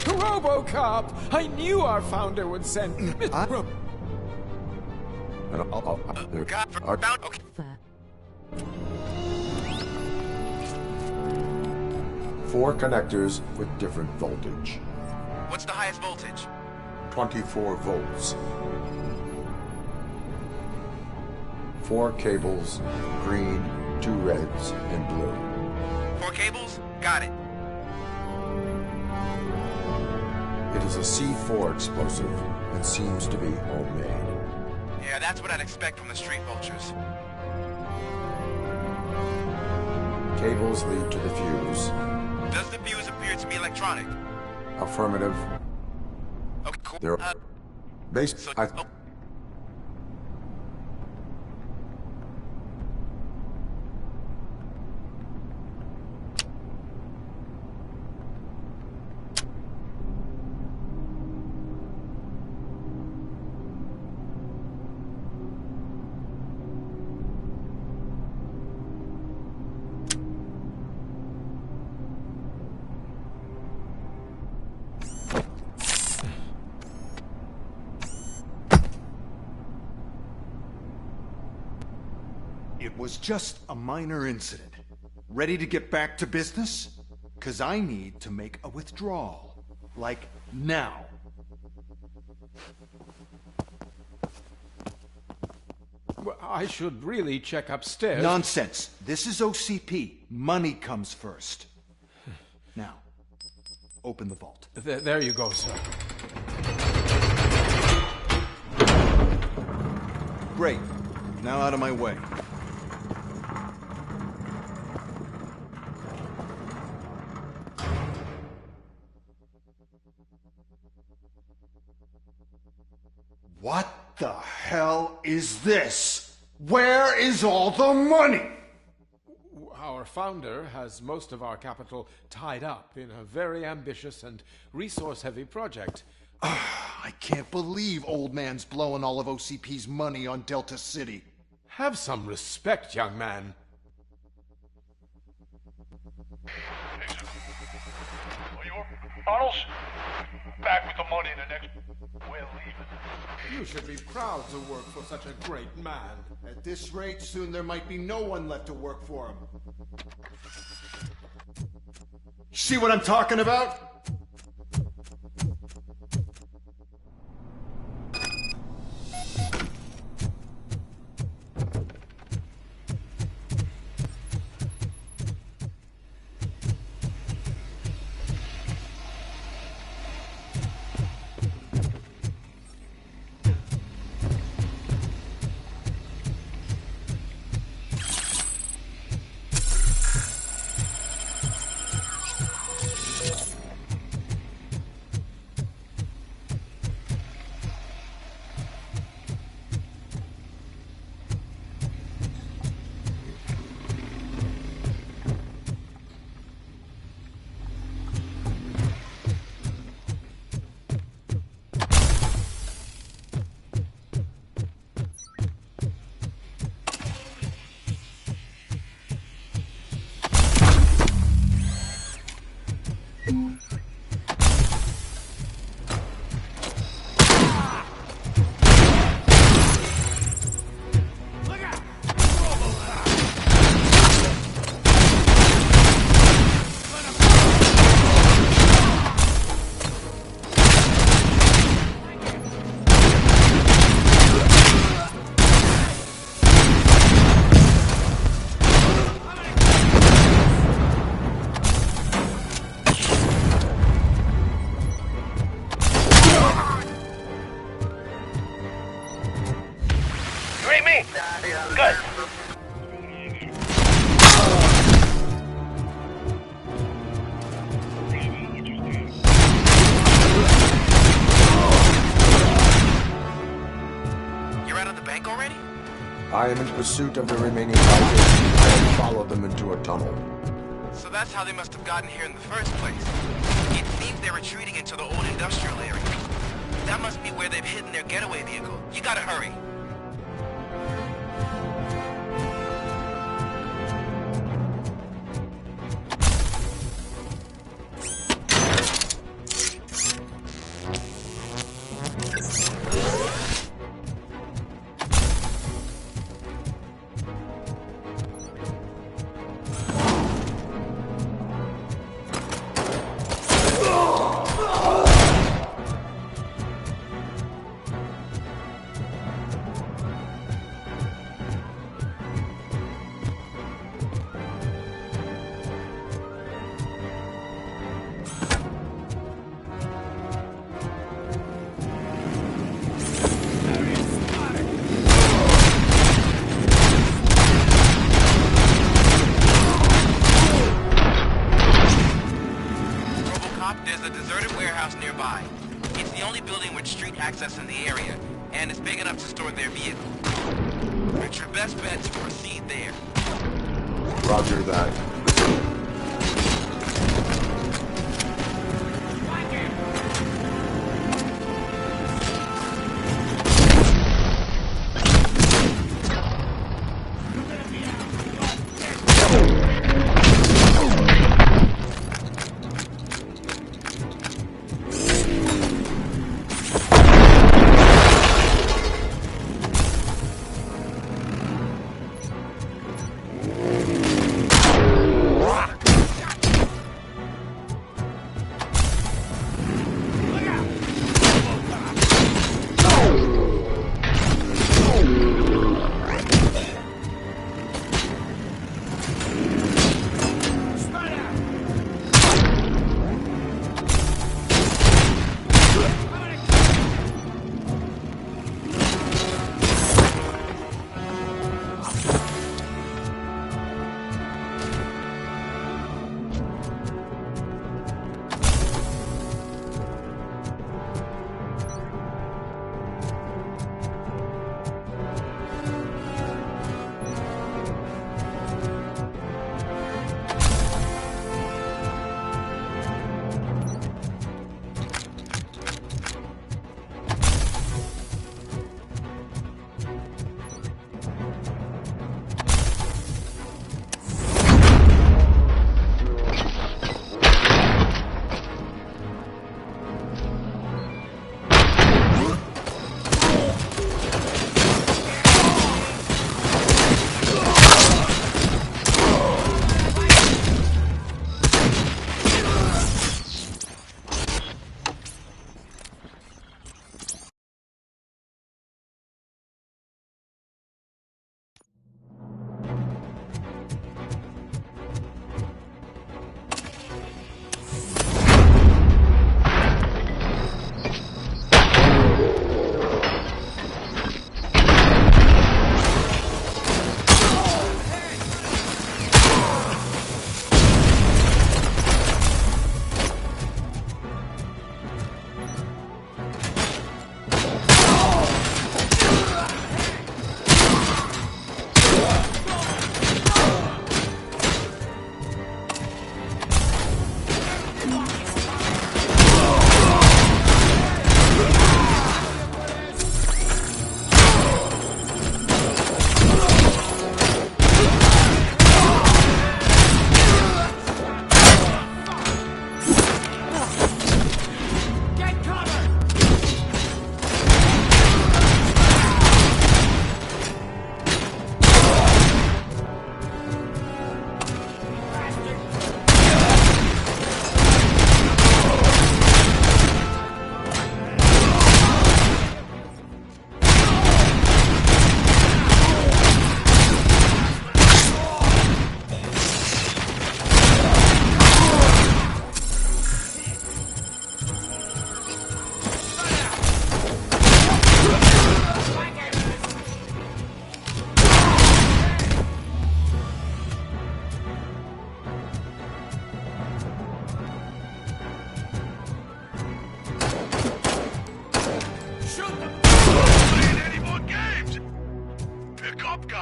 RoboCop! I knew our founder would send. Four connectors with different voltage. What's the highest voltage? 24 volts. 4 cables, green, 2 reds, and blue. 4 cables? Got it. It is a C4 explosive and seems to be homemade. Yeah, that's what I'd expect from the street vultures. Cables lead to the fuse. Does the fuse appear to be electronic? Affirmative. Okay, cool. There are It was just a minor incident. Ready to get back to business? 'Cause I need to make a withdrawal. Like, now. Well, I should really check upstairs. Nonsense. This is OCP. Money comes first. Now, open the vault. There you go, sir. Great. Now out of my way. What the hell is this? Where is all the money? Our founder has most of our capital tied up in a very ambitious and resource-heavy project. I can't believe old man's blowing all of OCP's money on Delta City. Have some respect, young man. Arnold's back with the money in the next. We're leaving. You should be proud to work for such a great man. At this rate, soon there might be no one left to work for him. See what I'm talking about? I am in pursuit of the remaining fighters. I have followed them into a tunnel. So that's how they must have gotten here in the first place. It seems they're retreating into the old industrial area. That must be where they've hidden their getaway vehicle. You gotta hurry. There's a deserted warehouse nearby. It's the only building with street access in the area, and it's big enough to store their vehicle. It's your best bet to proceed there. Roger that.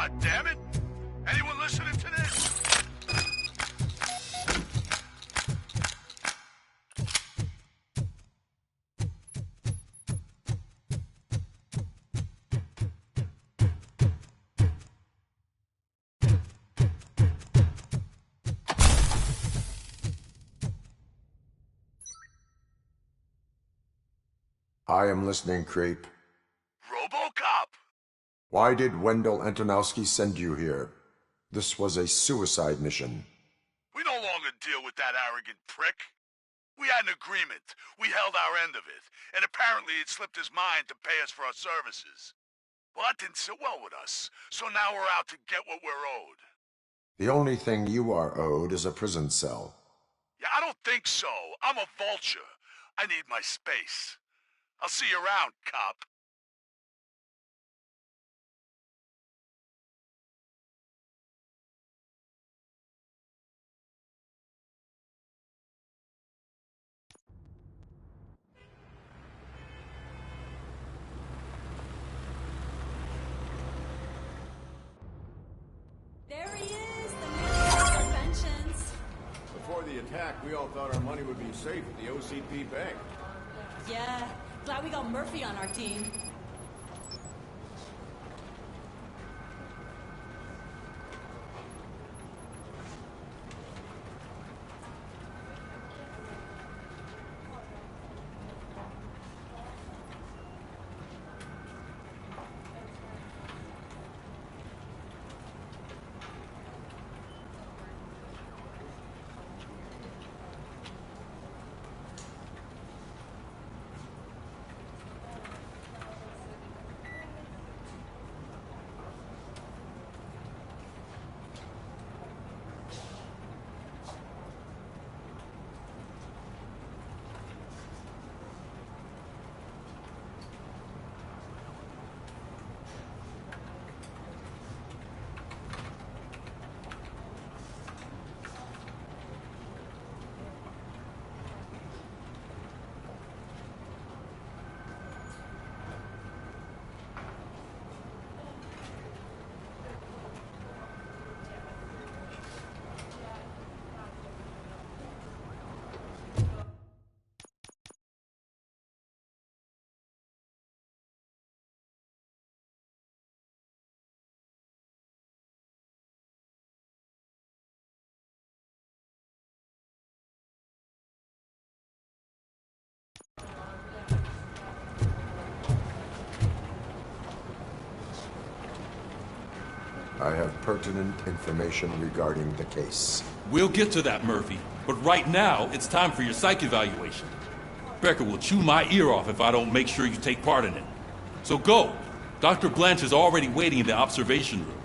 God damn it! Anyone listening to this? I am listening, creep. RoboCop! Why did Wendell Antonowski send you here? This was a suicide mission. We no longer deal with that arrogant prick. We had an agreement. We held our end of it. And apparently it slipped his mind to pay us for our services. Well, that didn't sit well with us. So now we're out to get what we're owed. The only thing you are owed is a prison cell. Yeah, I don't think so. I'm a vulture. I need my space. I'll see you around, cop. There he is, the man of inventions. Before the attack, we all thought our money would be safe at the OCP bank. Yeah, glad we got Murphy on our team. I have pertinent information regarding the case. We'll get to that, Murphy. But right now, it's time for your psych evaluation. Becker will chew my ear off if I don't make sure you take part in it. So go. Dr. Blanche is already waiting in the observation room.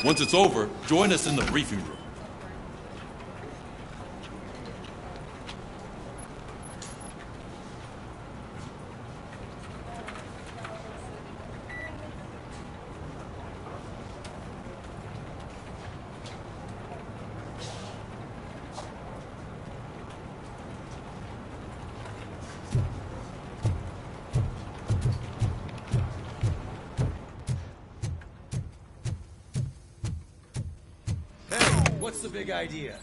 Once it's over, join us in the briefing room. What's the big idea?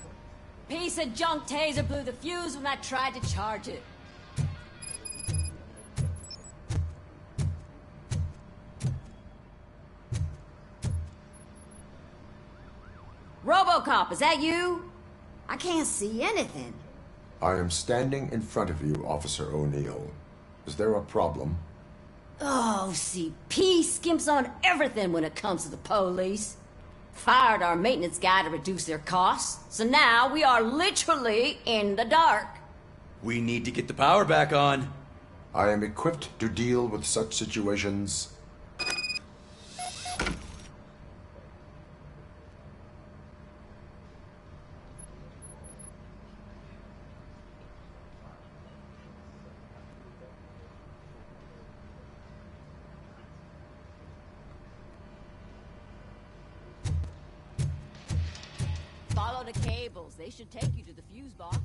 Piece of junk taser blew the fuse when I tried to charge it. RoboCop, is that you? I can't see anything. I am standing in front of you, Officer O'Neill. Is there a problem? Oh, CP skimps on everything when it comes to the police. Fired our maintenance guy to reduce their costs, so now we are literally in the dark. We need to get the power back on. I am equipped to deal with such situations. Follow the cables. They should take you to the fuse box.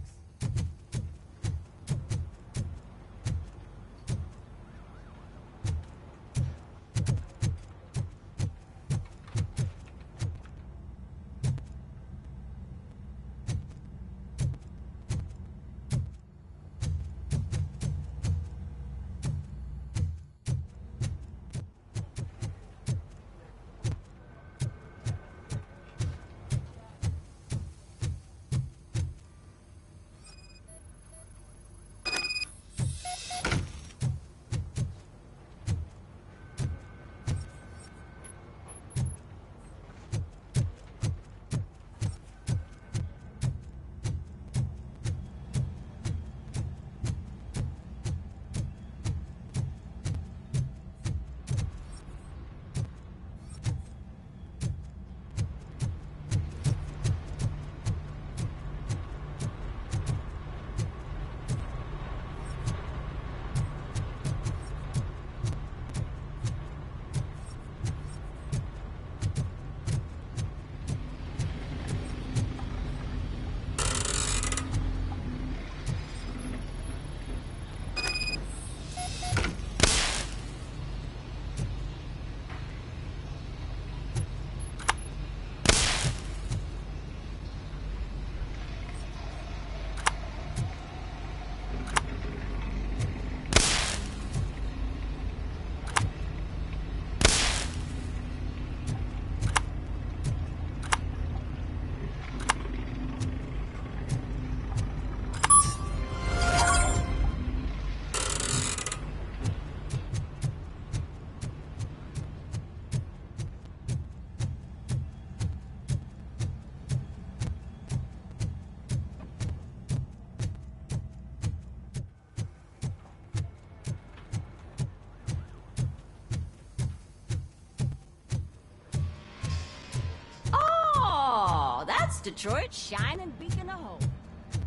West Detroit's shining beacon of hope.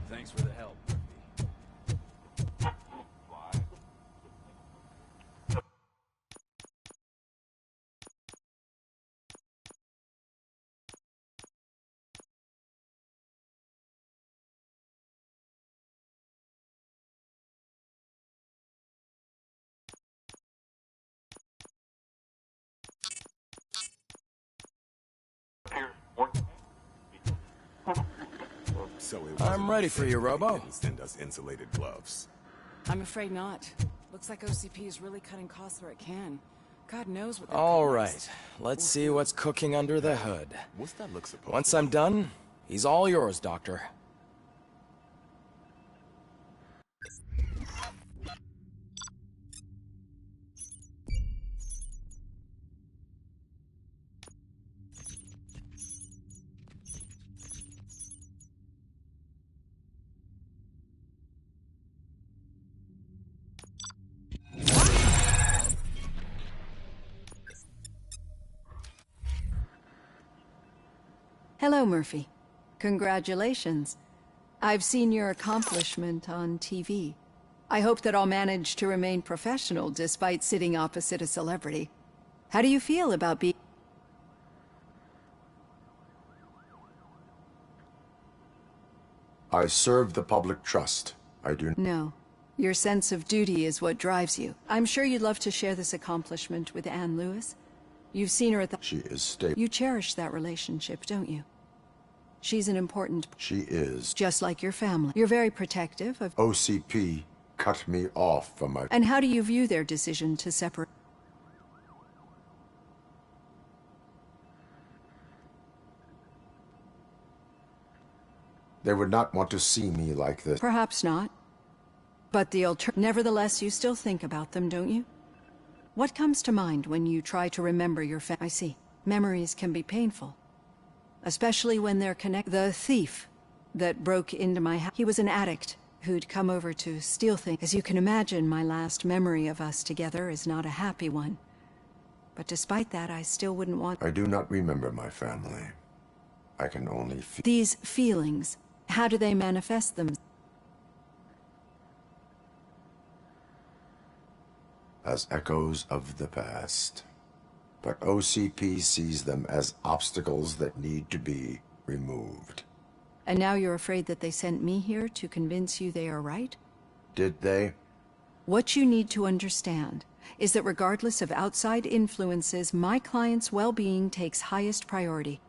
Thanks for the help. I'm ready for you, Robo. Send us insulated gloves. I'm afraid not. Looks like OCP is really cutting costs where it can. God knows what. All right, let's see what's cooking under the hood. What's that look supposed Once I'm done, he's all yours, Doctor. Hello, Murphy. Congratulations. I've seen your accomplishment on TV. I hope that I'll manage to remain professional despite sitting opposite a celebrity. How do you feel about being... I serve the public trust. I do... No. Your sense of duty is what drives you. I'm sure you'd love to share this accomplishment with Anne Lewis. You've seen her at the... She is stable. You cherish that relationship, don't you? She's an important... She is. Just like your family. You're very protective of... OCP cut me off from my... And how do you view their decision to separate... They would not want to see me like this. Perhaps not. But the Nevertheless, you still think about them, don't you? What comes to mind when you try to remember your I see. Memories can be painful. Especially when they're connected. The thief that broke into my house. He was an addict who'd come over to steal things. As you can imagine, my last memory of us together is not a happy one. But despite that, I still wouldn't want... I do not remember my family. I can only feel... These feelings, how do they manifest them? As echoes of the past. But OCP sees them as obstacles that need to be removed. And now you're afraid that they sent me here to convince you they are right? Did they? What you need to understand is that regardless of outside influences, my client's well-being takes highest priority.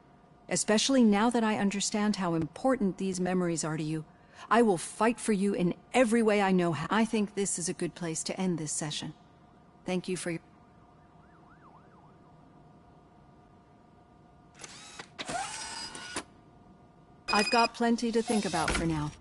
Especially now that I understand how important these memories are to you. I will fight for you in every way I know how. I think this is a good place to end this session. Thank you for your... I've got plenty to think about for now.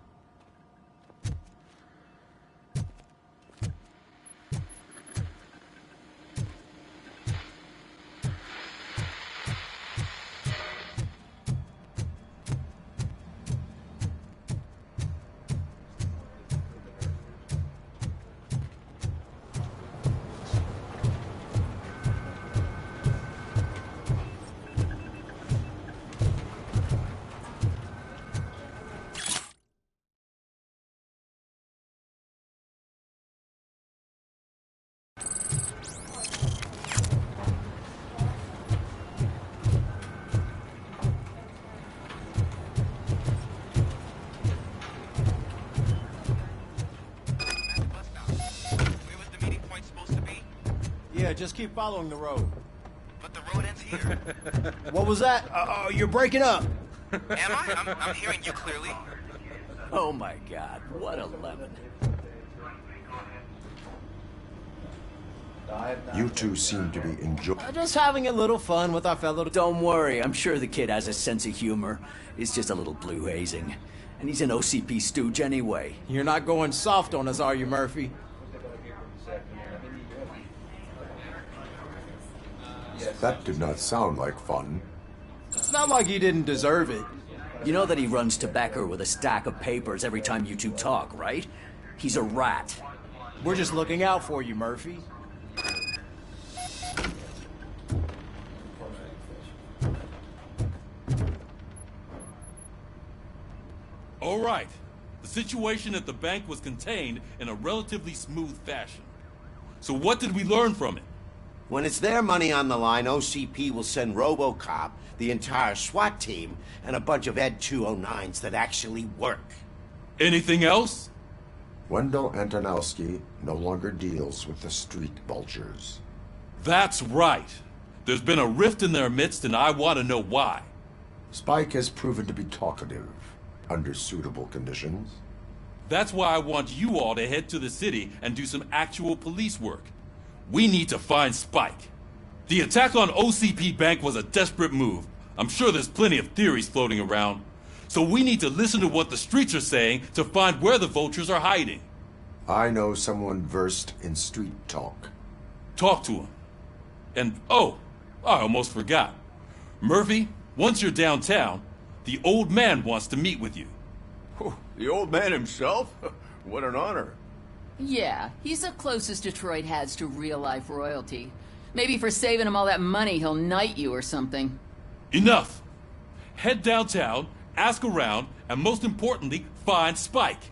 Yeah, just keep following the road. But the road ends here. What was that? You're breaking up. Am I? I'm hearing you clearly. Oh my God, what a lemon. You two seem to be enjoying... Just having a little fun with our fellow... Don't worry, I'm sure the kid has a sense of humor. It's just a little blue hazing. And he's an OCP stooge anyway. You're not going soft on us, are you, Murphy? That did not sound like fun. It's not like he didn't deserve it. You know that he runs to Becker with a stack of papers every time you two talk, right? He's a rat. We're just looking out for you, Murphy. All right. The situation at the bank was contained in a relatively smooth fashion. So what did we learn from it? When it's their money on the line, OCP will send RoboCop, the entire SWAT team, and a bunch of Ed 209s that actually work. Anything else? Wendell Antonowski no longer deals with the street vultures. That's right. There's been a rift in their midst, and I want to know why. Spike has proven to be talkative, under suitable conditions. That's why I want you all to head to the city and do some actual police work. We need to find Spike. The attack on OCP Bank was a desperate move. I'm sure there's plenty of theories floating around. So we need to listen to what the streets are saying to find where the vultures are hiding. I know someone versed in street talk. Talk to him. And, oh, I almost forgot. Murphy, once you're downtown, the old man wants to meet with you. Oh, the old man himself? What an honor. Yeah, he's the closest Detroit has to real-life royalty. Maybe for saving him all that money, he'll knight you or something. Enough! Head downtown, ask around, and most importantly, find Spike.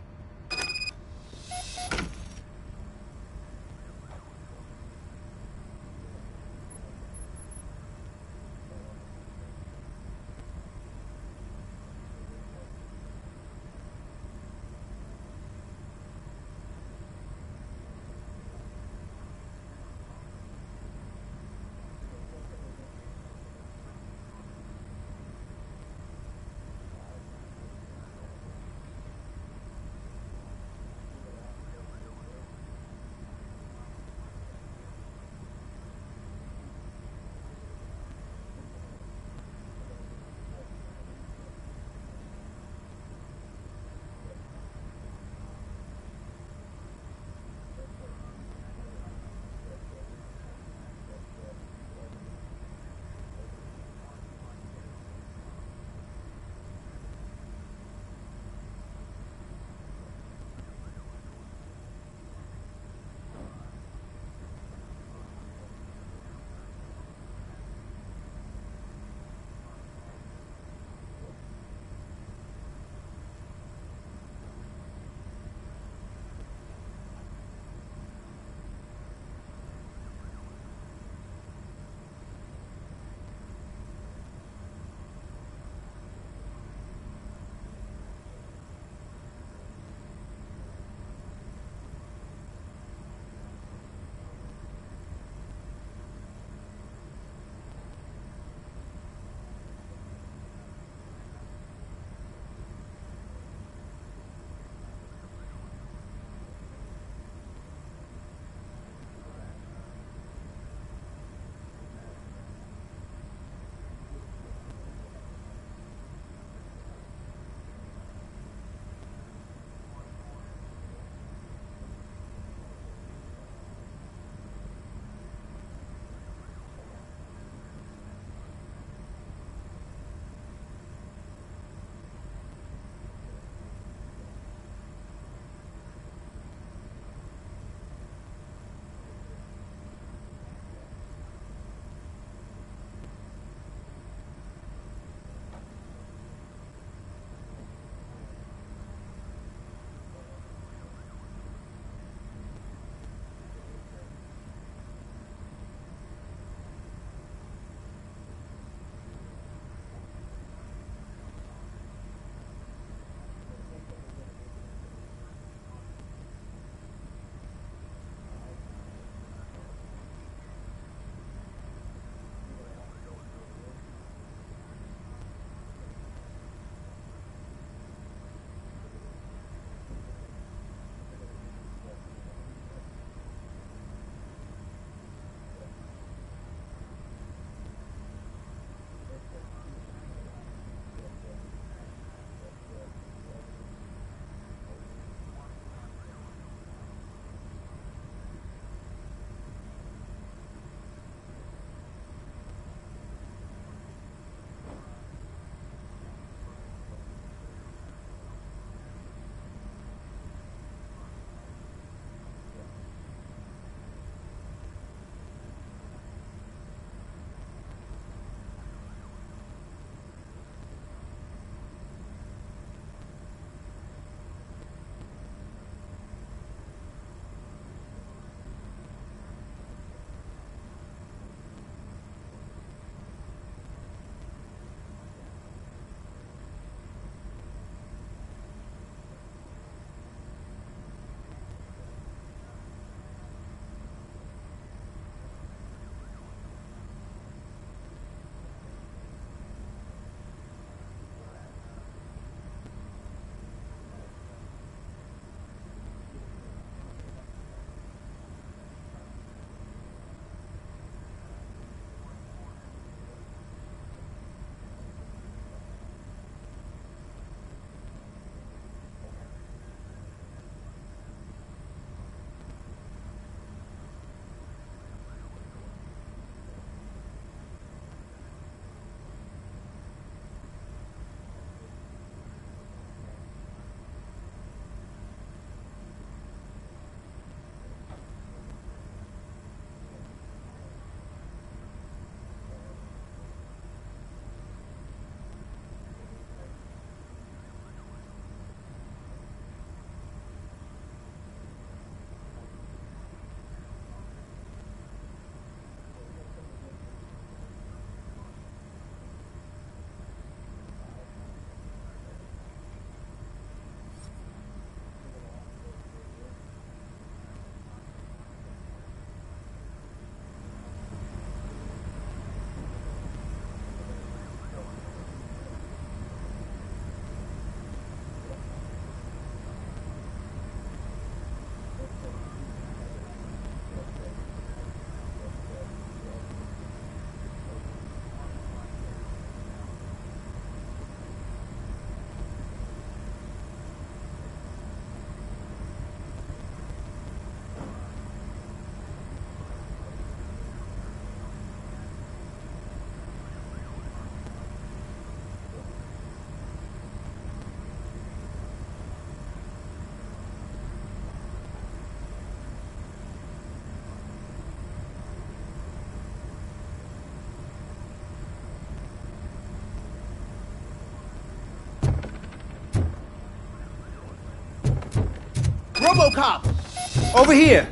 RoboCop! Over here!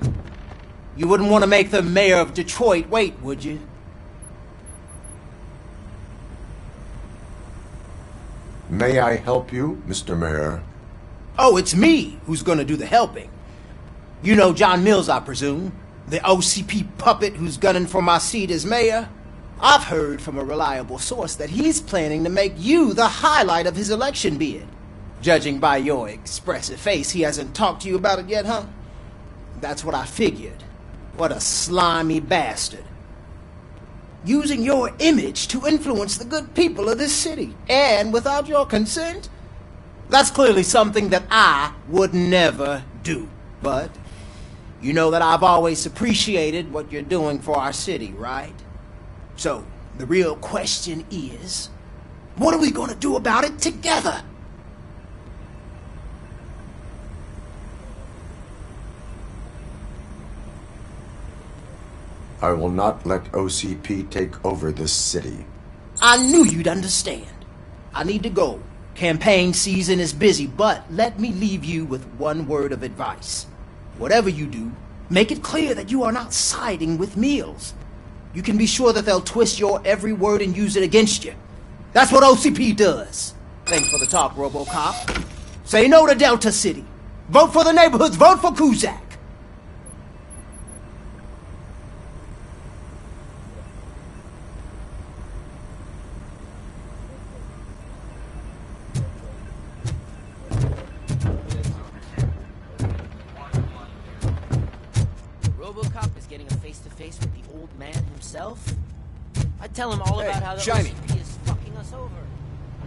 You wouldn't want to make the mayor of Detroit wait, would you? May I help you, Mr. Mayor? Oh, it's me who's gonna do the helping. You know John Mills, I presume? The OCP puppet who's gunning for my seat as mayor? I've heard from a reliable source that he's planning to make you the highlight of his election bid. Judging by your expressive face, he hasn't talked to you about it yet, huh? That's what I figured. What a slimy bastard. Using your image to influence the good people of this city, and without your consent? That's clearly something that I would never do. But you know that I've always appreciated what you're doing for our city, right? So, the real question is, what are we gonna do about it together? I will not let OCP take over this city. I knew you'd understand. I need to go. Campaign season is busy, but let me leave you with one word of advice. Whatever you do, make it clear that you are not siding with Mills. You can be sure that they'll twist your every word and use it against you. That's what OCP does. Thanks for the talk, RoboCop. Say no to Delta City. Vote for the neighborhoods. Vote for Kuzak. RoboCop is getting a face-to-face with the old man himself. I'd tell him all about how the Shiny. OCP is fucking us over.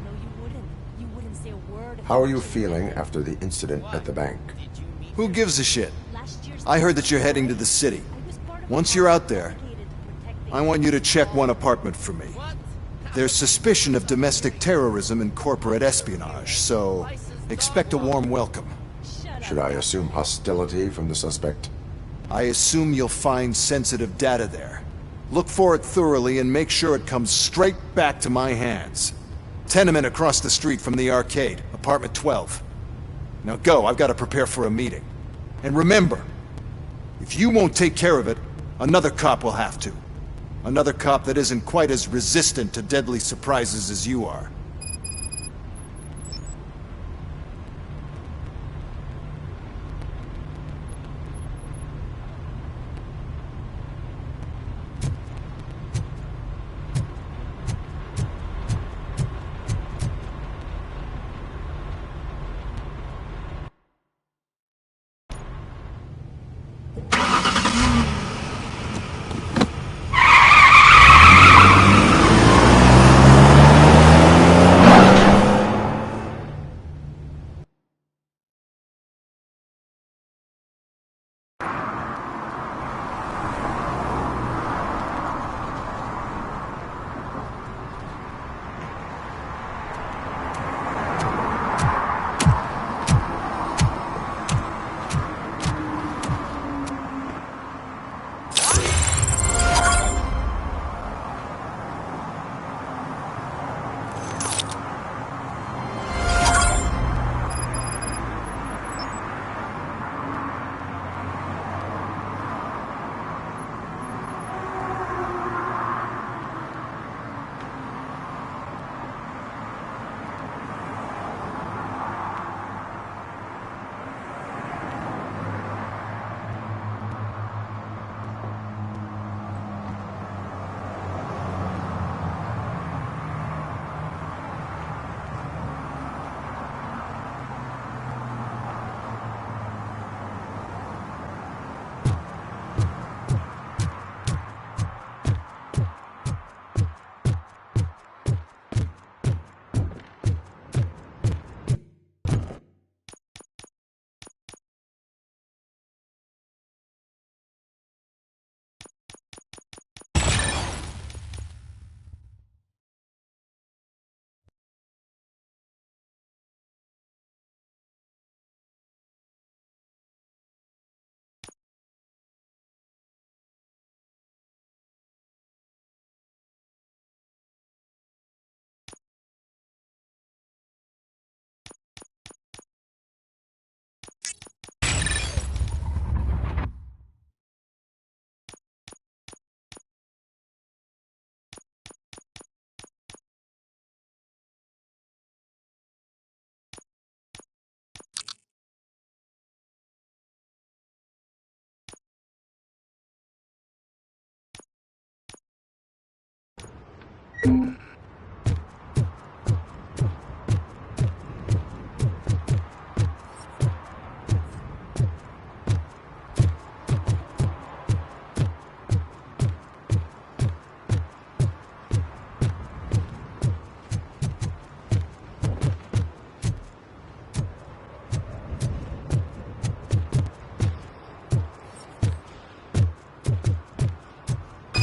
No, you wouldn't. You wouldn't say a word. How are you feeling after the incident at the bank? Who gives a shit? I heard that you're heading to the city. Once you're out there, I want you to check one apartment for me. There's suspicion of domestic terrorism and corporate espionage, so expect a warm welcome. Should I assume hostility from the suspect? I assume you'll find sensitive data there. Look for it thoroughly and make sure it comes straight back to my hands. Tenement across the street from the arcade, apartment 12. Now go, I've got to prepare for a meeting. And remember, if you won't take care of it, another cop will have to. Another cop that isn't quite as resistant to deadly surprises as you are.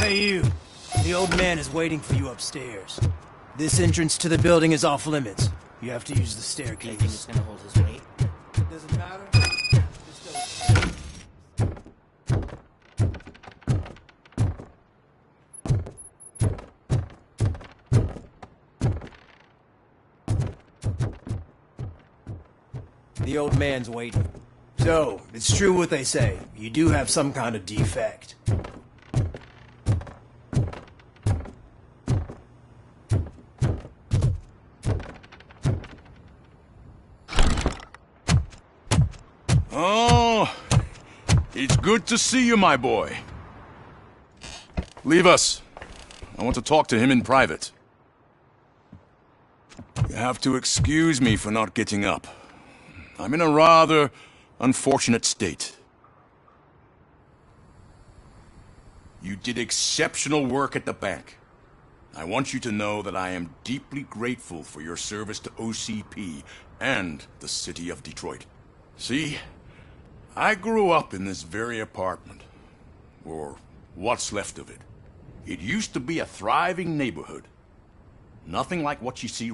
Hey, you. The old man is waiting for you upstairs. This entrance to the building is off limits. You have to use the staircase. Do you think it's gonna hold his weight? Doesn't matter. The old man's waiting. So, it's true what they say. You do have some kind of defect. Oh, it's good to see you, my boy. Leave us. I want to talk to him in private. You have to excuse me for not getting up. I'm in a rather unfortunate state. You did exceptional work at the bank. I want you to know that I am deeply grateful for your service to OCP and the city of Detroit. See, I grew up in this very apartment, or what's left of it. It used to be a thriving neighborhood. Nothing like what you see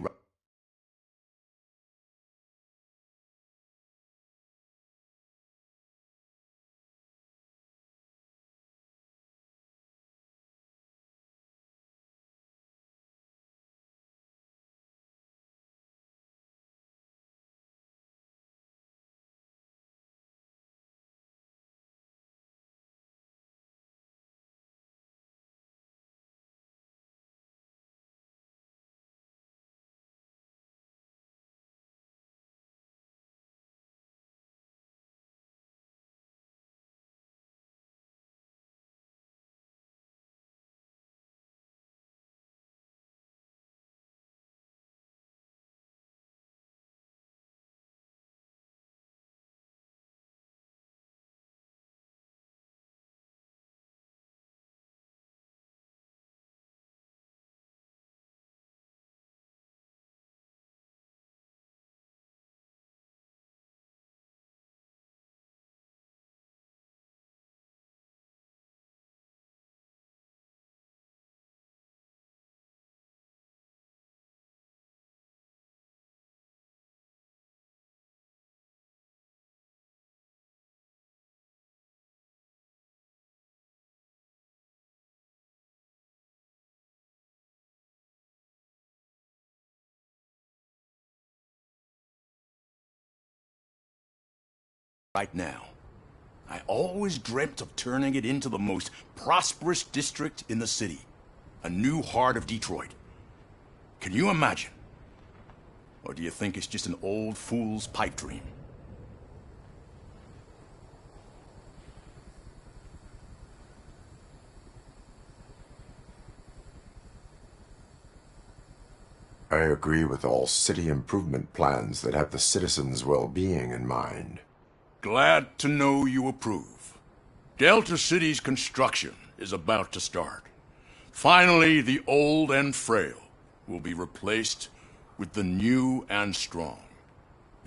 right now. I always dreamt of turning it into the most prosperous district in the city. A new heart of Detroit. Can you imagine? Or do you think it's just an old fool's pipe dream? I agree with all city improvement plans that have the citizens' well-being in mind. Glad to know you approve. Delta City's construction is about to start. Finally, the old and frail will be replaced with the new and strong.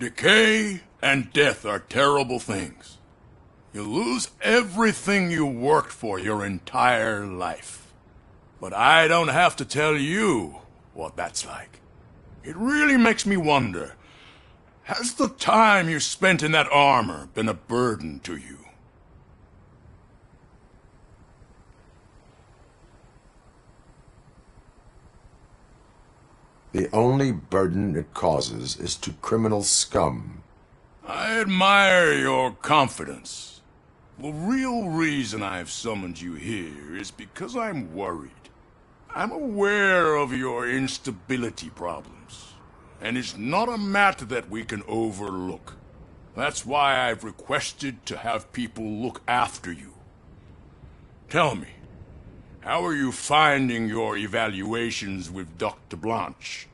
Decay and death are terrible things. You lose everything you worked for your entire life. But I don't have to tell you what that's like. It really makes me wonder, has the time you spent in that armor been a burden to you? The only burden it causes is to criminal scum. I admire your confidence. The real reason I've summoned you here is because I'm worried. I'm aware of your instability problems, and it's not a matter that we can overlook. That's why I've requested to have people look after you. Tell me, how are you finding your evaluations with Dr. Blanche?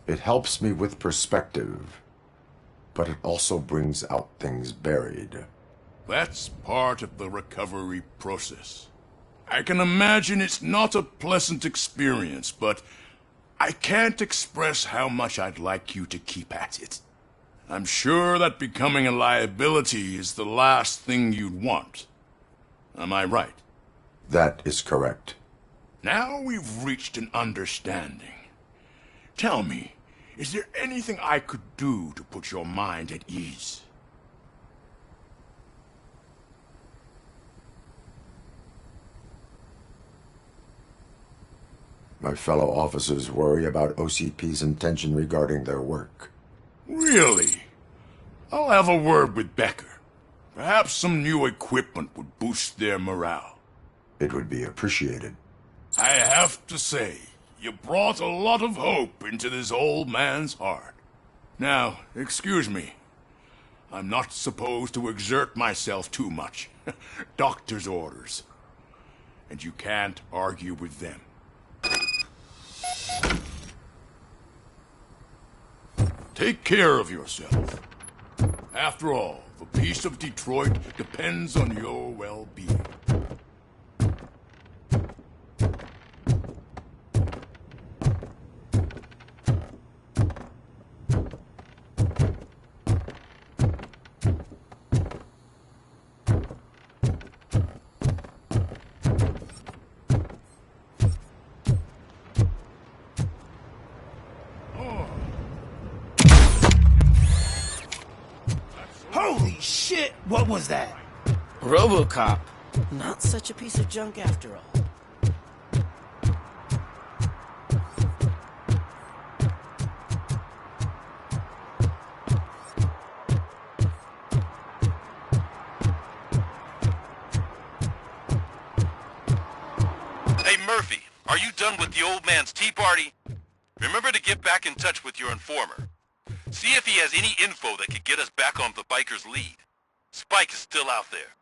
It helps me with perspective, but it also brings out things buried. That's part of the recovery process. I can imagine it's not a pleasant experience, but I can't express how much I'd like you to keep at it. I'm sure that becoming a liability is the last thing you'd want. Am I right? That is correct. Now we've reached an understanding. Tell me, is there anything I could do to put your mind at ease? My fellow officers worry about OCP's intention regarding their work. Really? I'll have a word with Becker. Perhaps some new equipment would boost their morale. It would be appreciated. I have to say, you brought a lot of hope into this old man's heart. Now, excuse me. I'm not supposed to exert myself too much. Doctor's orders. And you can't argue with them. Take care of yourself. After all, the peace of Detroit depends on your well-being. Holy shit! What was that? RoboCop. Not such a piece of junk after all. Hey, Murphy, are you done with the old man's tea party? Remember to get back in touch with your informer. See if he has any info that could get us back on the biker's lead. Spike is still out there.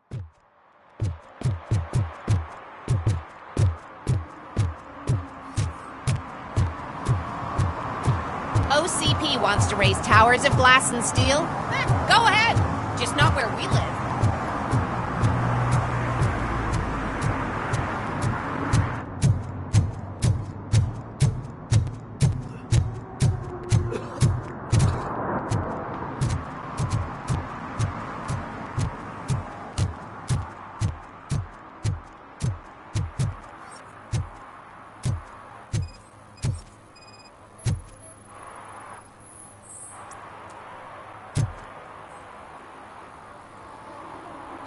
OCP wants to raise towers of glass and steel. Go ahead. Just not where we live.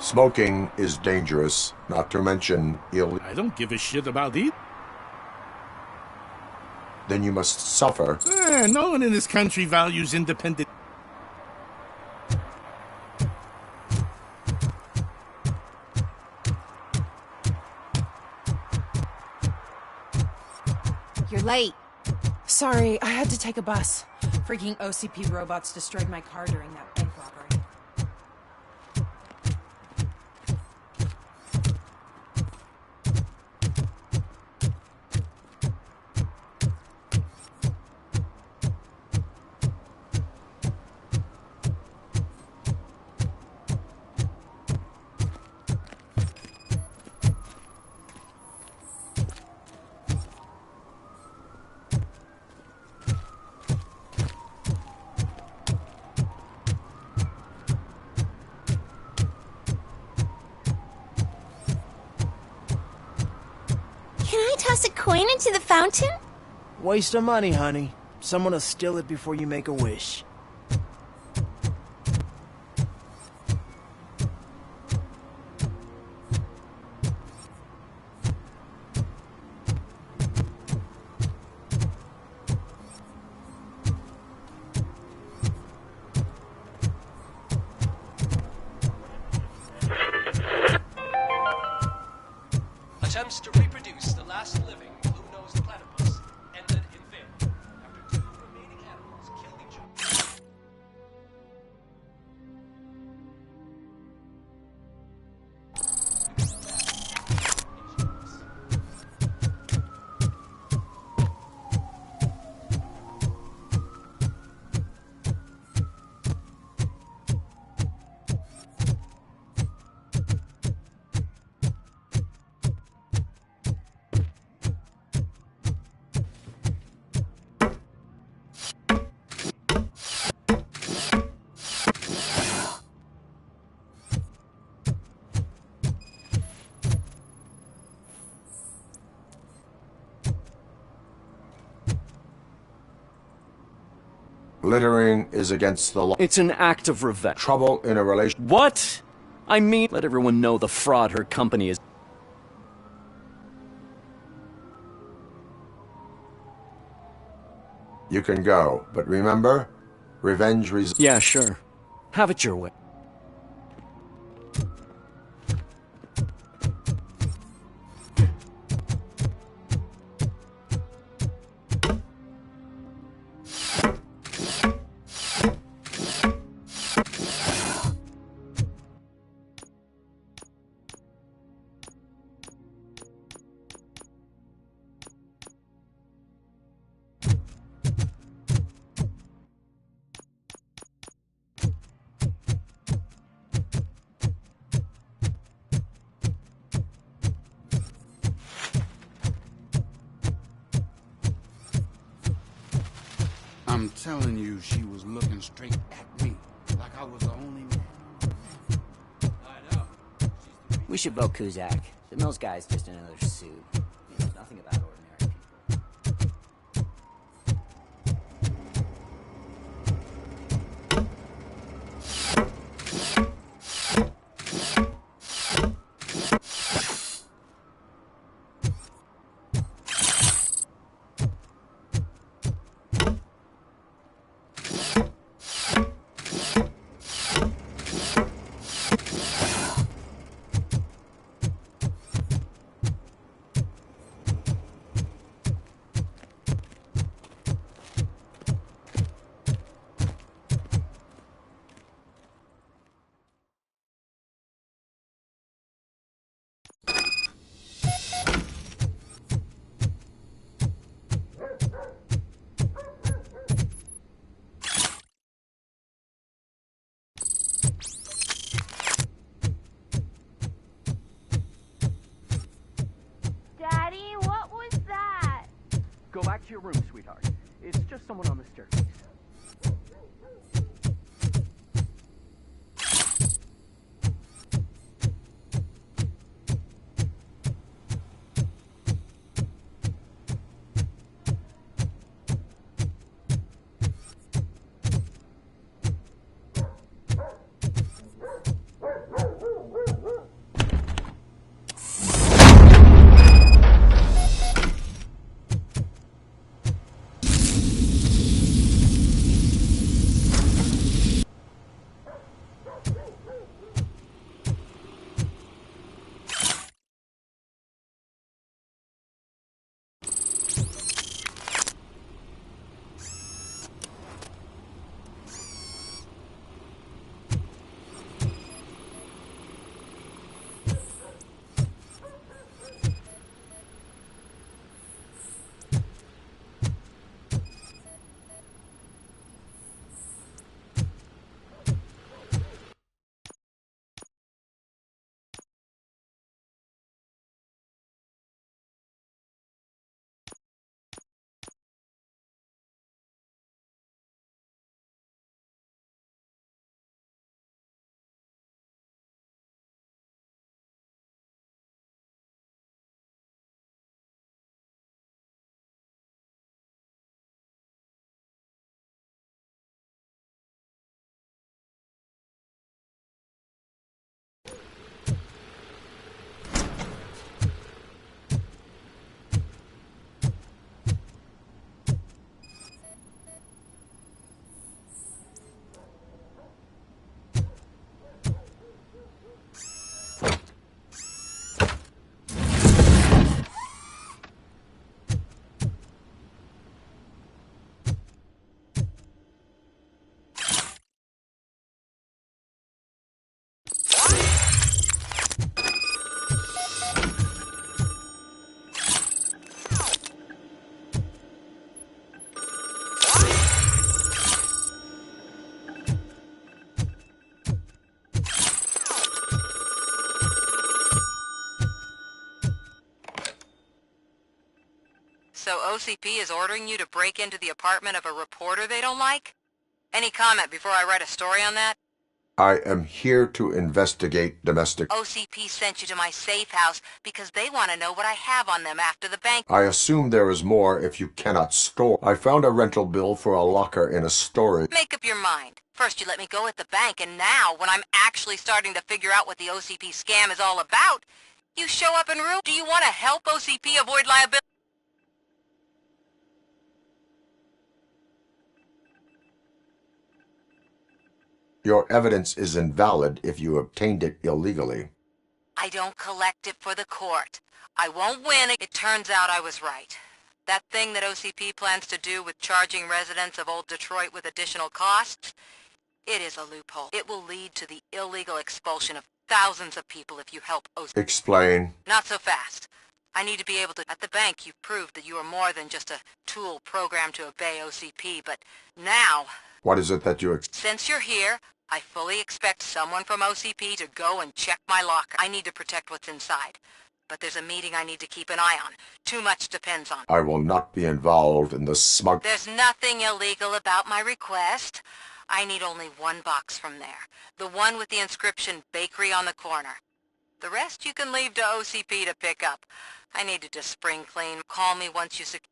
Smoking is dangerous, not to mention illegal. I don't give a shit about it. Then you must suffer. No one in this country values independent. You're late. Sorry, I had to take a bus. Freaking OCP robots destroyed my car during that bank robbery. Can I toss a coin into the fountain? Waste of money, honey. Someone will steal it before you make a wish. Attempts to reproduce the last living blue-nosed platypus ended in failure after 2 remaining animals killed each other. Littering is against the law. It's an act of revenge. Trouble in a relation. What? I mean, let everyone know the fraud her company is. You can go, but remember, revenge Yeah, sure. Have it your way. I'm telling you, she was looking straight at me, like I was the only man. I know. We should vote Kuzak. The Mills guy's just another suit. He knows nothing about ordinary people. Daddy, what was that? Go back to your room, sweetheart. It's just someone on the staircase. So OCP is ordering you to break into the apartment of a reporter they don't like? Any comment before I write a story on that? I am here to investigate domestic... OCP sent you to my safe house because they want to know what I have on them after the bank... I assume there is more if you cannot store. I found a rental bill for a locker in a storage... Make up your mind. First you let me go at the bank, and now, when I'm actually starting to figure out what the OCP scam is all about, you show up and ruin... Do you want to help OCP avoid liability? Your evidence is invalid if you obtained it illegally. I don't collect it for the court. I won't win. It turns out I was right. That thing that OCP plans to do with charging residents of Old Detroit with additional costs, it is a loophole. It will lead to the illegal expulsion of thousands of people if you help OCP. Explain. Not so fast. I need to be able to... At the bank, you've proved that you are more than just a tool programmed to obey OCP, but now... What is it that you... Since you're here, I fully expect someone from OCP to go and check my locker. I need to protect what's inside. But there's a meeting I need to keep an eye on. Too much depends on... I will not be involved in the smug... There's nothing illegal about my request. I need only one box from there. The one with the inscription Bakery on the corner. The rest you can leave to OCP to pick up. I need to just spring clean. Call me once you secure...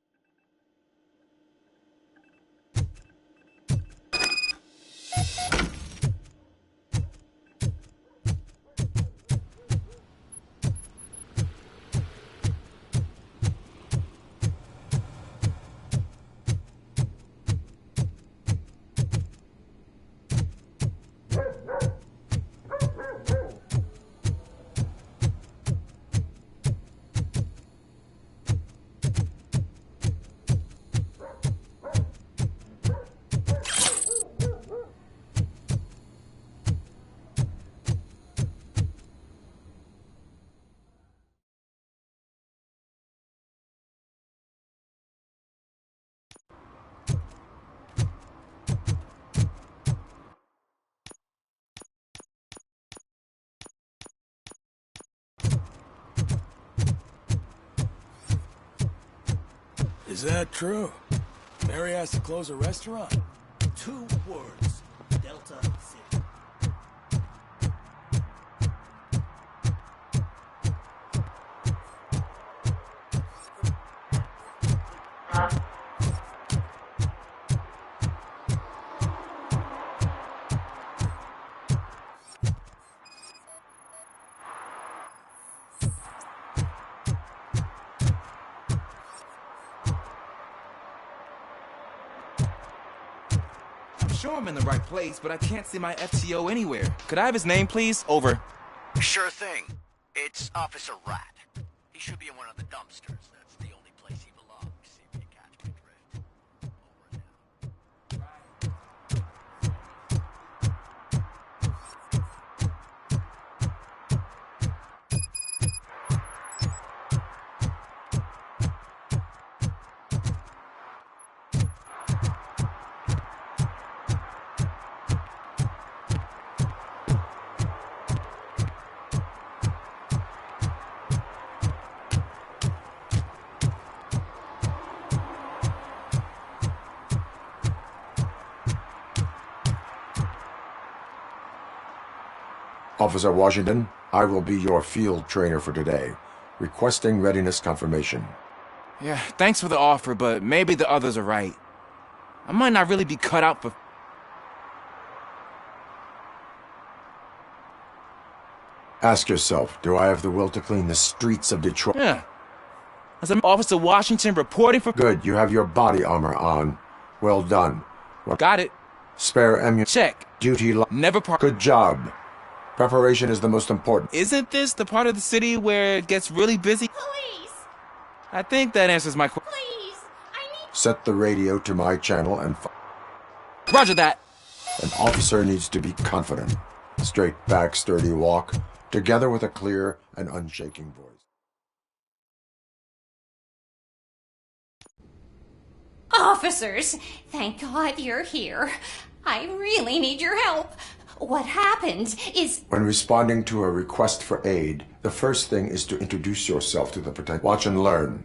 Is that true? Mary has to close a restaurant? 2 words. Delta City. Sure I'm in the right place, but I can't see my FTO anywhere. Could I have his name, please? Over. Sure thing. It's Officer Rat. He should be in one of the dumpsters. That's the only place he belongs. See if you catch my drift. Officer Washington, I will be your field trainer for today. Requesting readiness confirmation. Yeah, thanks for the offer, but maybe the others are right. I might not really be cut out for... Ask yourself, do I have the will to clean the streets of Detroit? Yeah. As I'm Officer Washington reporting for... Good, you have your body armor on. Well done. Got it. Spare ammunition. Check. Duty Never park. Good job. Preparation is the most important. Isn't this the part of the city where it gets really busy? Police! I think that answers my question. Please! I need... Set the radio to my channel and... Roger that. An officer needs to be confident. Straight back, sturdy walk, together with a clear and unshaking voice. Officers, thank God you're here. I really need your help. What happened is... When responding to a request for aid, the first thing is to introduce yourself to the protect. Watch and learn.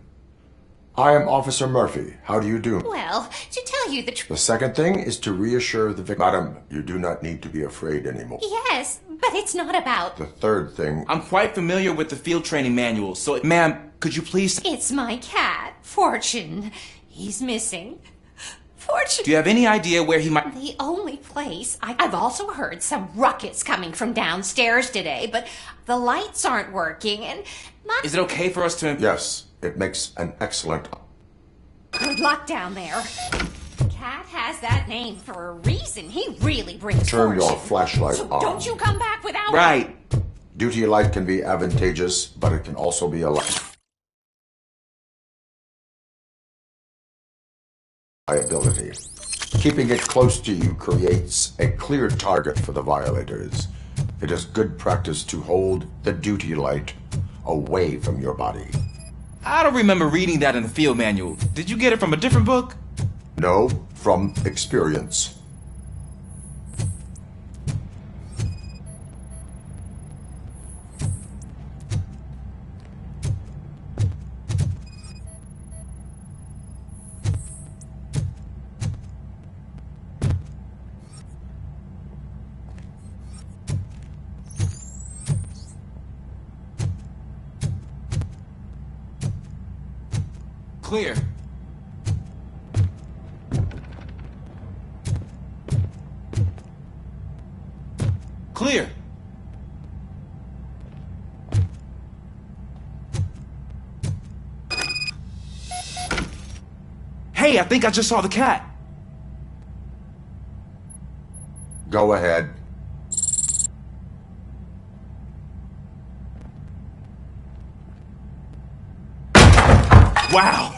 I am Officer Murphy. How do you do? Well, to tell you the truth... The second thing is to reassure the victim. Madam, you do not need to be afraid anymore. Yes, but it's not about... The third thing... I'm quite familiar with the field training manual, so, ma'am, could you please... It's my cat, Fortune. He's missing. Fortune... Do you have any idea where he might... The only place... I've also heard some ruckus coming from downstairs today, but the lights aren't working, and... Is it okay for us to... Yes, it makes an excellent... Good luck down there. Cat has that name for a reason. He really brings Turn fortune. your flashlight so on. Don't you come back without... Right. Duty light can be advantageous, but it can also be a liability. Keeping it close to you creates a clear target for the violators. It is good practice to hold the duty light away from your body. I don't remember reading that in the field manual. Did you get it from a different book? No, from experience. Clear. Clear. Hey, I think I just saw the cat. Go ahead. Wow.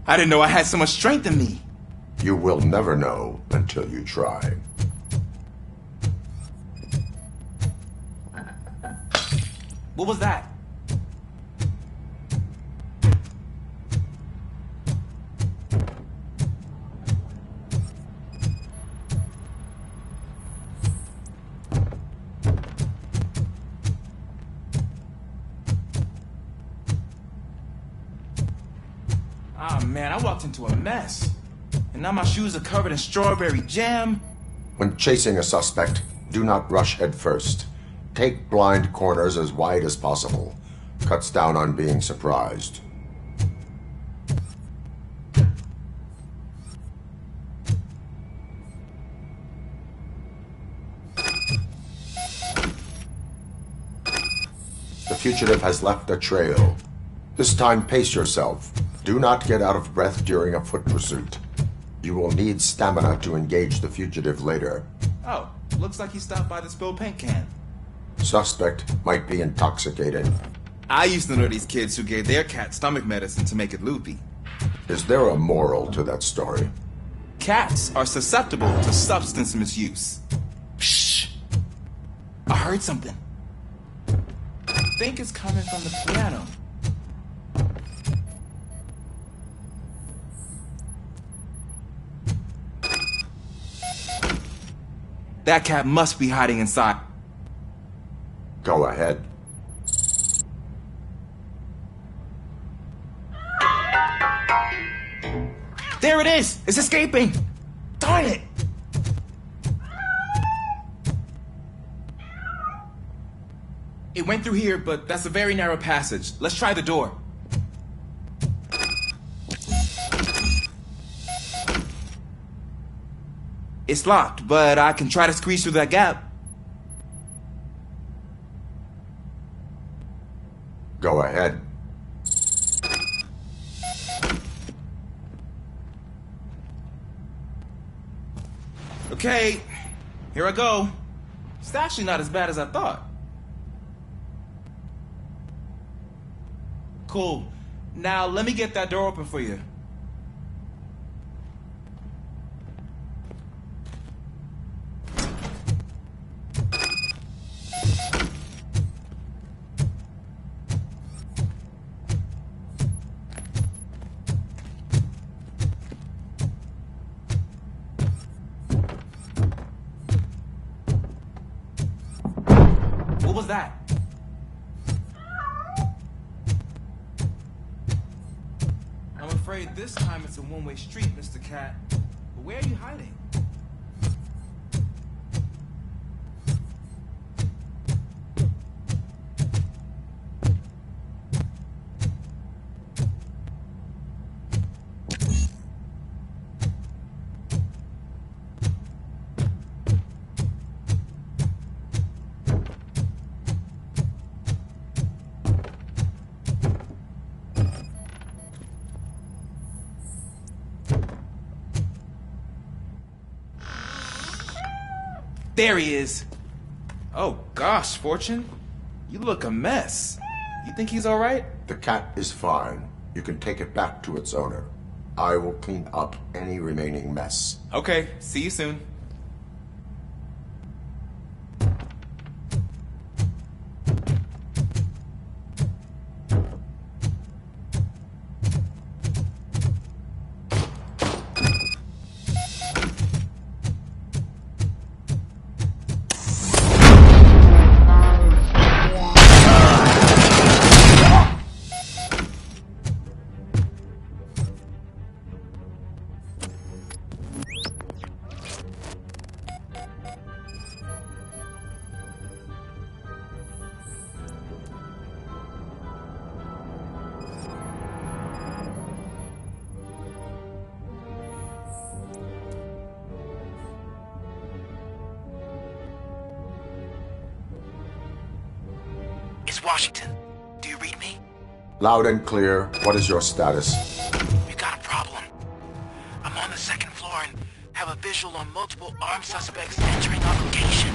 I didn't know I had so much strength in me. You will never know until you try. What was that? Ah, man, I walked into a mess. And now my shoes are covered in strawberry jam. When chasing a suspect, do not rush head first. Take blind corners as wide as possible. Cuts down on being surprised. The fugitive has left a trail. This time, pace yourself. Do not get out of breath during a foot pursuit. You will need stamina to engage the fugitive later. Oh, looks like he stopped by the spilled paint can. Suspect might be intoxicated. I used to know these kids who gave their cat stomach medicine to make it loopy. Is there a moral to that story? Cats are susceptible to substance misuse. Shh! I heard something. I think it's coming from the piano. That cat must be hiding inside. Go ahead. There it is! It's escaping! Darn it! It went through here, but that's a very narrow passage. Let's try the door. It's locked, but I can try to squeeze through that gap. Go ahead. Okay, here I go. It's actually not as bad as I thought. Cool. Now let me get that door open for you. What was that? afraid this time it's a one-way street, Mr. Cat. But where are you hiding? There he is. Oh gosh, Fortune. You look a mess. You think he's alright? The cat is fine. You can take it back to its owner. I will clean up any remaining mess. Okay, see you soon. It's Washington. Do you read me? Loud and clear. What is your status? We got a problem. I'm on the second floor and have a visual on multiple armed suspects entering our location.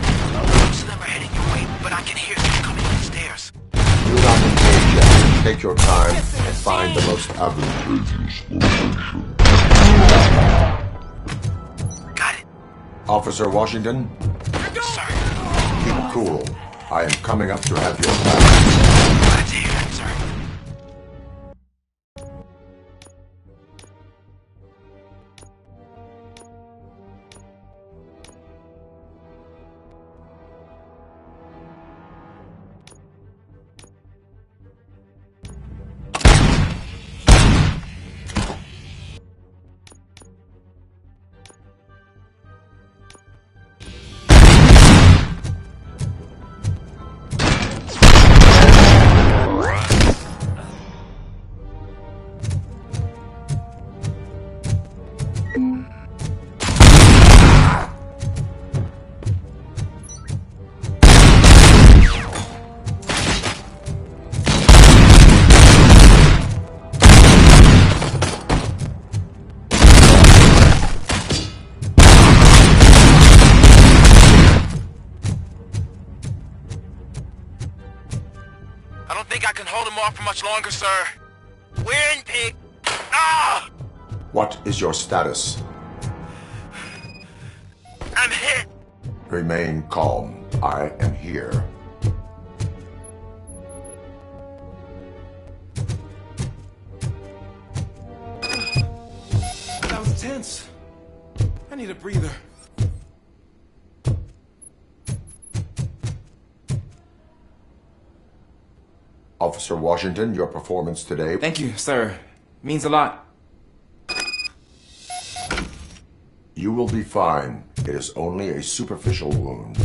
Most of them are heading your way, but I can hear them coming up the stairs. Do not engage yet. Take your time and find the most advantageous location. Got it. Officer Washington? Sir. Keep cool. I am coming up to have your back. Glad to hear it, sir. I don't think I can hold him off for much longer, sir. Win, pig! Ah! What is your status? I'm hit! Remain calm. I am here. That was tense. I need a breather. Officer Washington, your performance today... Thank you, sir. Means a lot. You will be fine. It is only a superficial wound.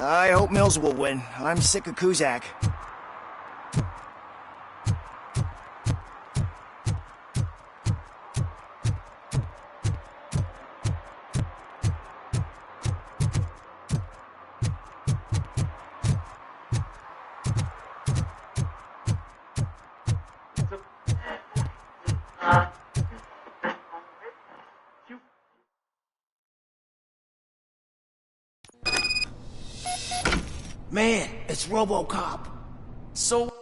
I hope Mills will win. I'm sick of Kuzak. Man, it's RoboCop. So...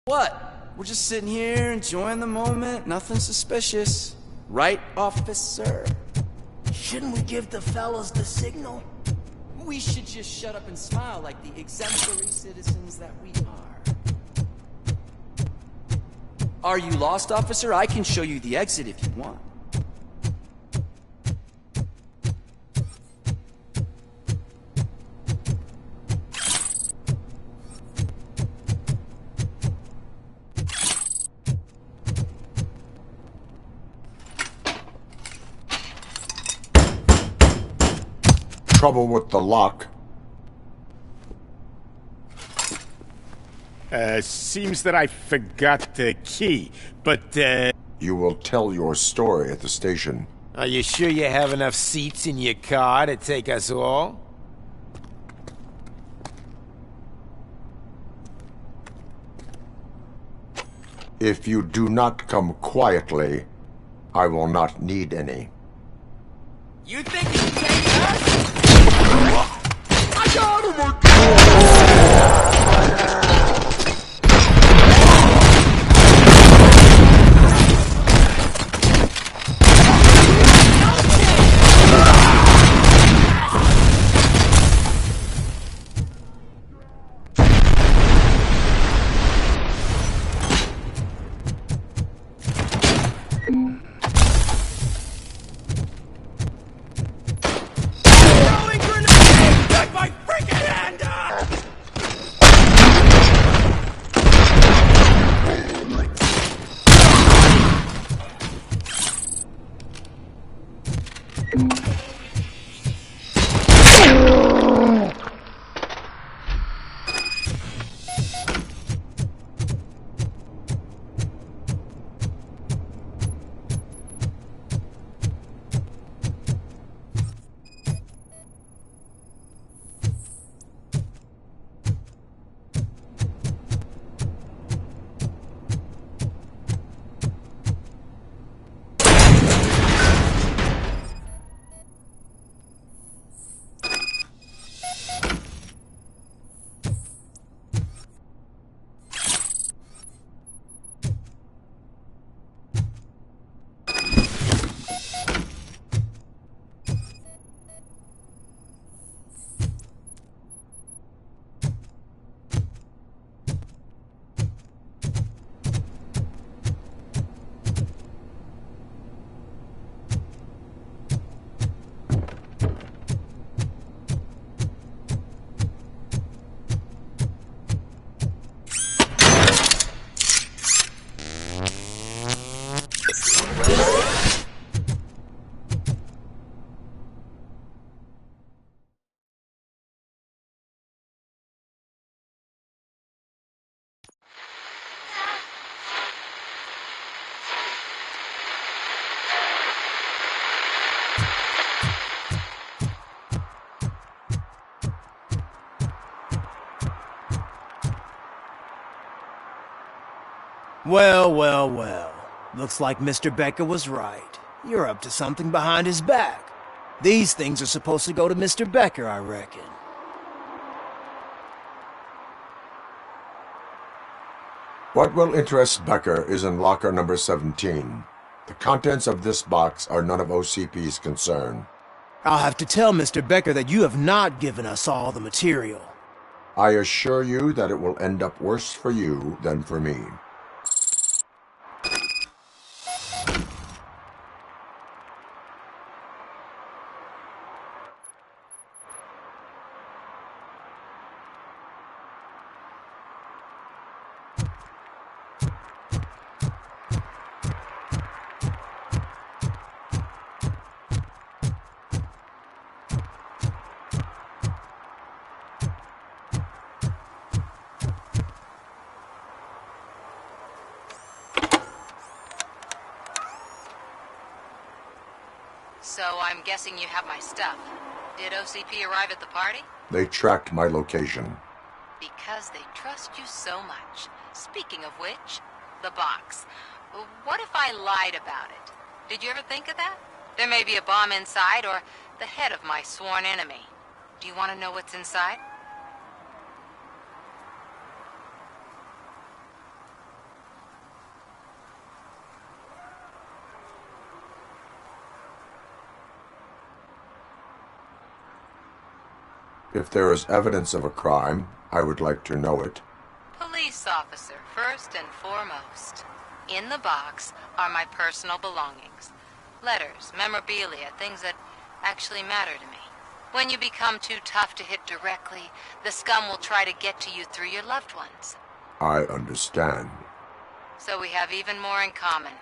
What? We're just sitting here enjoying the moment, nothing suspicious. Right, officer? Shouldn't we give the fellas the signal? We should just shut up and smile like the exemplary citizens that we are. Are you lost, officer? I can show you the exit if you want. Trouble with the lock. Seems that I forgot the key, but, You will tell your story at the station. Are you sure you have enough seats in your car to take us all? If you do not come quietly, I will not need any. You think you can take us? I got him! Well, well, well. Looks like Mr. Becker was right. You're up to something behind his back. These things are supposed to go to Mr. Becker, I reckon. What will interest Becker is in locker number 17. The contents of this box are none of OCP's concern. I'll have to tell Mr. Becker that you have not given us all the material. I assure you that it will end up worse for you than for me. So I'm guessing you have my stuff. Did OCP arrive at the party? They tracked my location. Because they trust you so much. Speaking of which, the box. What if I lied about it? Did you ever think of that? There may be a bomb inside, or the head of my sworn enemy. Do you want to know what's inside? If there is evidence of a crime, I would like to know it. Police officer, first and foremost. In the box are my personal belongings. Letters, memorabilia, things that actually matter to me. When you become too tough to hit directly, the scum will try to get to you through your loved ones. I understand. So we have even more in common.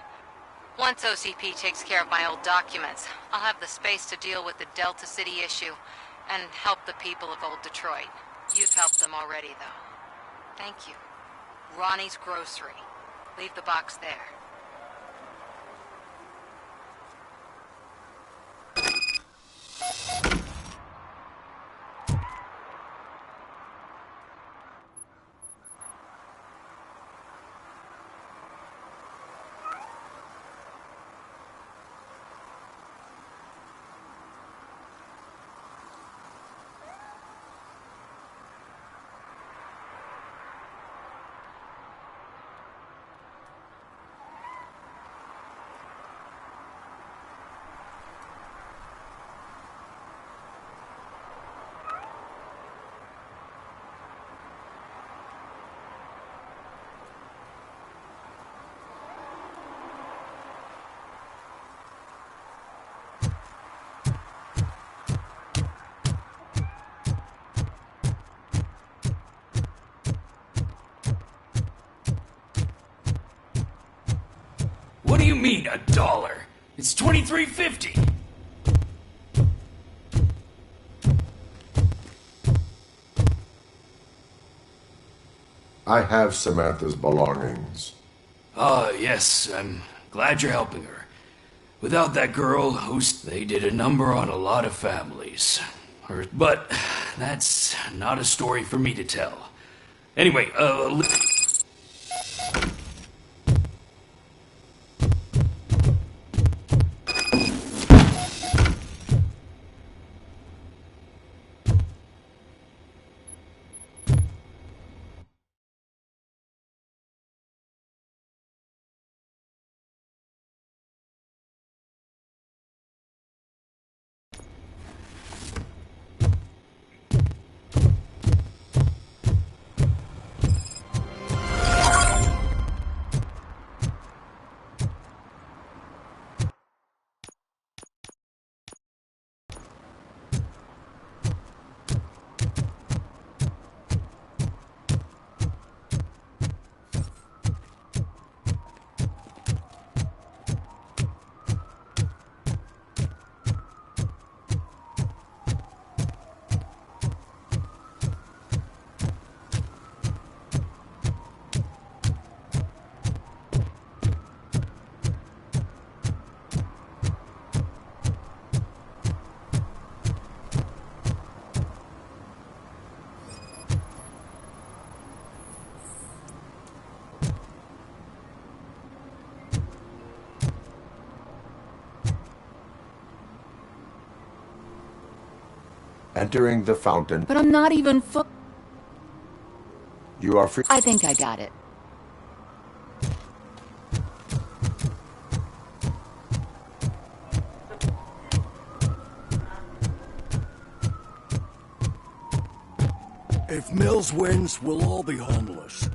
Once OCP takes care of my old documents, I'll have the space to deal with the Delta City issue and help the people of Old Detroit. You've helped them already, though. Thank you. Ronnie's Grocery. Leave the box there. What do you mean, $1? It's $23.50. I have Samantha's belongings. Yes, I'm glad you're helping her. Without that girl, they did a number on a lot of families. But that's not a story for me to tell. Anyway, Entering the fountain, But I'm not even you are free. I think I got it. If Mills wins, we'll all be homeless.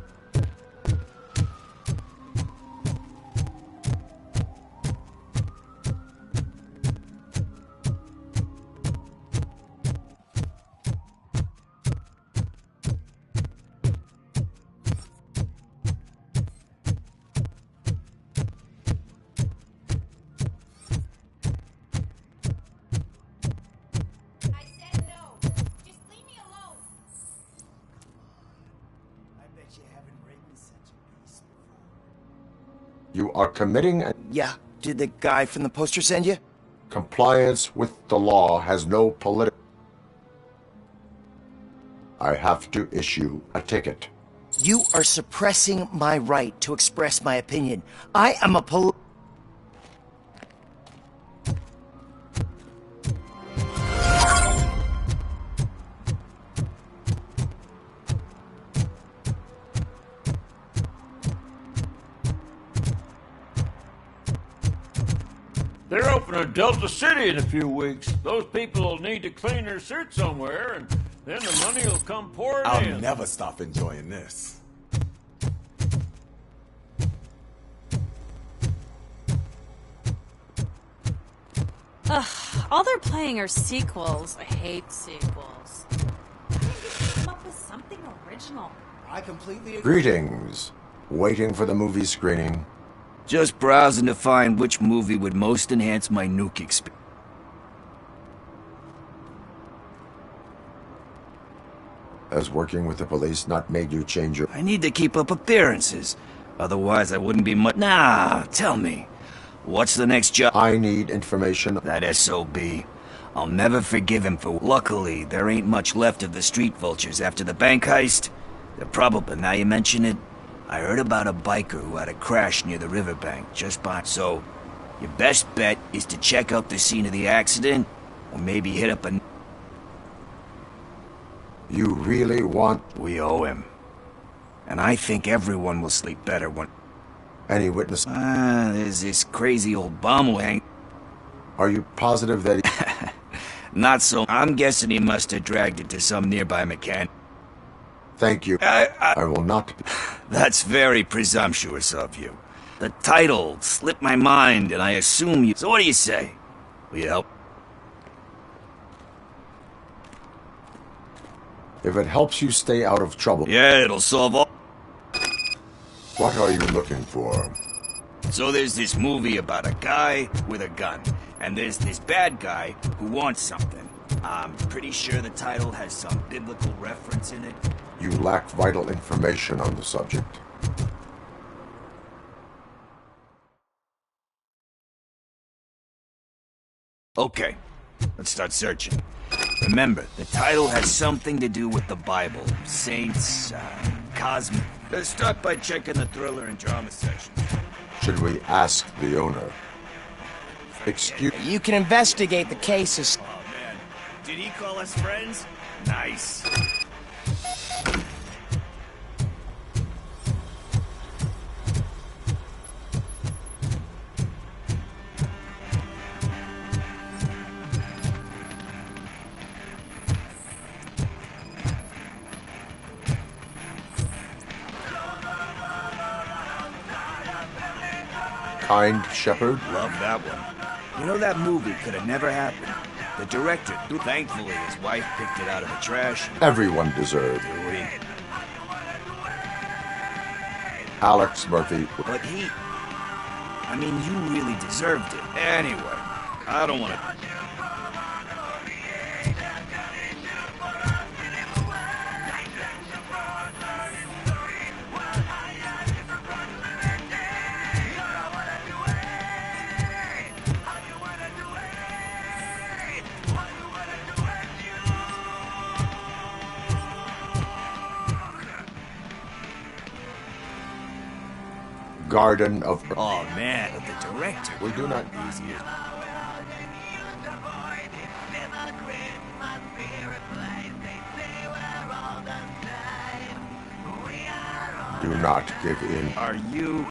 You are committing a... Yeah, did the guy from the poster send you? Compliance with the law has no political... I have to issue a ticket. You are suppressing my right to express my opinion. I am a They're opening Delta City in a few weeks. Those people will need to clean their suits somewhere, and then the money will come pouring in. I'll never stop enjoying this. Ugh, all they're playing are sequels. I hate sequels. Come up with something original. I completely agree. Greetings. Waiting for the movie screening. Just browsing to find which movie would most enhance my nuke experience. Has working with the police not made you change your... I need to keep up appearances. Otherwise, I wouldn't be much... Nah, tell me. What's the next job? I need information. That SOB. I'll never forgive him for... Luckily, there ain't much left of the street vultures after the bank heist. They're probably... Now you mention it, I heard about a biker who had a crash near the riverbank just by... So, your best bet is to check out the scene of the accident, or maybe hit up a... You really want... We owe him. And I think everyone will sleep better when... Any witness? There's this crazy old bum who hang... Are you positive that he... Not so... I'm guessing he must have dragged it to some nearby mechanic. Thank you. I will not... That's very presumptuous of you. The title slipped my mind, and I assume you... So what do you say? Will you help? If it helps you stay out of trouble... Yeah, it'll solve all... What are you looking for? So there's this movie about a guy with a gun, and there's this bad guy who wants something. I'm pretty sure the title has some biblical reference in it. You lack vital information on the subject. Okay, let's start searching. Remember, the title has something to do with the Bible, saints, cosmic... Let's start by checking the thriller and drama section. Should we ask the owner? Excuse... You can investigate the cases. Oh, man. Did he call us friends? Nice. Kind shepherd? Love that one. You know, that movie could have never happened. The director, thankfully, his wife picked it out of the trash. Everyone deserved. Alex Murphy. But he... I mean, you really deserved it. Anyway, I don't want to... Garden of... Oh, man, but the director... We do not... Easier. Do not give in. Are you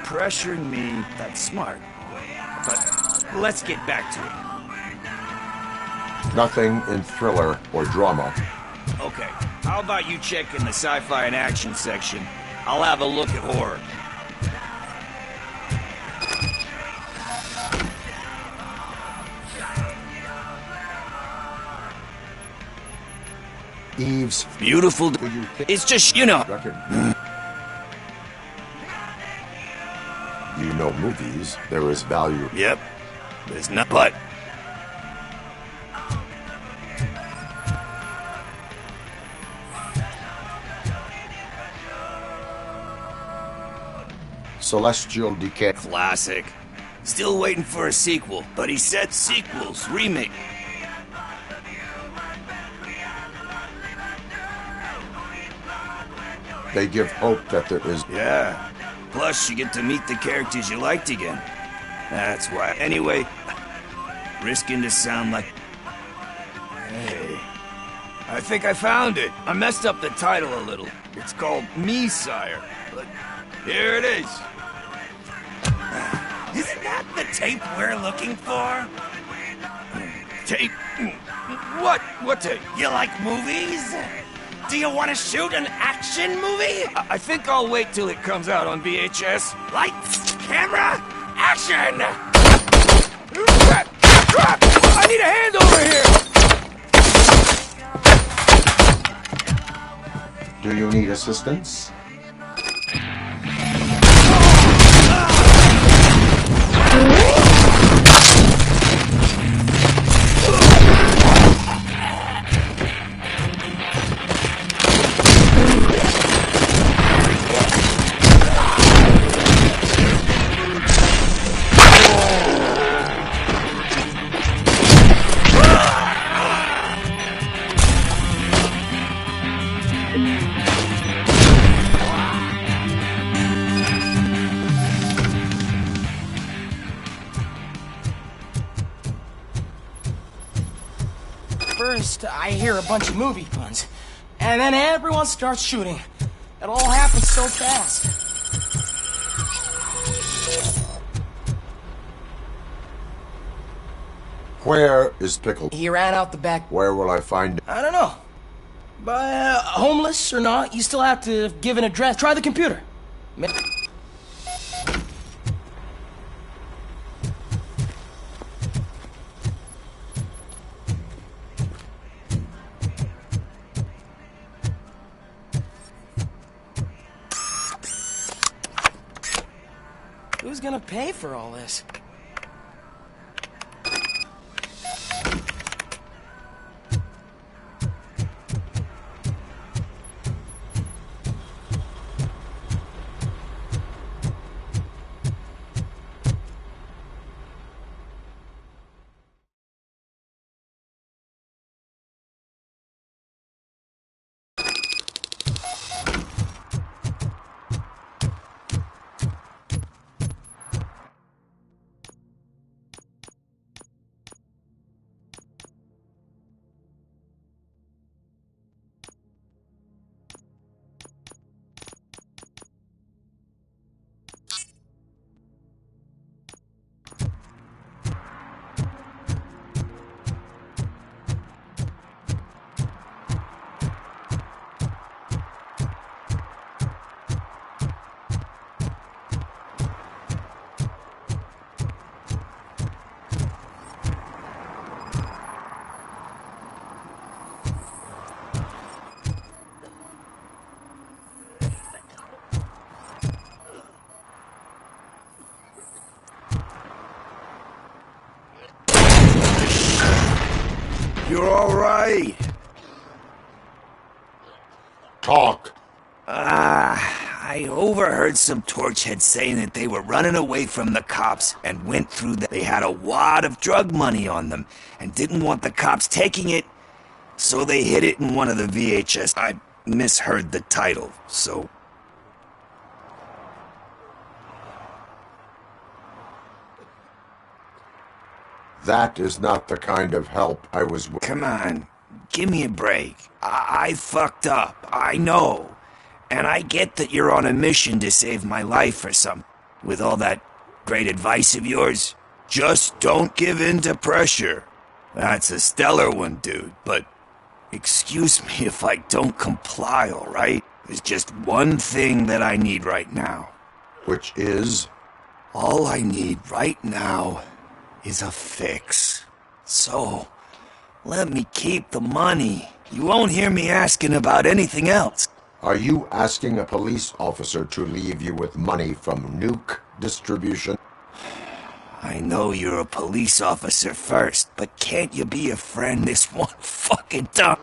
pressuring me? That's smart. But let's get back to it. Nothing in thriller or drama. Okay, how about you check in the sci-fi and action section? I'll have a look at horror. Eve's beautiful. It's just, you know. You know movies, there is value. Yep. There's not, but. Celestial Decay. Classic. Still waiting for a sequel, but he said sequels, remake. They give hope that there is. Yeah. Plus, you get to meet the characters you liked again. That's why. Anyway, risking to sound like. Hey. I think I found it. I messed up the title a little. It's called Me, Sire. But here it is. Isn't that the tape we're looking for? Tape? What? What tape? You like movies? Do you want to shoot an action movie? I think I'll wait till it comes out on VHS. Lights, camera, action! Crap! Crap! I need a hand over here! Do you need assistance? First, I hear a bunch of movie puns, and then everyone starts shooting. It all happens so fast. Where is Pickle? He ran out the back. Where will I find him? I don't know. But homeless or not, you still have to give an address. Try the computer. Who's gonna pay for all this? You're all right. Talk. I overheard some torchheads saying that they were running away from the cops and went through They had a wad of drug money on them and didn't want the cops taking it, so they hid it in one of the VHS. I misheard the title, so... That is not the kind of help I was... Come on. give me a break. I fucked up. I know. And I get that you're on a mission to save my life or something. With all that great advice of yours, just don't give in to pressure. That's a stellar one, dude, but excuse me if I don't comply, all right? There's just one thing that I need right now. Which is? All I need right now is a fix. So, let me keep the money. You won't hear me asking about anything else. Are you asking a police officer to leave you with money from nuke distribution? I know you're a police officer first, but can't you be a friend this one fucking time?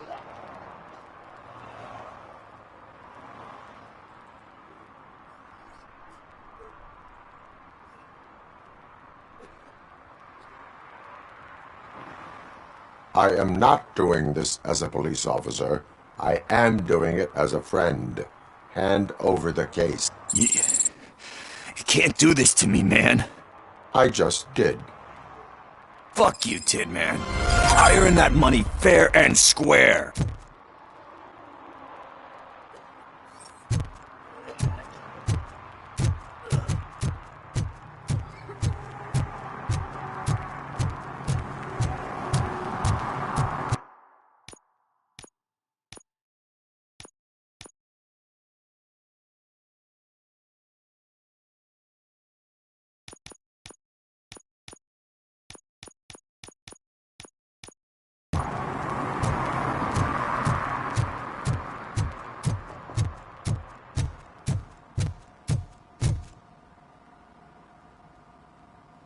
I am not doing this as a police officer. I am doing it as a friend. Hand over the case. You can't do this to me, man. I just did. Fuck you, Tin Man. I earned that money fair and square.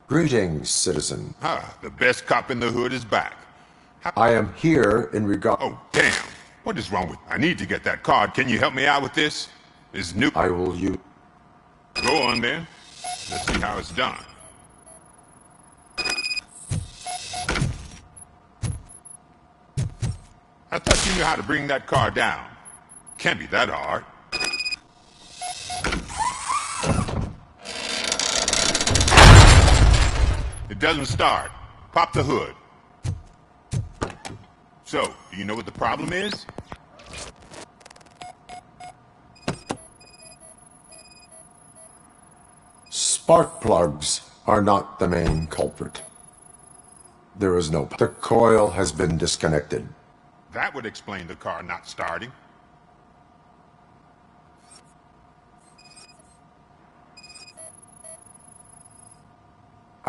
Greetings, citizen. Ah, the best cop in the hood is back. I am here in regard... Oh, damn. What is wrong with... I need to get that card. Can you help me out with this? This new... I will use... Go on, then. Let's see how it's done. I thought you knew how to bring that car down. Can't be that hard. It doesn't start. Pop the hood. So, do you know what the problem is? Spark plugs are not the main culprit. There is no... The coil has been disconnected. That would explain the car not starting.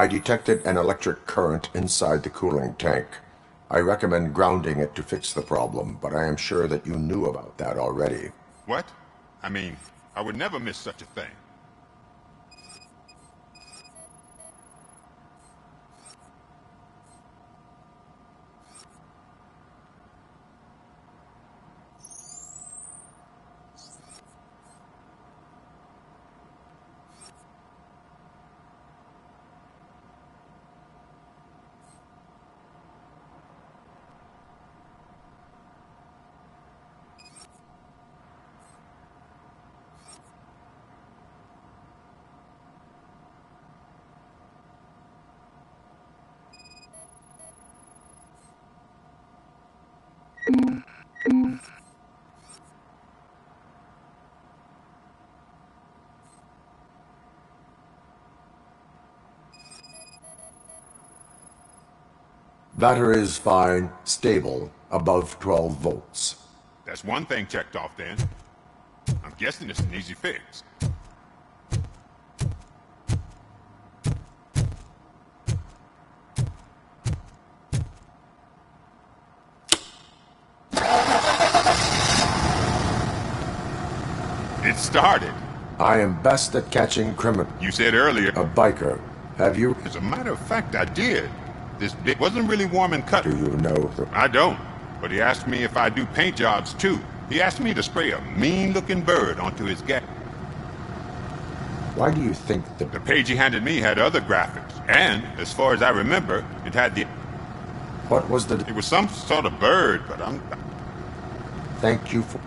I detected an electric current inside the cooling tank. I recommend grounding it to fix the problem, but I am sure that you knew about that already. What? I mean, I would never miss such a thing. Battery is fine, stable, above 12 volts. That's one thing checked off then. I'm guessing it's an easy fix. It started. I am best at catching criminals. You said earlier. A biker. Have you? As a matter of fact, I did. This bit wasn't really warm and cut. Do you know the... I don't. But he asked me if I do paint jobs too. He asked me to spray a mean-looking bird onto his gas. Why do you think The page he handed me had other graphics. And, as far as I remember, it had the... What was the... It was some sort of bird, but I'm... Thank you for...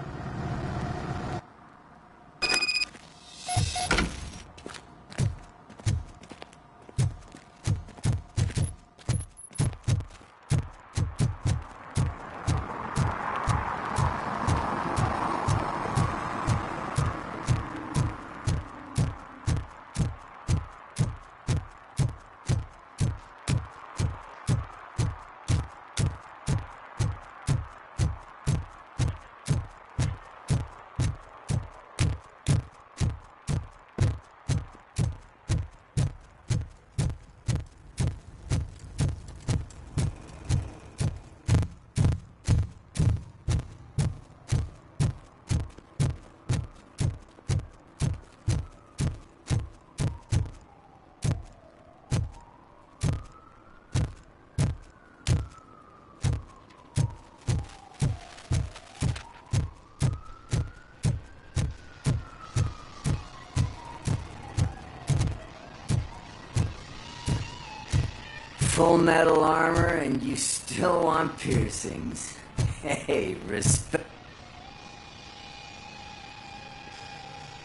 full metal armor and you still want piercings. Hey, respect.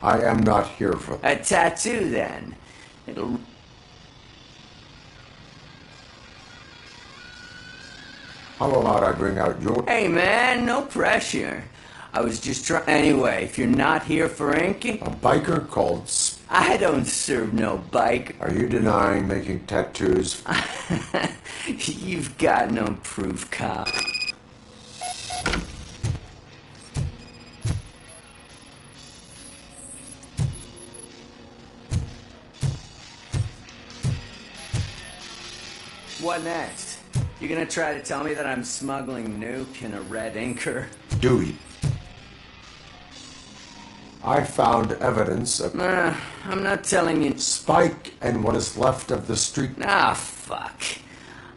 I am not here for A tattoo, then. It'll... How about I bring out your... Hey, man, no pressure. I was just trying... Anyway, if you're not here for inking... A biker called... I don't serve no bike. Are you denying making tattoos? You've got no proof, cop. What next? You gonna try to tell me that I'm smuggling nuke in a red inker? Dewey. I found evidence of... I'm not telling you... Spike and what is left of the street... Ah, fuck.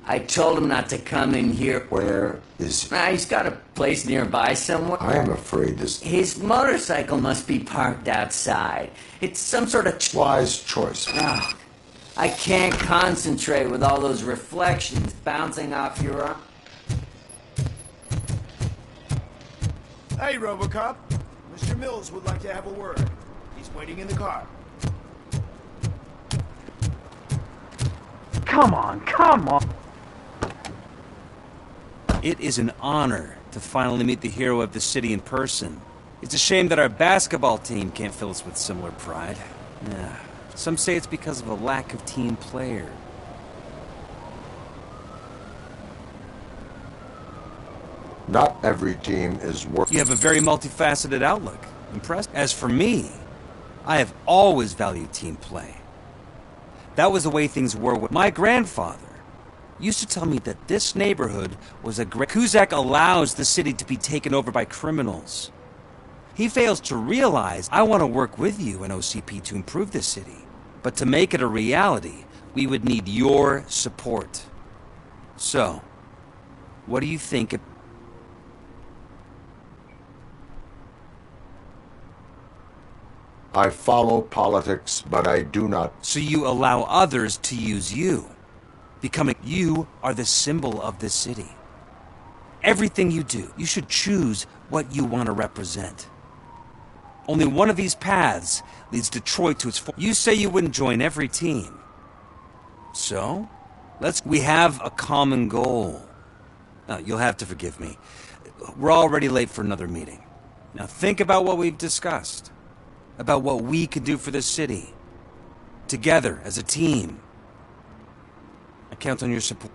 I told him not to come in here. Where is he? He's got a place nearby somewhere. I am afraid this... His motorcycle must be parked outside. It's some sort of... Wise choice. I can't concentrate with all those reflections bouncing off your arm. Hey, RoboCop. Mr. Mills would like to have a word. He's waiting in the car. Come on. It is an honor to finally meet the hero of the city in person. It's a shame that our basketball team can't fill us with similar pride. Yeah. Some say it's because of a lack of team player. Not every team is worth... You have a very multifaceted outlook. Impressed? As for me, I have always valued team play. That was the way things were with my grandfather. Used to tell me that this neighborhood was a great... Cusack allows the city to be taken over by criminals. He fails to realize I want to work with you and OCP to improve this city. But to make it a reality, we would need your support. So, what do you think of... I follow politics, but I do not... So you allow others to use you. Becoming... You are the symbol of this city. Everything you do, you should choose what you want to represent. Only one of these paths leads Detroit to its... You say you wouldn't join every team. So, we have a common goal. Now, you'll have to forgive me. We're already late for another meeting. Now think about what we've discussed. About what we could do for this city. Together, as a team. I count on your support.